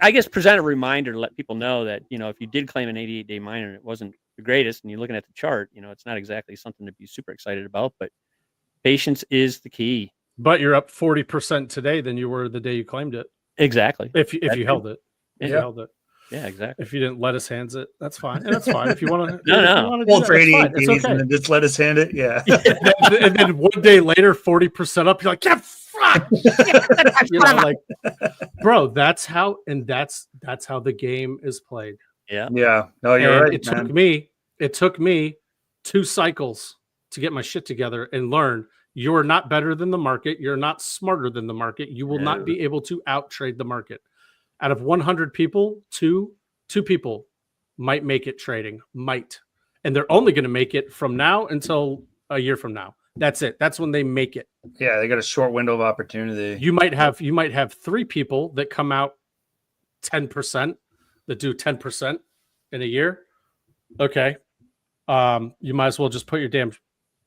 I guess, present a reminder to let people know that, you know, if you did claim an 88-day miner and it wasn't the greatest and you're looking at the chart, you know, it's not exactly something to be super excited about, but patience is the key. But you're up 40% today than you were the day you claimed it. Exactly. If you held it. If you held it. Yeah, exactly. If you didn't let us hand it, that's fine. And that's fine. If you want to, Well, for 88 days and then just let us hand it. Yeah. And then one day later, 40% up. You're like, yeah, fuck. You know, like, bro, that's how the game is played. Yeah. Yeah. No, you're right. It took me 2 cycles to get my shit together and learn you're not better than the market. You're not smarter than the market. You will not be able to out trade the market. Out of 100 people, two people might make it trading, and they're only going to make it from now until a year from now. That's it. That's when they make it. Yeah, they got a short window of opportunity. You might have 3 people that come out 10%, that do 10% in a year. Okay, you might as well just put your damn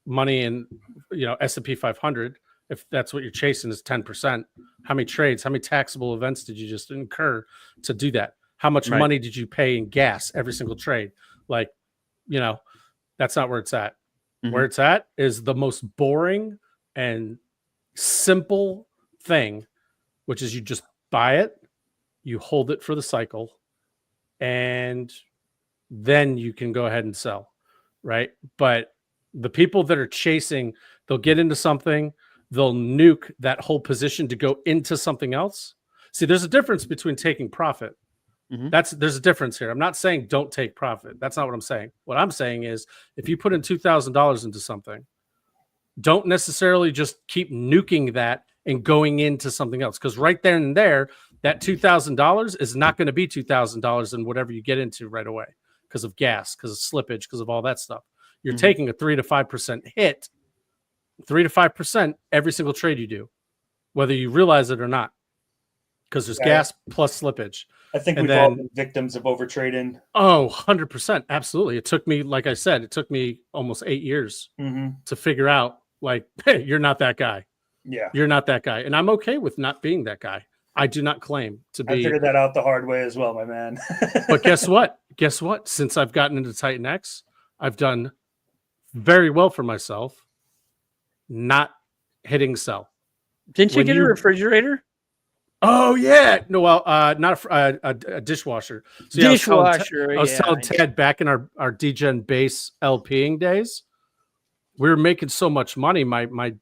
money in, you know, S&P 500. If that's what you're chasing is 10%, how many trades, how many taxable events did you just incur to do that? How much money did you pay in gas every single trade? Like, you know, that's not where it's at. Mm-hmm. Where it's at is the most boring and simple thing, which is you just buy it, you hold it for the cycle, and then you can go ahead and sell, right? But the people that are chasing, they'll get into something, they'll nuke that whole position to go into something else. See, there's a difference between taking profit. Mm-hmm. There's a difference here. I'm not saying don't take profit. That's not what I'm saying. What I'm saying is if you put in $2,000 into something, don't necessarily just keep nuking that and going into something else. Because right there and there, that $2,000 is not going to be $2,000 in whatever you get into right away because of gas, because of slippage, because of all that stuff. You're taking a 3 to 5% hit. 3 to 5% every single trade you do, whether you realize it or not, because there's gas plus slippage. I think we've all been victims of overtrading. Oh, 100%. Absolutely. It took me, like I said, it took me almost 8 years to figure out, like, hey, you're not that guy. Yeah. You're not that guy. And I'm okay with not being that guy. I do not claim to be. I figured that out the hard way as well, my man. But guess what? Since I've gotten into TitanX, I've done very well for myself. Not hitting sell. Didn't you get a refrigerator? Oh yeah, no, well, not a dishwasher. So yeah, Dishwasher. I was telling Ted back in our DGen base LPing days, we were making so much money. My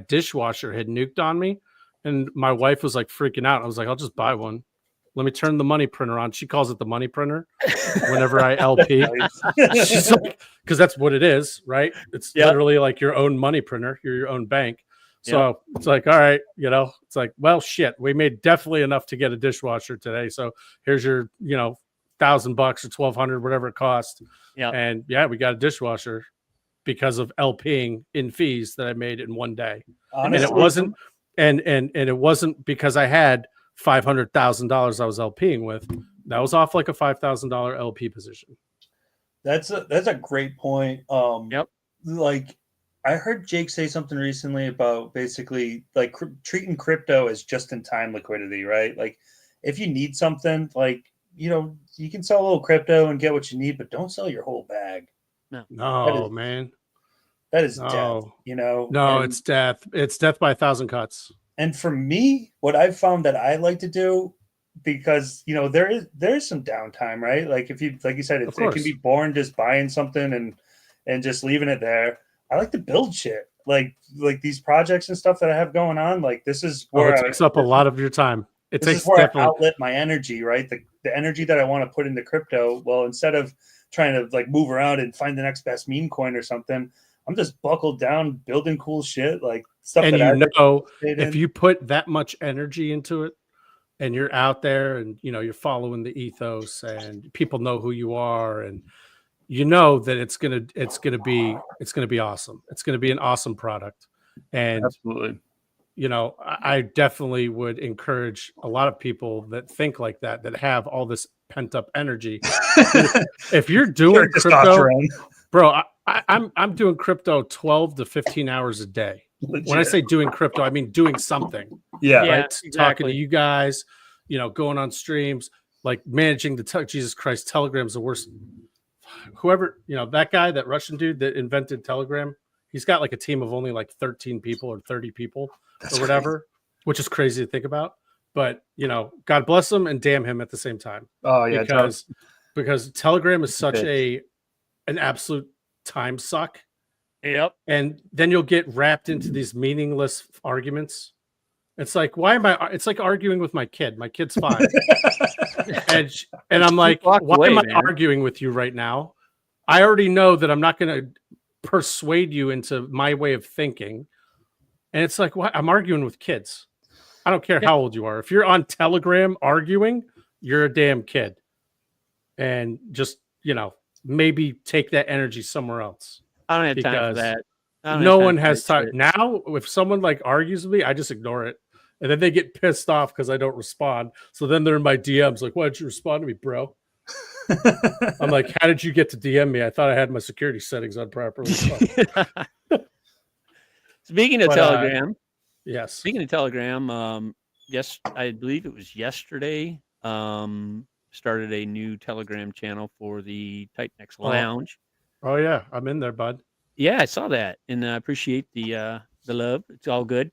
dishwasher had nuked on me, and my wife was like freaking out. I was like, I'll just buy one. Let me turn the money printer on. She calls it the money printer. Whenever I LP, she's like, because that's what it is, right? It's literally like your own money printer. You're your own bank. So it's like, all right, it's like, well, shit, we made definitely enough to get a dishwasher today. So here's your, $1,000 or 1,200, whatever it cost. Yeah. And yeah, we got a dishwasher because of LPing in fees that I made in one day. Honestly, and it wasn't, and it wasn't because I had $500,000 I was LPing with. That was off like a $5,000 LP position. That's a great point. Like, I heard Jake say something recently about basically like treating crypto as just-in-time liquidity, right? Like, if you need something, like, you can sell a little crypto and get what you need, but don't sell your whole bag. No, man. That is death, No, it's death. It's death by 1,000 cuts. And for me, what I've found that I like to do, because there is some downtime, right? Like if you, like you said, it can be boring just buying something and just leaving it there. I like to build shit, like these projects and stuff that I have going on. Like this is where it takes up a lot of your time. This is where I outlet my energy, right? The energy that I want to put into crypto. Well, instead of trying to like move around and find the next best meme coin or something, I'm just buckled down building cool shit, like stuff. And if you put that much energy into it, and you're out there, and you're following the ethos, and people know who you are, and that it's gonna be awesome. It's gonna be an awesome product, and absolutely. I definitely would encourage a lot of people that think like that have all this pent up energy. If you're doing crypto, bro, I'm doing crypto 12 to 15 hours a day. Legit. When I say doing crypto, I mean doing something. Yeah, right. Exactly. Talking to you guys, going on streams, like managing the Jesus Christ, Telegram's the worst. Whoever, that guy, that Russian dude that invented Telegram, he's got like a team of only like 13 people or 30 people or whatever, which is crazy to think about. But, God bless him and damn him at the same time. Oh, yeah. Because Telegram is such an absolute time suck. Yep. And then you'll get wrapped into these meaningless arguments. It's like, it's like arguing with my kid. My kid's 5. and I'm like, why am I arguing with you right now? I already know that I'm not going to persuade you into my way of thinking. And it's like, what? I'm arguing with kids. I don't care how old you are. If you're on Telegram arguing, you're a damn kid. And just, maybe take that energy somewhere else. I don't have time for that. No one has time. Now, if someone like argues with me, I just ignore it. And then they get pissed off because I don't respond. So then they're in my DMs like, why did you respond to me, bro? I'm like, how did you get to DM me? I thought I had my security settings on properly. Speaking of Telegram. Yes. Speaking of Telegram, yes, I believe it was yesterday, started a new Telegram channel for the TitanX Lounge. Oh yeah, I'm in there, bud. Yeah, I saw that, and I appreciate the love. It's all good.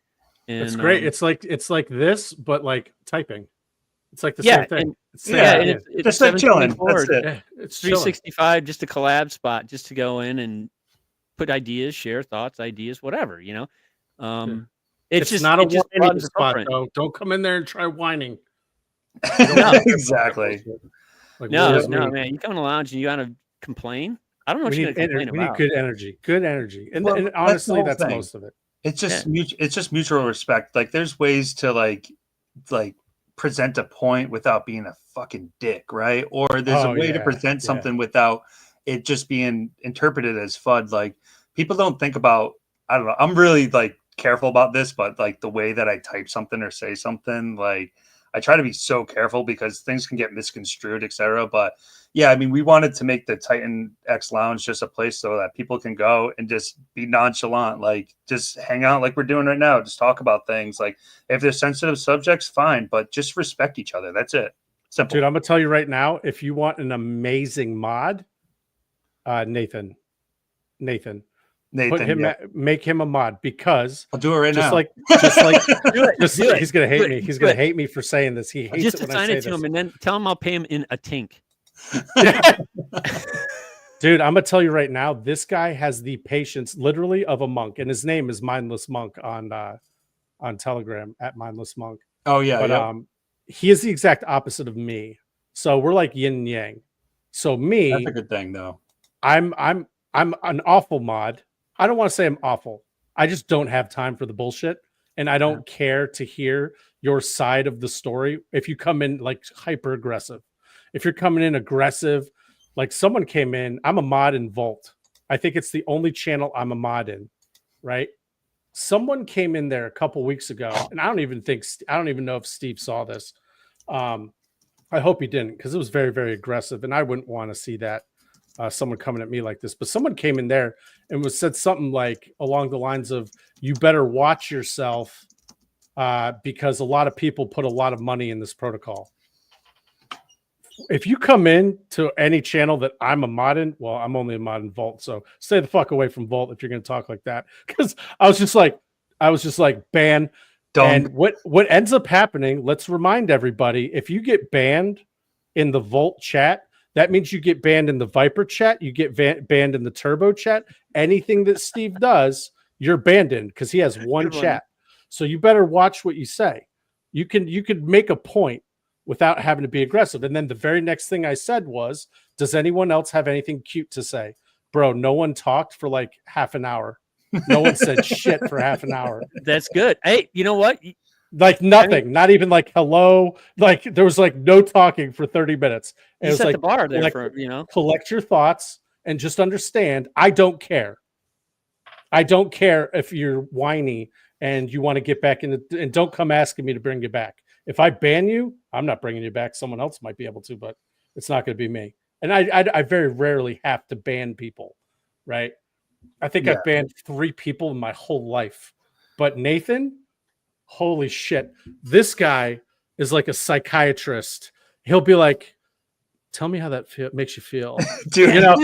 And, it's great. It's like this, but like typing. It's like the same thing. It's just like chilling. That's it. Yeah, it's 365, just a collab spot, just to go in and put ideas, share thoughts, ideas, whatever. It's just not a whining spot, though. Don't come in there and try whining. No, exactly. Like, no, man. You come in the lounge and you gotta complain. I don't know what you're gonna complain about. We need good energy. Good energy. And honestly, that's most of it. It's just it's just mutual respect. Like there's ways to like present a point without being a fucking dick, right? Or there's a way to present something without it just being interpreted as FUD. Like people don't think about, I don't know. I'm really like careful about this, but like the way that I type something or say something, like I try to be so careful because things can get misconstrued, etc. But yeah, I mean, we wanted to make the TitanX Lounge just a place so that people can go and just be nonchalant, like just hang out like we're doing right now, just talk about things. Like if there's sensitive subjects, fine, but just respect each other. That's it. Simple. Dude, I'm gonna tell you right now, if you want an amazing mod, Nathan, Nathan, make him a mod, because I'll do it right now. He's gonna hate me. He's gonna hate me for saying this. He hates it when I say this. Him and then tell him I'll pay him in a tink. Dude, I'm gonna tell you right now, this guy has the patience literally of a monk, and his name is Mindless Monk on Telegram at Mindless Monk. Oh yeah, but he is the exact opposite of me. So we're like yin and yang. So me, that's a good thing though. I'm an awful mod. I don't want to say I'm awful. I just don't have time for the bullshit, and I don't care to hear your side of the story. If you come in like hyper aggressive, if you're coming in aggressive, like someone came in, I'm a mod in Vault. I think it's the only channel I'm a mod in, right? Someone came in there a couple weeks ago, and I don't even know if Steve saw this. I hope he didn't, because it was very, very aggressive, and I wouldn't want to see that. Someone coming at me like this, but someone came in there and said something like along the lines of, "You better watch yourself because a lot of people put a lot of money in this protocol." If you come in to any channel that I'm a mod in, well, I'm only a mod in Vault, so stay the fuck away from Vault if you're going to talk like that. Because I was just like, ban. And what ends up happening? Let's remind everybody: if you get banned in the Vault chat, that means you get banned in the Viper chat, you get banned in the Turbo chat. Anything that Steve does, you're banned in, because he has one chat. So you better watch what you say. You could make a point without having to be aggressive. And then the very next thing I said was, does anyone else have anything cute to say? Bro, no one talked for like half an hour. No one said shit for half an hour. That's good. Hey, you know what? Like nothing, not even like hello. Like there was like no talking for 30 minutes. And it was set like the bar there like, for, collect your thoughts and just understand. I don't care. I don't care if you're whiny and you want to get back in and don't come asking me to bring you back. If I ban you, I'm not bringing you back. Someone else might be able to, but it's not going to be me. And I very rarely have to ban people, right? I think I've banned 3 people in my whole life. But Nathan, holy shit, this guy is like a psychiatrist. He'll be like, tell me how that makes you feel. Dude, and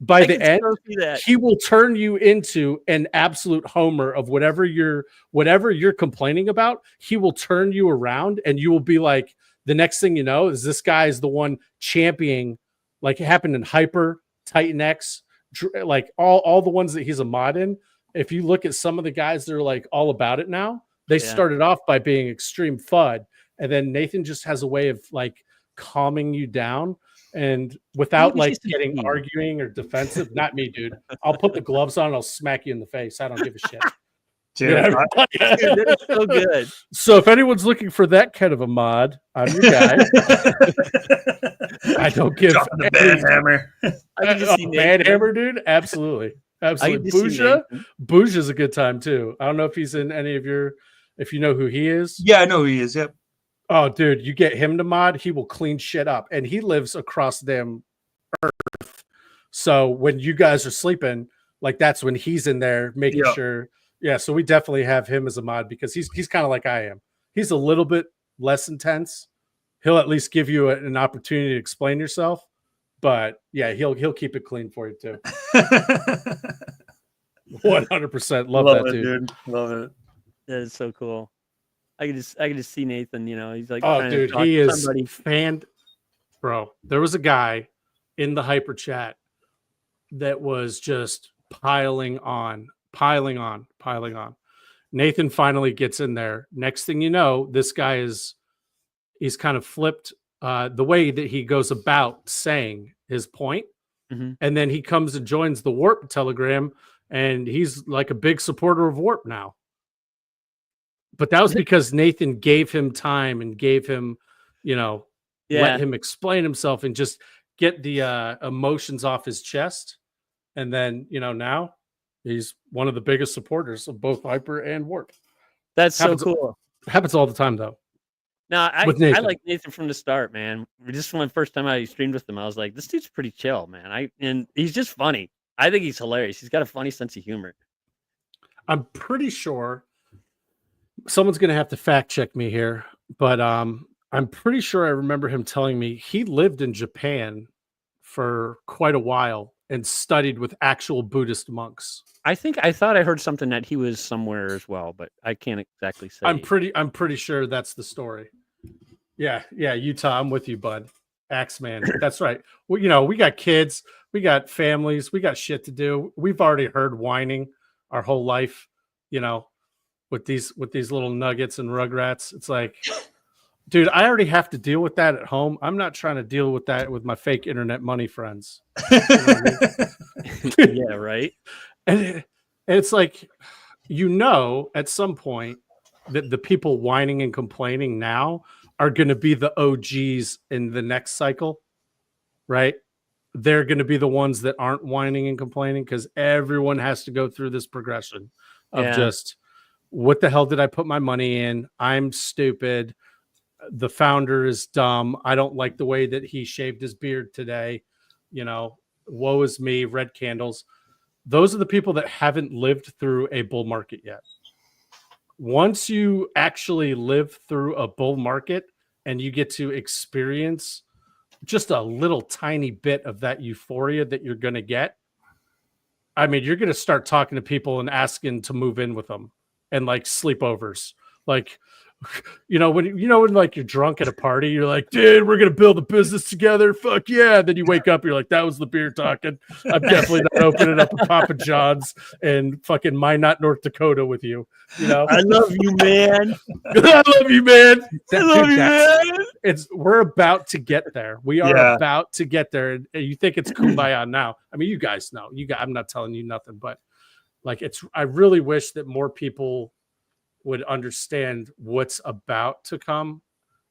by the end, he will turn you into an absolute homer of whatever you're complaining about. He will turn you around, and you will be like, the next thing you know is this guy is the one championing, like it happened in Hyper, TitanX, like all the ones that he's a mod in. If you look at some of the guys that are like all about it now, they started off by being extreme FUD. And then Nathan just has a way of like calming you down, and without like getting arguing or defensive. Not me, dude. I'll put the gloves on and I'll smack you in the face. I don't give a shit. Dude, dude, that's so good. So if anyone's looking for that kind of a mod, I'm your guy. I don't give the bad hammer. Bad hammer, dude. Absolutely. Bouja's a good time too. I don't know if he's in any of your, if you know who he is. Yeah, I know who he is. Yep. Oh, dude, you get him to mod, he will clean shit up, and he lives across damn Earth. So when you guys are sleeping, like that's when he's in there making sure. Yeah, so we definitely have him as a mod because he's kind of like I am. He's a little bit less intense. He'll at least give you an opportunity to explain yourself, but yeah, he'll keep it clean for you too. 100% love that dude. Love it. That is so cool. I can just see Nathan, he's like, oh dude, he is bro. There was a guy in the hyper chat that was just piling on. Nathan finally gets in there. Next thing you know, this guy he's kind of flipped the way that he goes about saying his point. Mm-hmm. And then he comes and joins the Warp Telegram, and he's like a big supporter of Warp now. But that was because Nathan gave him time and gave him, let him explain himself and just get the emotions off his chest. And then, now he's one of the biggest supporters of both Hyper and Warp. That's so cool. Happens all the time, though. No, I like Nathan from the start, man. Just from the first time I streamed with him, I was like, this dude's pretty chill, man. And he's just funny. I think he's hilarious. He's got a funny sense of humor. I'm pretty sure someone's going to have to fact check me here, but I'm pretty sure I remember him telling me he lived in Japan for quite a while, and studied with actual Buddhist monks. I thought I heard something that he was somewhere as well, but I can't exactly say. I'm pretty sure that's the story. Yeah, Utah, I'm with you, bud. Axeman. That's right. Well, we got kids, we got families, we got shit to do. We've already heard whining our whole life, with these little nuggets and rugrats. It's like, dude, I already have to deal with that at home. I'm not trying to deal with that with my fake internet money friends. Yeah, right. And it's like, at some point that the people whining and complaining now are going to be the OGs in the next cycle, right? They're going to be the ones that aren't whining and complaining because everyone has to go through this progression of just, what the hell did I put my money in? I'm stupid. The founder is dumb. I don't like the way that he shaved his beard today. Woe is me, red candles. Those are the people that haven't lived through a bull market yet. Once you actually live through a bull market and you get to experience just a little tiny bit of that euphoria that you're going to get, I mean, you're going to start talking to people and asking to move in with them and like sleepovers. Like, when like you're drunk at a party, you're like, dude, we're going to build a business together. Fuck yeah. Then you wake up, you're like, that was the beer talking. I'm definitely not opening up a Papa John's and fucking Minot, North Dakota with you. I love you, man. I love you, man. We're about to get there. We are about to get there. And you think it's kumbaya now. I mean, you guys know. I'm not telling you nothing, but like I really wish that more people would understand what's about to come.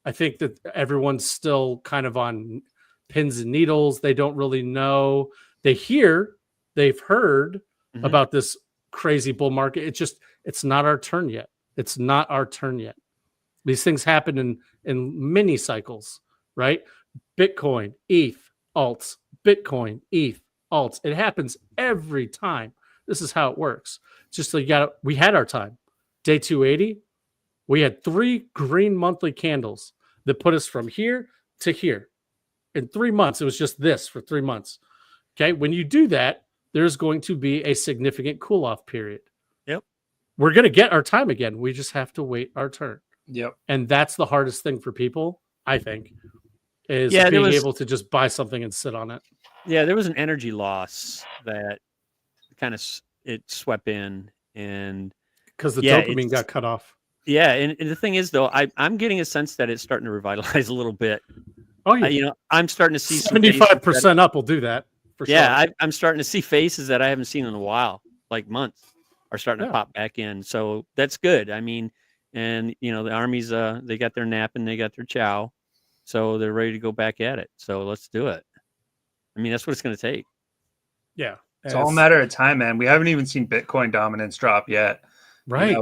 I think that everyone's still kind of on pins and needles. They don't really know. They've heard about this crazy bull market. It's not our turn yet. It's not our turn yet. These things happen in mini cycles, right? Bitcoin, ETH, alts, Bitcoin, ETH, alts. It happens every time. This is how it works. It's just like we had our time. Day 280, we had 3 green monthly candles that put us from here to here. In 3 months, it was just this for 3 months. Okay, when you do that, there's going to be a significant cool-off period. Yep. We're going to get our time again. We just have to wait our turn. Yep. And that's the hardest thing for people, I think, is being able to just buy something and sit on it. Yeah, there was an energy loss that kind of it swept in, and because the dopamine got cut off. Yeah, and the thing is, though, I'm getting a sense that it's starting to revitalize a little bit. Oh, yeah. I'm starting to see 75% up will do that. For sure. I'm starting to see faces that I haven't seen in a while, like months, are starting to pop back in. So that's good. I mean, and the armies, they got their nap and they got their chow, so they're ready to go back at it. So let's do it. I mean, that's what it's going to take. Yeah, it's all a matter of time, man. We haven't even seen Bitcoin dominance drop yet. Right.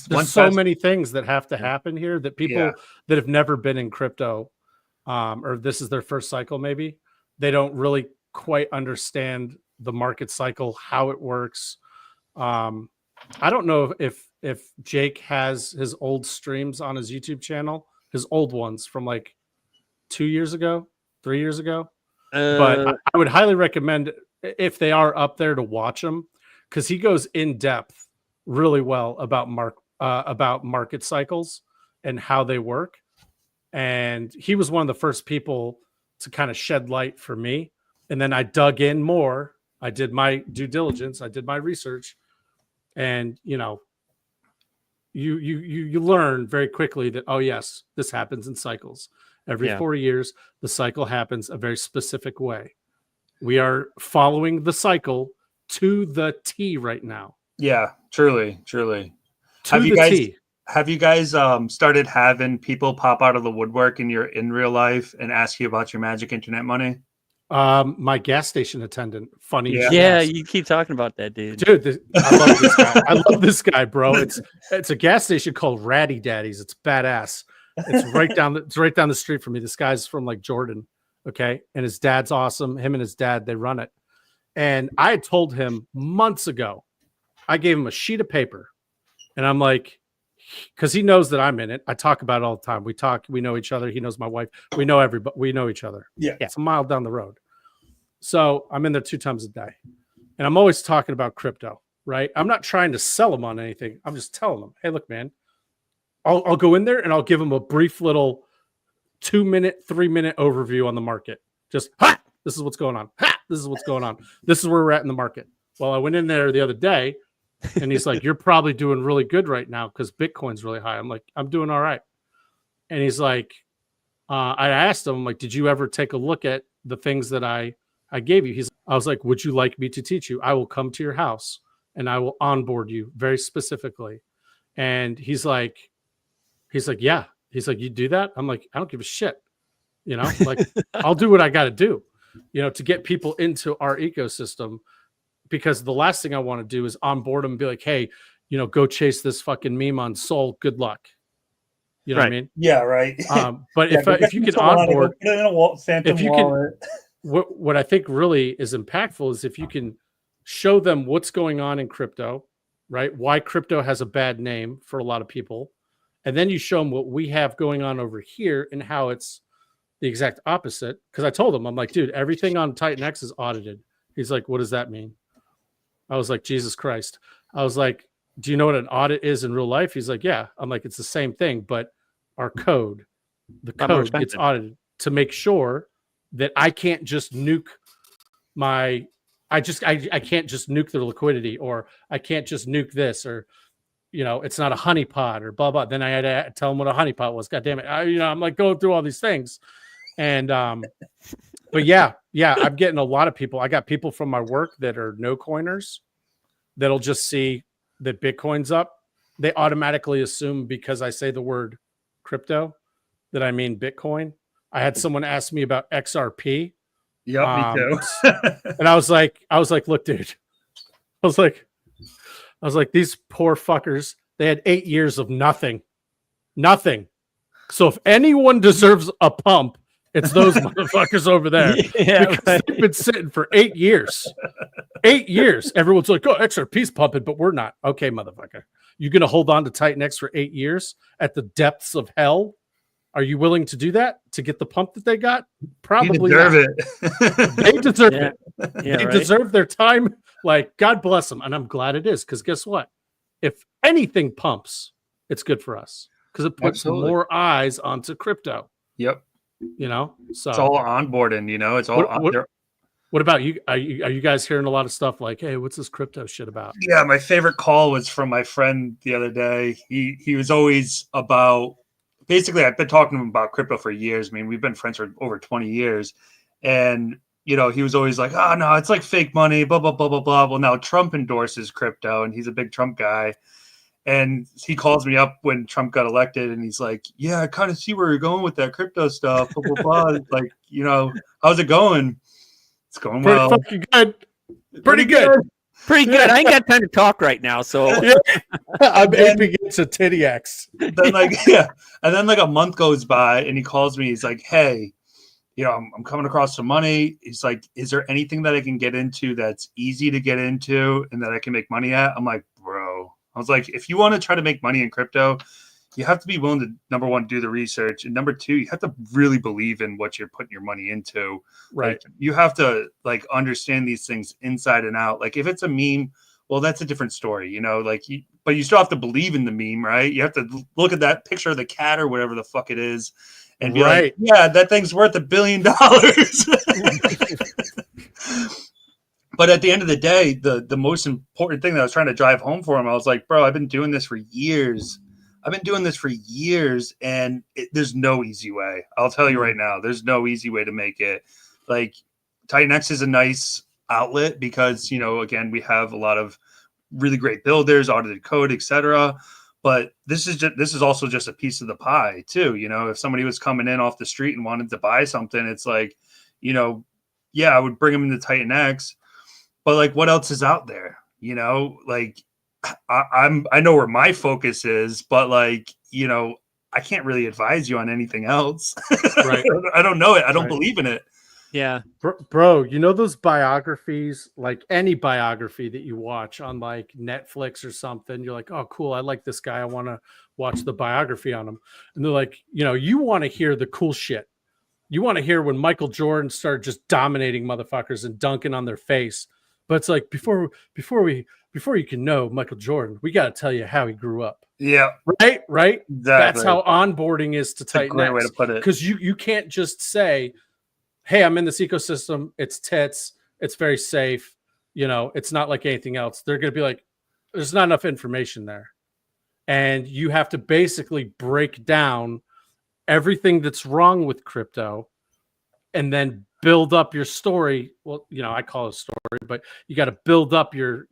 There's so many things that have to happen here that people that have never been in crypto, or this is their first cycle, maybe they don't really quite understand the market cycle, how it works. I don't know if Jake has his old streams on his YouTube channel, his old ones from like 2 years ago, 3 years ago. But I would highly recommend, if they are up there, to watch them, because he goes in depth really well about market cycles and how they work. And he was one of the first people to kind of shed light for me. And then I dug in more. I did my due diligence. I did my research, and you learn very quickly that, oh yes, this happens in cycles. Every 4 years, the cycle happens a very specific way. We are following the cycle to the T right now. Yeah, truly. Have you guys started having people pop out of the woodwork in real life and ask you about your magic internet money? My gas station attendant. Funny. Yeah, you keep talking about that, dude. I love this guy. I love this guy, bro. It's a gas station called Ratty Daddy's. It's badass. It's right down the street from me. This guy's from like Jordan. Okay. And his dad's awesome. Him and his dad, they run it. And I had told him months ago, I gave him a sheet of paper, and I'm like, because he knows that I'm in it. I talk about it all the time. We know each other. He knows my wife. We know everybody. We know each other. Yeah. It's a mile down the road. So I'm in there 2 times a day, and I'm always talking about crypto, right? I'm not trying to sell them on anything. I'm just telling them, hey, look, man, I'll go in there and I'll give them a brief little 2-minute, 3-minute overview on the market. Just, this is what's going on. This is what's going on. This is where we're at in the market. Well, I went in there the other day, and he's like, you're probably doing really good right now because Bitcoin's really high. I'm like, I'm doing all right. And he's like, I asked him, like, did you ever take a look at the things that I gave you? I was like, would you like me to teach you? I will come to your house and I will onboard you very specifically. And he's like, yeah. He's like, you do that? I'm like, I don't give a shit. You know, like I'll do what I got to do, you know, to get people into our ecosystem, because the last thing I want to do is onboard them and be like, hey, you know, go chase this fucking meme on Sol. Good luck. You know what I mean? Yeah, right. But if you can onboard, if you can, what I think really is impactful is if you can show them what's going on in crypto, right? Why crypto has a bad name for a lot of people. And then you show them what we have going on over here and how it's the exact opposite. Because I told him, I'm like, dude, everything on TitanX is audited. He's like, what does that mean? I was like, Jesus Christ. I was like, do you know what an audit is in real life? He's like, yeah. I'm like, it's the same thing, but our code, the code gets audited to make sure that I can't just nuke my, I can't just nuke the liquidity, or I can't just nuke this, or, you know, it's not a honeypot or blah, blah. Then I had to tell him what a honeypot was. God damn it. I'm like going through all these things. And, but yeah, I'm getting a lot of people. I got people from my work that are no coiners that'll just see that Bitcoin's up. They automatically assume because I say the word crypto that I mean Bitcoin. I had someone ask me about XRP. Yeah, me too. And I was like, look, dude, I was like, these poor fuckers, they had 8 years of nothing. So if anyone deserves a pump, it's those motherfuckers over there. Yeah, because they've been sitting for 8 years. 8 years. Everyone's like, oh, XRP's pumping, but we're not. Okay, motherfucker. You're going to hold on to TitanX for 8 years at the depths of hell? Are you willing to do that to get the pump that they got? Probably deserve not. it. They deserve it. Yeah, they deserve their time. Like, God bless them. And I'm glad it is, because guess what? If anything pumps, it's good for us because it puts more eyes onto crypto. Yep. You know, so it's all onboarding, you know, it's all what about you? Are you guys hearing a lot of stuff like, hey, what's this crypto shit about? Yeah, my favorite call was from my friend the other day. He was always about, basically, I've been talking to him about crypto for years. I mean, we've been friends for over 20 years. And, you know, he was always like, oh, no, it's like fake money, blah, blah, blah, blah, blah. Well, now Trump endorses crypto, and he's a big Trump guy. And he calls me up when Trump got elected, and he's like, yeah, I kind of see where you're going with that crypto stuff, blah, blah, blah. Like, you know, how's it going? It's going well. Pretty fucking good. Pretty good. Pretty good. I ain't got time to talk right now, so yeah. I'm aping into TitanX. And then like a month goes by, and he calls me. He's like, "Hey, you know, I'm coming across some money." He's like, "Is there anything that I can get into that's easy to get into and that I can make money at?" I'm like, "Bro," I was like, "If you want to try to make money in crypto, you have to be willing to, number one, do the research, and number two, you have to really believe in what you're putting your money into. Right? Like, you have to like understand these things inside and out. Like, if it's a meme, well, that's a different story, you know. Like, but you still have to believe in the meme, right? You have to look at that picture of the cat or whatever the fuck it is, and be like, yeah, that thing's worth $1 billion. But at the end of the day, the most important thing that I was trying to drive home for him, I was like, bro, I've been doing this for years. And there's no easy way. I'll tell you right now, there's no easy way to make it. Like, TitanX is a nice outlet because, you know, again, we have a lot of really great builders, audited code, etc. But this is also just a piece of the pie too. You know, if somebody was coming in off the street and wanted to buy something, it's like, you know, yeah, I would bring them into TitanX, but like, what else is out there? You know, like, I know where my focus is, but like, you know, I can't really advise you on anything else. Right. I don't know it. I don't believe in it. Yeah. Bro, you know those biographies, like any biography that you watch on like Netflix or something, you're like, oh, cool, I like this guy. I want to watch the biography on him. And they're like, you know, you want to hear the cool shit. You want to hear when Michael Jordan started just dominating motherfuckers and dunking on their face. But it's like before you can know Michael Jordan, we got to tell you how he grew up. Yeah. Right? Exactly. That's how onboarding is to TitanX. Great way to put it. Because you can't just say, hey, I'm in this ecosystem. It's tits. It's very safe. You know, it's not like anything else. They're going to be like, there's not enough information there. And you have to basically break down everything that's wrong with crypto and then build up your story. Well, you know, I call it a story, but you got to build up your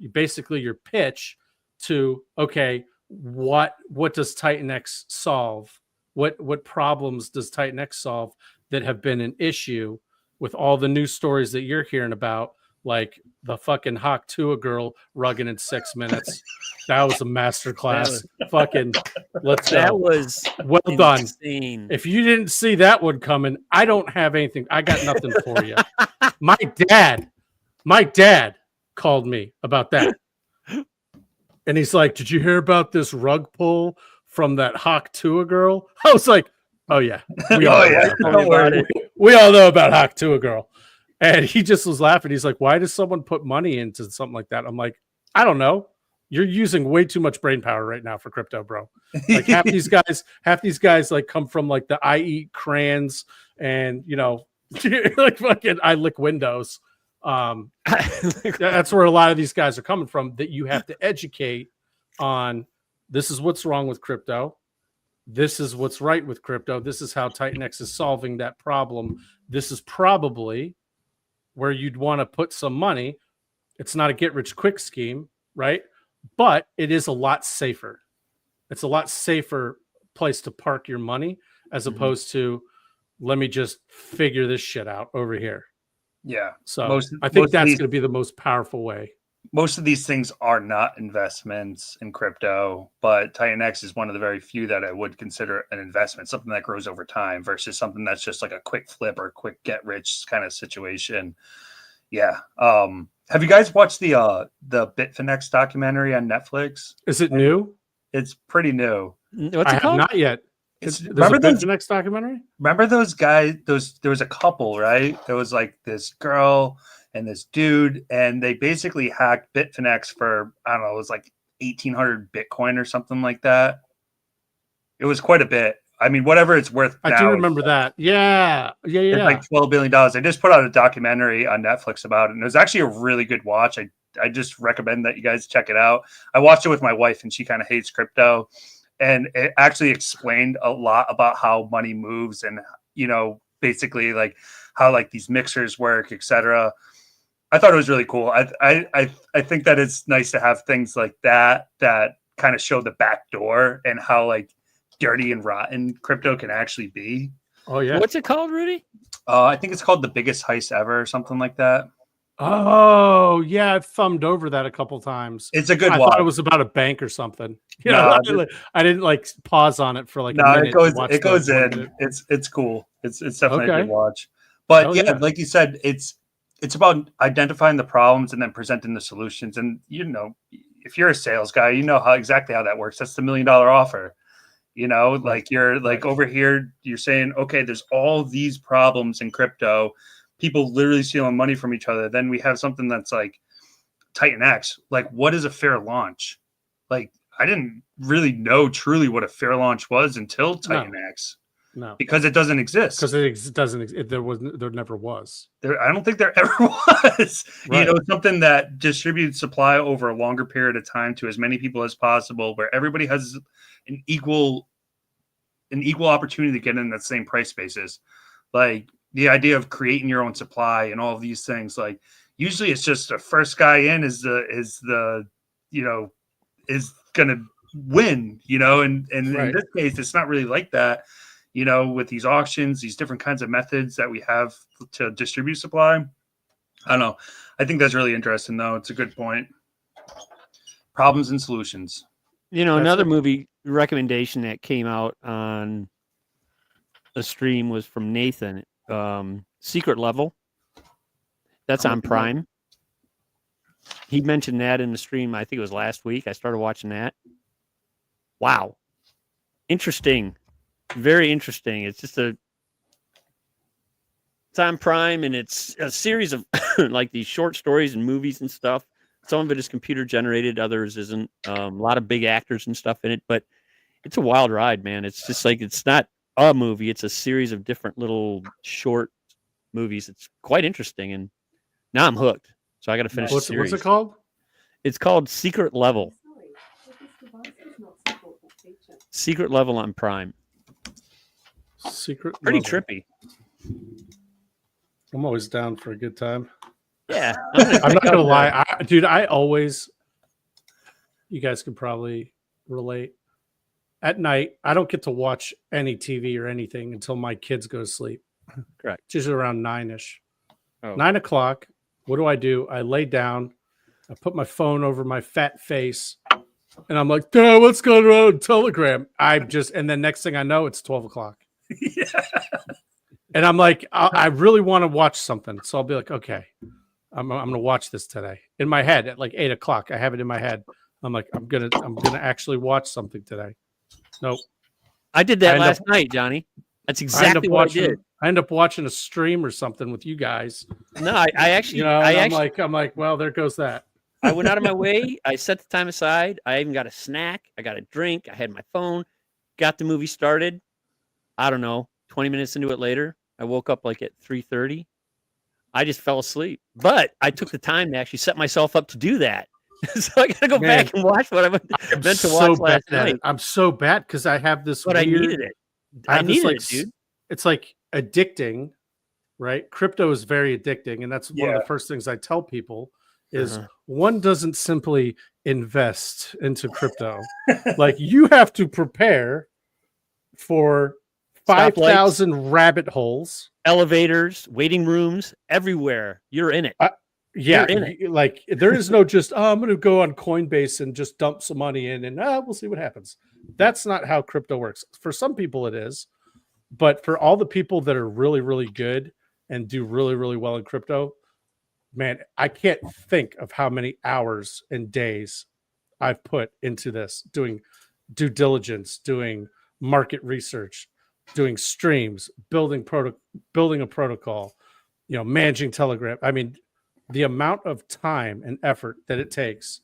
pitch to, okay, what does TitanX solve? What problems does TitanX solve that have been an issue with all the news stories that you're hearing about, like the fucking Hawk Tua girl rugging in 6 minutes. That was a masterclass. Fucking let's go. That was well insane. Done. If you didn't see that one coming, I don't have anything. I got nothing for you. My dad called me about that. And he's like, did you hear about this rug pull from that Hawk Tua girl? I was like, oh yeah. We all know about Hawk Tua girl. And he just was laughing. He's like, why does someone put money into something like that? I'm like, I don't know. You're using way too much brain power right now for crypto, bro. Like half these guys like come from like the I eat crayons and, you know, like fucking I lick windows. That's where a lot of these guys are coming from, that you have to educate on. This is what's wrong with crypto. This is what's right with crypto. This is how TitanX is solving that problem. This is probably where you'd want to put some money. It's not a get rich quick scheme, right? But it is a lot safer. It's a lot safer place to park your money as opposed to, let me just figure this shit out over here. Yeah. So I think that's going to be the most powerful way. Most of these things are not investments in crypto, but TitanX is one of the very few that I would consider an investment, something that grows over time versus something that's just like a quick flip or quick get rich kind of situation. Yeah. Have you guys watched the TitanX documentary on Netflix? Is it new? It's pretty new. What's it called? Not yet. Remember the TitanX documentary? Remember those guys? There was a couple, right? There was like this girl and this dude, and they basically hacked TitanX for, I don't know, it was like 1,800 Bitcoin or something like that. It was quite a bit. I mean, whatever it's worth. I do remember that. Yeah. It's like $12 billion. They just put out a documentary on Netflix about it, and it was actually a really good watch. I just recommend that you guys check it out. I watched it with my wife, and she kind of hates crypto, and it actually explained a lot about how money moves and, you know, basically like how like these mixers work, etc. I thought it was really cool. I think that it's nice to have things like that kind of show the back door and how like dirty and rotten crypto can actually be. Oh yeah. What's it called, Rudy? I think it's called The Biggest Heist Ever or something like that. Oh yeah, I've thumbed over that a couple times. It's a good I watch. thought it was about a bank or something. I didn't like pause on it for like a minute. It goes in. It's cool. It's definitely a good watch. But yeah, like you said, it's about identifying the problems and then presenting the solutions. And you know, if you're a sales guy, you know exactly how that works. That's the $1 million offer. You know, like you're like over here, you're saying, okay, there's all these problems in crypto, people literally stealing money from each other. Then we have something that's like TitanX. Like, what is a fair launch? Like, I didn't really know truly what a fair launch was until TitanX. No, because it doesn't exist. Because it doesn't. There never was. I don't think there ever was. Right. You know, something that distributes supply over a longer period of time to as many people as possible, where everybody has an equal opportunity to get in that same price basis. Like the idea of creating your own supply and all of these things. Like usually, it's just the first guy in is the is gonna win. You know, and right. In this case, it's not really like that. You know, with these auctions, these different kinds of methods that we have to distribute supply. I don't know. I think that's really interesting, though. It's a good point. Problems and solutions. You know, another movie recommendation that came out on the stream was from Nathan. Secret Level. That's on Prime. He mentioned that in the stream. I think it was last week. I started watching that. Wow. Interesting. Very interesting. It's just It's on Prime, and it's a series of like these short stories and movies and stuff. Some of it is computer generated, others isn't. A lot of big actors and stuff in it, but it's a wild ride, man. It's just like it's not a movie; it's a series of different little short movies. It's quite interesting, and now I'm hooked. So I got to finish the series. What's it called? It's called Secret Level. Secret Level on Prime. Pretty trippy. I'm always down for a good time. Yeah. I'm not going to lie. Dude, I always, you guys could probably relate. At night, I don't get to watch any TV or anything until my kids go to sleep. Correct. It's usually around 9-ish. Oh. 9 o'clock. What do? I lay down. I put my phone over my fat face. And I'm like, Dad, what's going on? Telegram. And then next thing I know, it's 12 o'clock. Yeah. And I'm like, I really want to watch something. So I'll be like, okay, I'm going to watch this today. In my head at like 8 o'clock, I have it in my head. I'm like, I'm gonna actually watch something today. Nope. I did that last night, Johnny. That's exactly what I did. I end up watching a stream or something with you guys. No, I actually, I'm like, well, there goes that. I went out of my way. I set the time aside. I even got a snack. I got a drink. I had my phone. Got the movie started. I don't know. 20 minutes into it later, I woke up like at 3:30. I just fell asleep. But I took the time to actually set myself up to do that. So I got to go back and watch what I meant to watch last night. I'm so bad because I have this. But I needed it. I needed it, dude. It's like addicting, right? Crypto is very addicting, and that's one of the first things I tell people is one doesn't simply invest into crypto. Like you have to prepare for 5,000 rabbit holes, elevators, waiting rooms, everywhere. You're in it. Yeah, like there is no just, I'm going to go on Coinbase and just dump some money in and we'll see what happens. That's not how crypto works. For some people it is, but for all the people that are really, really good and do really, really well in crypto, man, I can't think of how many hours and days I've put into this, doing due diligence, doing market research, doing streams, building a protocol, managing Telegram. I mean, the amount of time and effort that it takes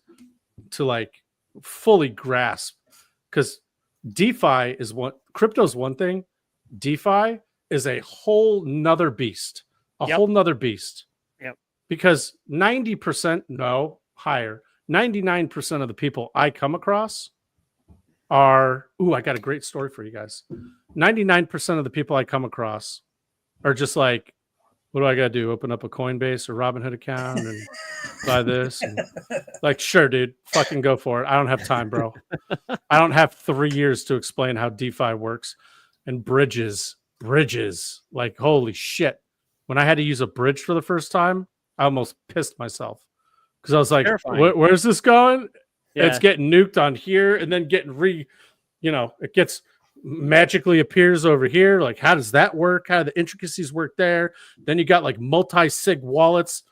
to like fully grasp, because DeFi is crypto is one thing. DeFi is a whole nother beast, whole nother beast. Yep. Because 90%, no, higher, 99% of the people I come across are, I got a great story for you guys. 99% of the people I come across are just like, what do I got to do? Open up a Coinbase or Robinhood account and buy this? And like, sure, dude, fucking go for it. I don't have time, bro. I don't have 3 years to explain how DeFi works. And bridges, like, holy shit. When I had to use a bridge for the first time, I almost pissed myself because I was like, where's this going? Yeah. It's getting nuked on here and then getting it gets magically appears over here. Like, how does that work? How do the intricacies work there? Then you got like multi-sig wallets.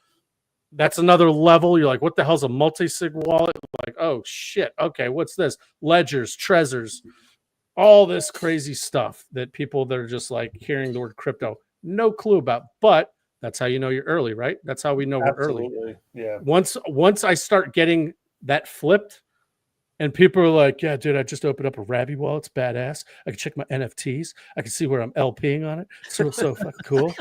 That's another level. You're like, what the hell's a multi-sig wallet? Like, oh shit. Okay, what's this? Ledgers, Trezors, all this crazy stuff that people that are just like hearing the word crypto, no clue about. But that's how you know you're early, right? That's how we know we're early. Yeah. Once I start getting that flipped, and people are like, yeah, dude, I just opened up a Rabby wallet. It's badass. I can check my NFTs. I can see where I'm LPing on it. So fucking cool.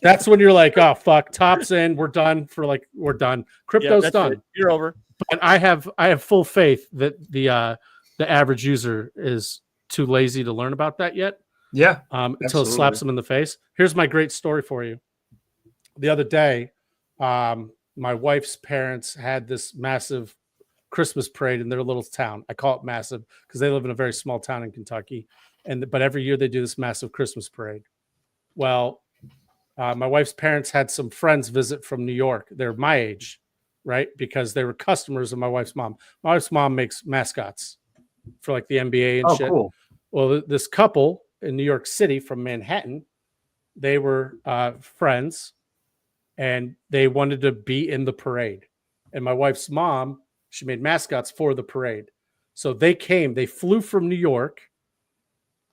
That's when you're like, oh, fuck, top's in. We're done. We're done. Crypto's done. It. You're over. But I have full faith that the average user is too lazy to learn about that yet. Yeah. Until it slaps them in the face. Here's my great story for you. The other day, my wife's parents had this massive Christmas parade in their little town. I call it massive because they live in a very small town in Kentucky. But every year they do this massive Christmas parade. Well, my wife's parents had some friends visit from New York. They're my age, right? Because they were customers of my wife's mom. My wife's mom makes mascots for like the NBA and shit. Cool. Well, this couple in New York City from Manhattan, they were friends and they wanted to be in the parade. And my wife's mom, she made mascots for the parade. So they flew from New York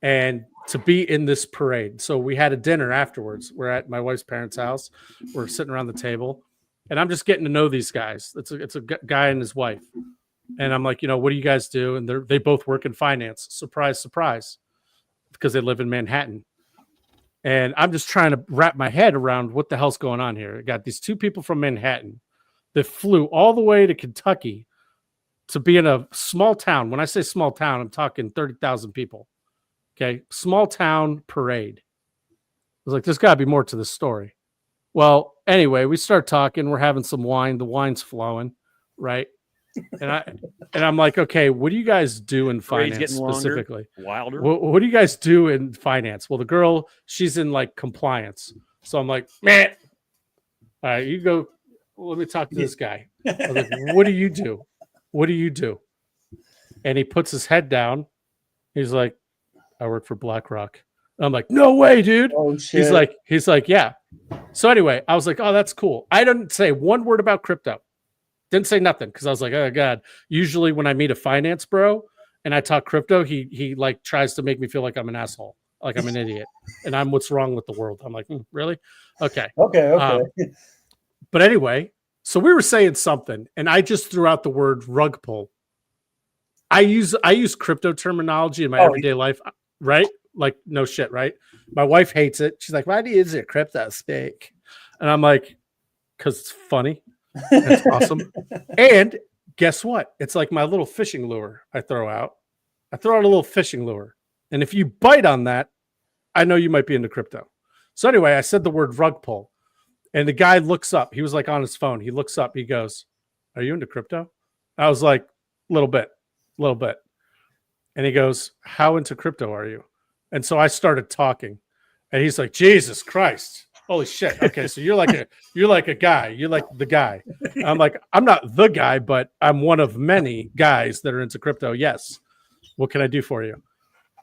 and to be in this parade. So we had a dinner afterwards. We're at my wife's parents' house. We're sitting around the table, and I'm just getting to know these guys. It's a guy and his wife, and I'm like, what do you guys do? And they both work in finance. Surprise, surprise, because they live in Manhattan. And I'm just trying to wrap my head around what the hell's going on here. I got these two people from Manhattan that flew all the way to Kentucky to be in a small town. When I say small town, I'm talking 30,000 people. Okay. Small town parade. I was like, there's got to be more to this story. Well, anyway, we start talking. We're having some wine. The wine's flowing, right? And I'm like, okay, what do you guys do in finance specifically? Wilder. What do you guys do in finance? Well, the girl, she's in like compliance. So I'm like, man, all right, you go. Let me talk to this guy. I was like, what do you do? What do you do? And he puts his head down. He's like, I work for BlackRock. I'm like, no way, dude. Oh, shit. He's like, yeah. So anyway, I was like, oh, that's cool. I didn't say one word about crypto. Didn't say nothing because I was like, oh God. Usually when I meet a finance bro and I talk crypto, he like tries to make me feel like I'm an asshole, like I'm an idiot, and I'm what's wrong with the world. I'm like, really? Okay. Okay. But anyway, so we were saying something, and I just threw out the word rug pull. I use crypto terminology in my everyday life, right? Like no shit, right? My wife hates it. She's like, why do you use it crypto speak? And I'm like, because it's funny. That's awesome. And guess what? It's like my little fishing lure I throw out. I throw out a little fishing lure. And if you bite on that, I know you might be into crypto. So anyway, I said the word rug pull. And the guy looks up. He was like on his phone. He looks up. He goes, are you into crypto? I was like, a little bit. And he goes, how into crypto are you? And so I started talking. And he's like, Jesus Christ. Holy shit. Okay, so you're like a guy. You're like the guy. I'm like, I'm not the guy, but I'm one of many guys that are into crypto. Yes. What can I do for you?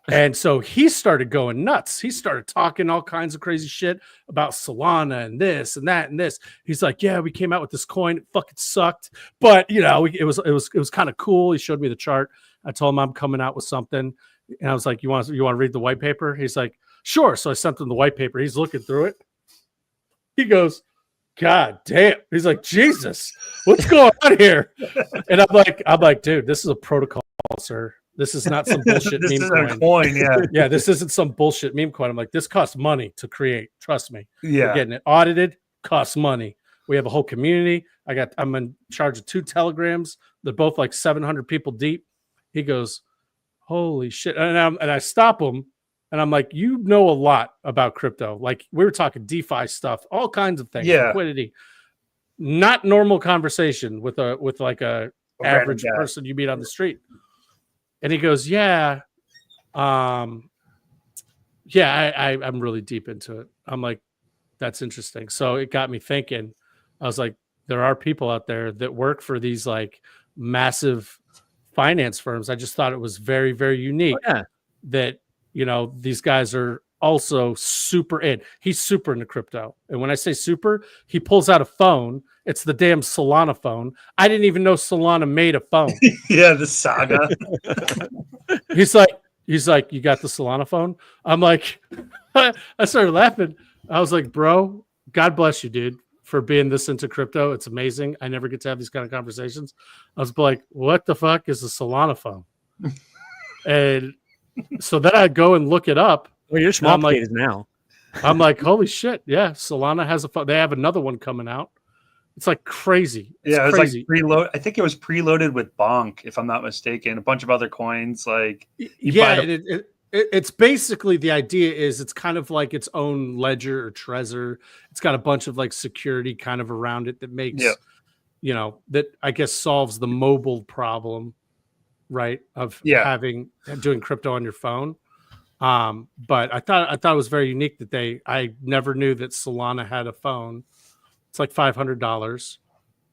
And so he started going nuts. He started talking all kinds of crazy shit about Solana and this and that and this. He's like, yeah, we came out with this coin. It fucking sucked. But it was kind of cool. He showed me the chart. I told him I'm coming out with something. And I was like, you want to read the white paper? He's like, sure. So I sent him the white paper. He's looking through it. He goes, God damn. He's like, Jesus, what's going on here? And I'm like, dude, this is a protocol, sir. This is not some bullshit this meme is coin. Yeah. Yeah, this isn't some bullshit meme coin. I'm like, this costs money to create. Trust me. Yeah. We're getting it audited, costs money. We have a whole community. I'm in charge of 2 telegrams. They're both like 700 people deep. He goes, holy shit. And I stop him. And I'm like, you know a lot about crypto. Like we were talking DeFi stuff, all kinds of things, liquidity. Not normal conversation with like a average person you meet on the street. And he goes, yeah, I'm really deep into it. I'm like, that's interesting. So it got me thinking. I was like, there are people out there that work for these like massive finance firms. I just thought it was very, very unique that, these guys are also super in. He's super into crypto. And when I say super, he pulls out a phone. It's the damn Solana phone. I didn't even know Solana made a phone. Yeah, the saga. He's like, you got the Solana phone? I'm like, I started laughing. I was like, bro, God bless you, dude, for being this into crypto. It's amazing. I never get to have these kind of conversations. I was like, what the fuck is a Solana phone? And so then I go and look it up. Well, you're small potatoes now. I'm like, holy shit. Yeah. Solana has a phone. They have another one coming out. It's like crazy. It's crazy. Like preload. I think it was preloaded with Bonk, if I'm not mistaken. A bunch of other coins. Like, it's basically the idea is it's kind of like its own ledger or Trezor. It's got a bunch of like security kind of around it that makes, that I guess solves the mobile problem, right? Of doing crypto on your phone. But I thought it was very unique that I never knew that Solana had a phone. It's like $500.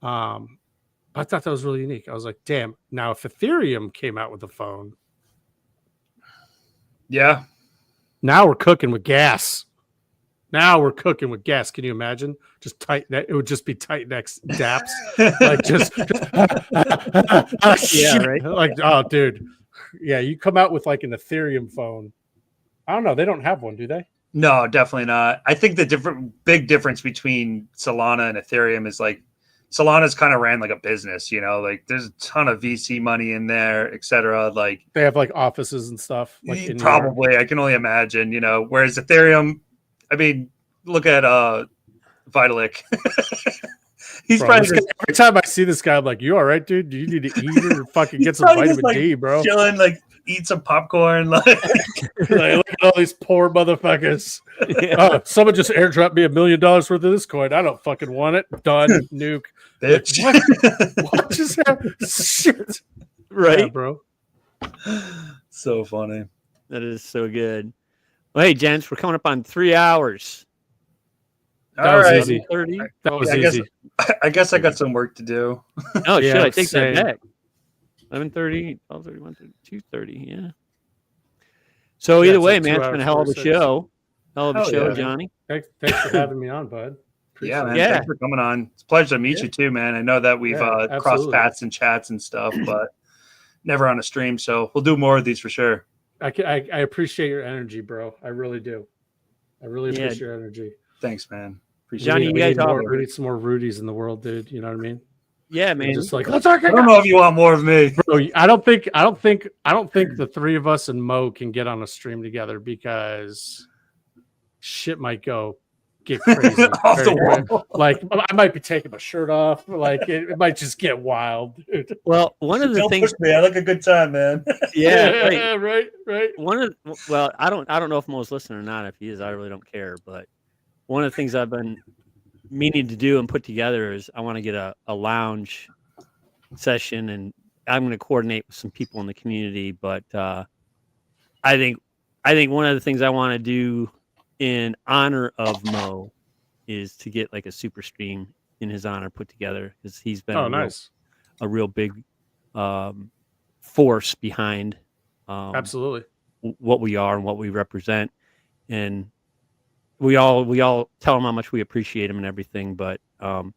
I thought that was really unique. I was like, damn. Now, if Ethereum came out with a phone. Yeah. Now we're cooking with gas. Can you imagine? Just Titan. It would just be TitanX dApps. Like just yeah, right. Like, oh, dude. Yeah, you come out with like an Ethereum phone. I don't know. They don't have one, do they? No, definitely not. I think the big difference between Solana and Ethereum is like Solana's kind of ran like a business, like there's a ton of VC money in there, et cetera. Like they have like offices and stuff. Like in probably, I can only imagine, whereas Ethereum, I mean, look at Vitalik. He's probably every time I see this guy, I'm like, "You all right, dude? Do you need to eat or fucking get some vitamin D, bro?" Chilling, like eat some popcorn, like, look at all these poor motherfuckers. Yeah. Someone just airdropped me $1 million worth of this coin. I don't fucking want it. Done. Nuke. Bitch. What just happened? Shit. Right, yeah, bro. So funny. That is so good. Well, hey, gents, we're coming up on 3 hours. That was easy. 30. That was easy. I guess I got some work to do. Oh, yeah, shit, I take same. that back. 11:30, 12:30, 2:30, yeah. So either way, man, it's been a hell of a show. Hell of a show, Johnny. Thanks for having me on, bud. Yeah, man. Thanks for coming on. It's a pleasure to meet you too, man. I know that we've crossed paths and chats and stuff, but never on a stream. So we'll do more of these for sure. I appreciate your energy, bro. I really do. I really appreciate your energy. Thanks, man. Appreciate Johnny, you guys we need some more Rudies in the world, dude. You know what I mean? Yeah, man. Just like I don't know if you want more of me, bro. I don't think the three of us and Mo can get on a stream together because shit might get crazy. Off the wall. Like I might be taking my shirt off. Like it might just get wild, dude. Well, one of the things, push me. I like a good time, man. Yeah, right. I don't know if Mo's listening or not. If he is, I really don't care. But one of the things I've been meaning to do and put together is I want to get a lounge session, and I'm going to coordinate with some people in the community. But I think one of the things I want to do in honor of Mo is to get like a super stream in his honor put together, because he's been a real big force behind absolutely what we are and what we represent, and we all tell him how much we appreciate him and everything. But so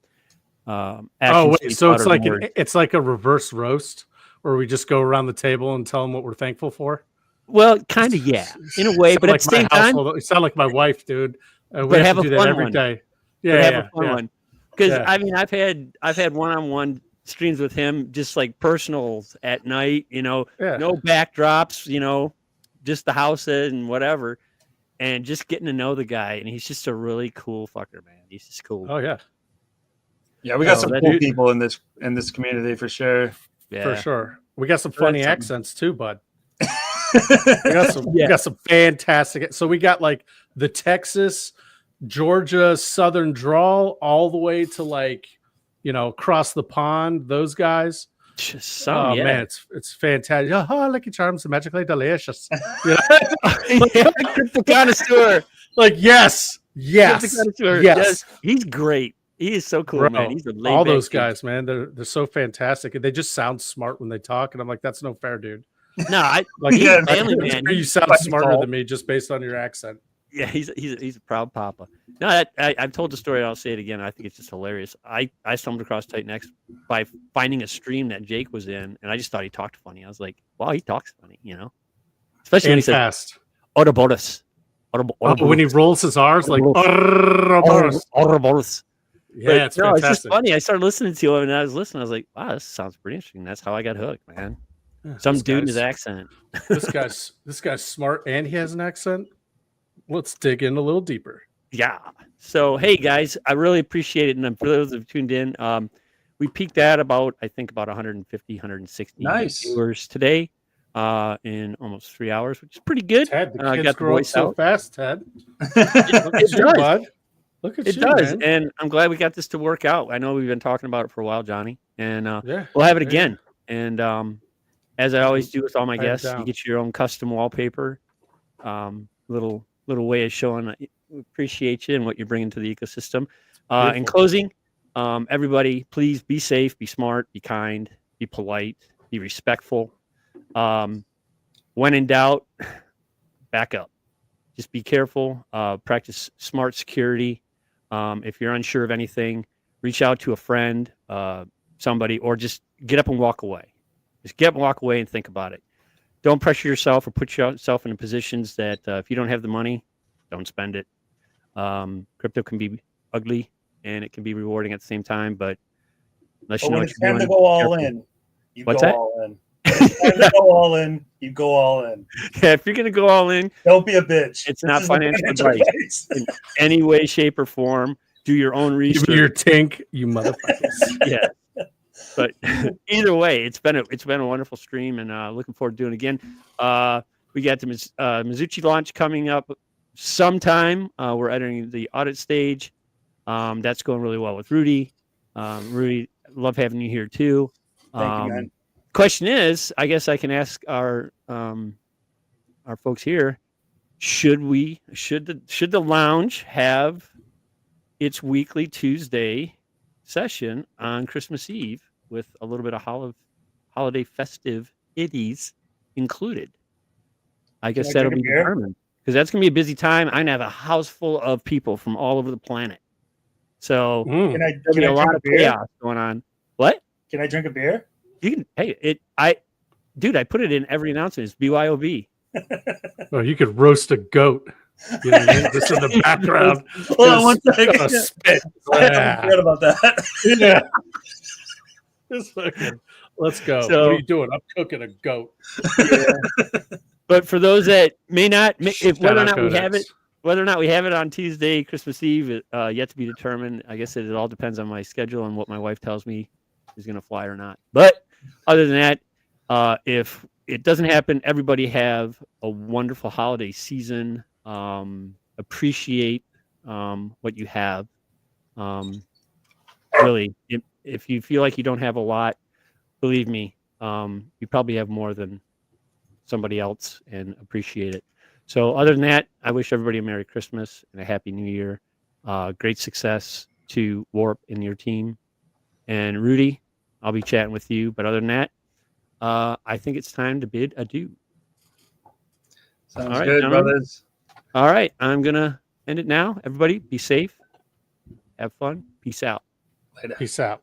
it's like a reverse roast where we just go around the table and tell them what we're thankful for. Well, kind of, yeah, in a way, but at the same time, you sound like my wife, dude. But have a fun one. Yeah, have a fun one. Because I mean, I've had one-on-one streams with him, just like personals at night. No backdrops. Just the house and whatever, and just getting to know the guy. And he's just a really cool fucker, man. He's just cool. Oh yeah. Yeah, we got some cool people in this community for sure. Yeah, for sure. We got some funny accents too, bud. We got some fantastic. So we got like the Texas, Georgia, Southern drawl, all the way to like, across the pond. Those guys. Man, it's fantastic. Oh, Lucky Charms are magically delicious. Crypto connoisseur. Like yes. He's great. He is so cool, bro, man. He's all those guys, man. They're so fantastic, and they just sound smart when they talk. And I'm like, that's no fair, dude. No, he's a family man. You sound smarter than me just based on your accent. Yeah, he's a proud papa. No, I've told the story. I'll say it again. I think it's just hilarious. I stumbled across TitanX by finding a stream that Jake was in, and I just thought he talked funny. I was like, wow, he talks funny, Especially when he fast. Ouroboros. When he rolls his R's like Ouroboros. Yeah, it's fantastic. It's just funny. I started listening to him, and I was like, wow, this sounds pretty interesting. That's how I got hooked, man. Yeah, some dude in his accent. This guy's smart, and he has an accent. Let's dig in a little deeper. Yeah. So, hey guys, I really appreciate it, and for those who've tuned in, we peaked at about 150, 160 viewers today, in almost 3 hours, which is pretty good. Ted, the kids grow up so fast, Ted. It does. Bud. Look at it you, does, man. and I'm glad we got this to work out. I know we've been talking about it for a while, Johnny, and we'll have it again. And as I always do with all my guests, you get your own custom wallpaper. Little way of showing we appreciate you and what you're bringing to the ecosystem. In closing, everybody, please be safe, be smart, be kind, be polite, be respectful. When in doubt, back up. Just be careful. Practice smart security. If you're unsure of anything, reach out to a friend, somebody, or just get up and walk away. Just get up and walk away and think about it. don't pressure yourself or put yourself in positions that if you don't have the money, don't spend it. Crypto can be ugly and it can be rewarding at the same time, but unless you know when what it's you're time doing, to go all careful. in, you What's go that? all in. When it's time to go all in, you go all in. Yeah, if you're gonna go all in, don't be a bitch. It's not financial advice in any way, shape, or form. Do your own research. Give me your tink, you motherfuckers. Yeah. But either way, it's been a wonderful stream, and looking forward to doing it again. We got the Mizuchi launch coming up sometime. We're entering the audit stage. That's going really well with Rudy. Rudy, love having you here too. Thank you, man. Question is, I guess I can ask our folks here: should the lounge have its weekly Tuesday session on Christmas Eve with a little bit of holiday festive iddies included? I guess that'll be determined because that's going to be a busy time. I'm going to have a house full of people from all over the planet. So can I a lot of chaos going on. What? Can I drink a beer? You can. Hey, dude, I put it in every announcement. It's BYOB. Oh, you could roast a goat. You know what I mean? Just in the background. Hold on one second. Spit. I haven't forgot about that. Yeah. Just fucking, let's go. So, what are you doing? I'm cooking a goat. Yeah. But for those that may not, whether or not we have it on Tuesday, Christmas Eve, yet to be determined. I guess it all depends on my schedule and what my wife tells me is going to fly or not. But other than that, if it doesn't happen, everybody have a wonderful holiday season. Appreciate what you have. Really, if you feel like you don't have a lot, believe me, you probably have more than somebody else, and appreciate it. So other than that, I wish everybody a Merry Christmas and a Happy New Year. Great success to Warp and your team. And Rudy, I'll be chatting with you. But other than that, I think it's time to bid adieu. Sounds good, brothers. All right, I'm going to end it now. Everybody, be safe. Have fun. Peace out. Later. Peace out.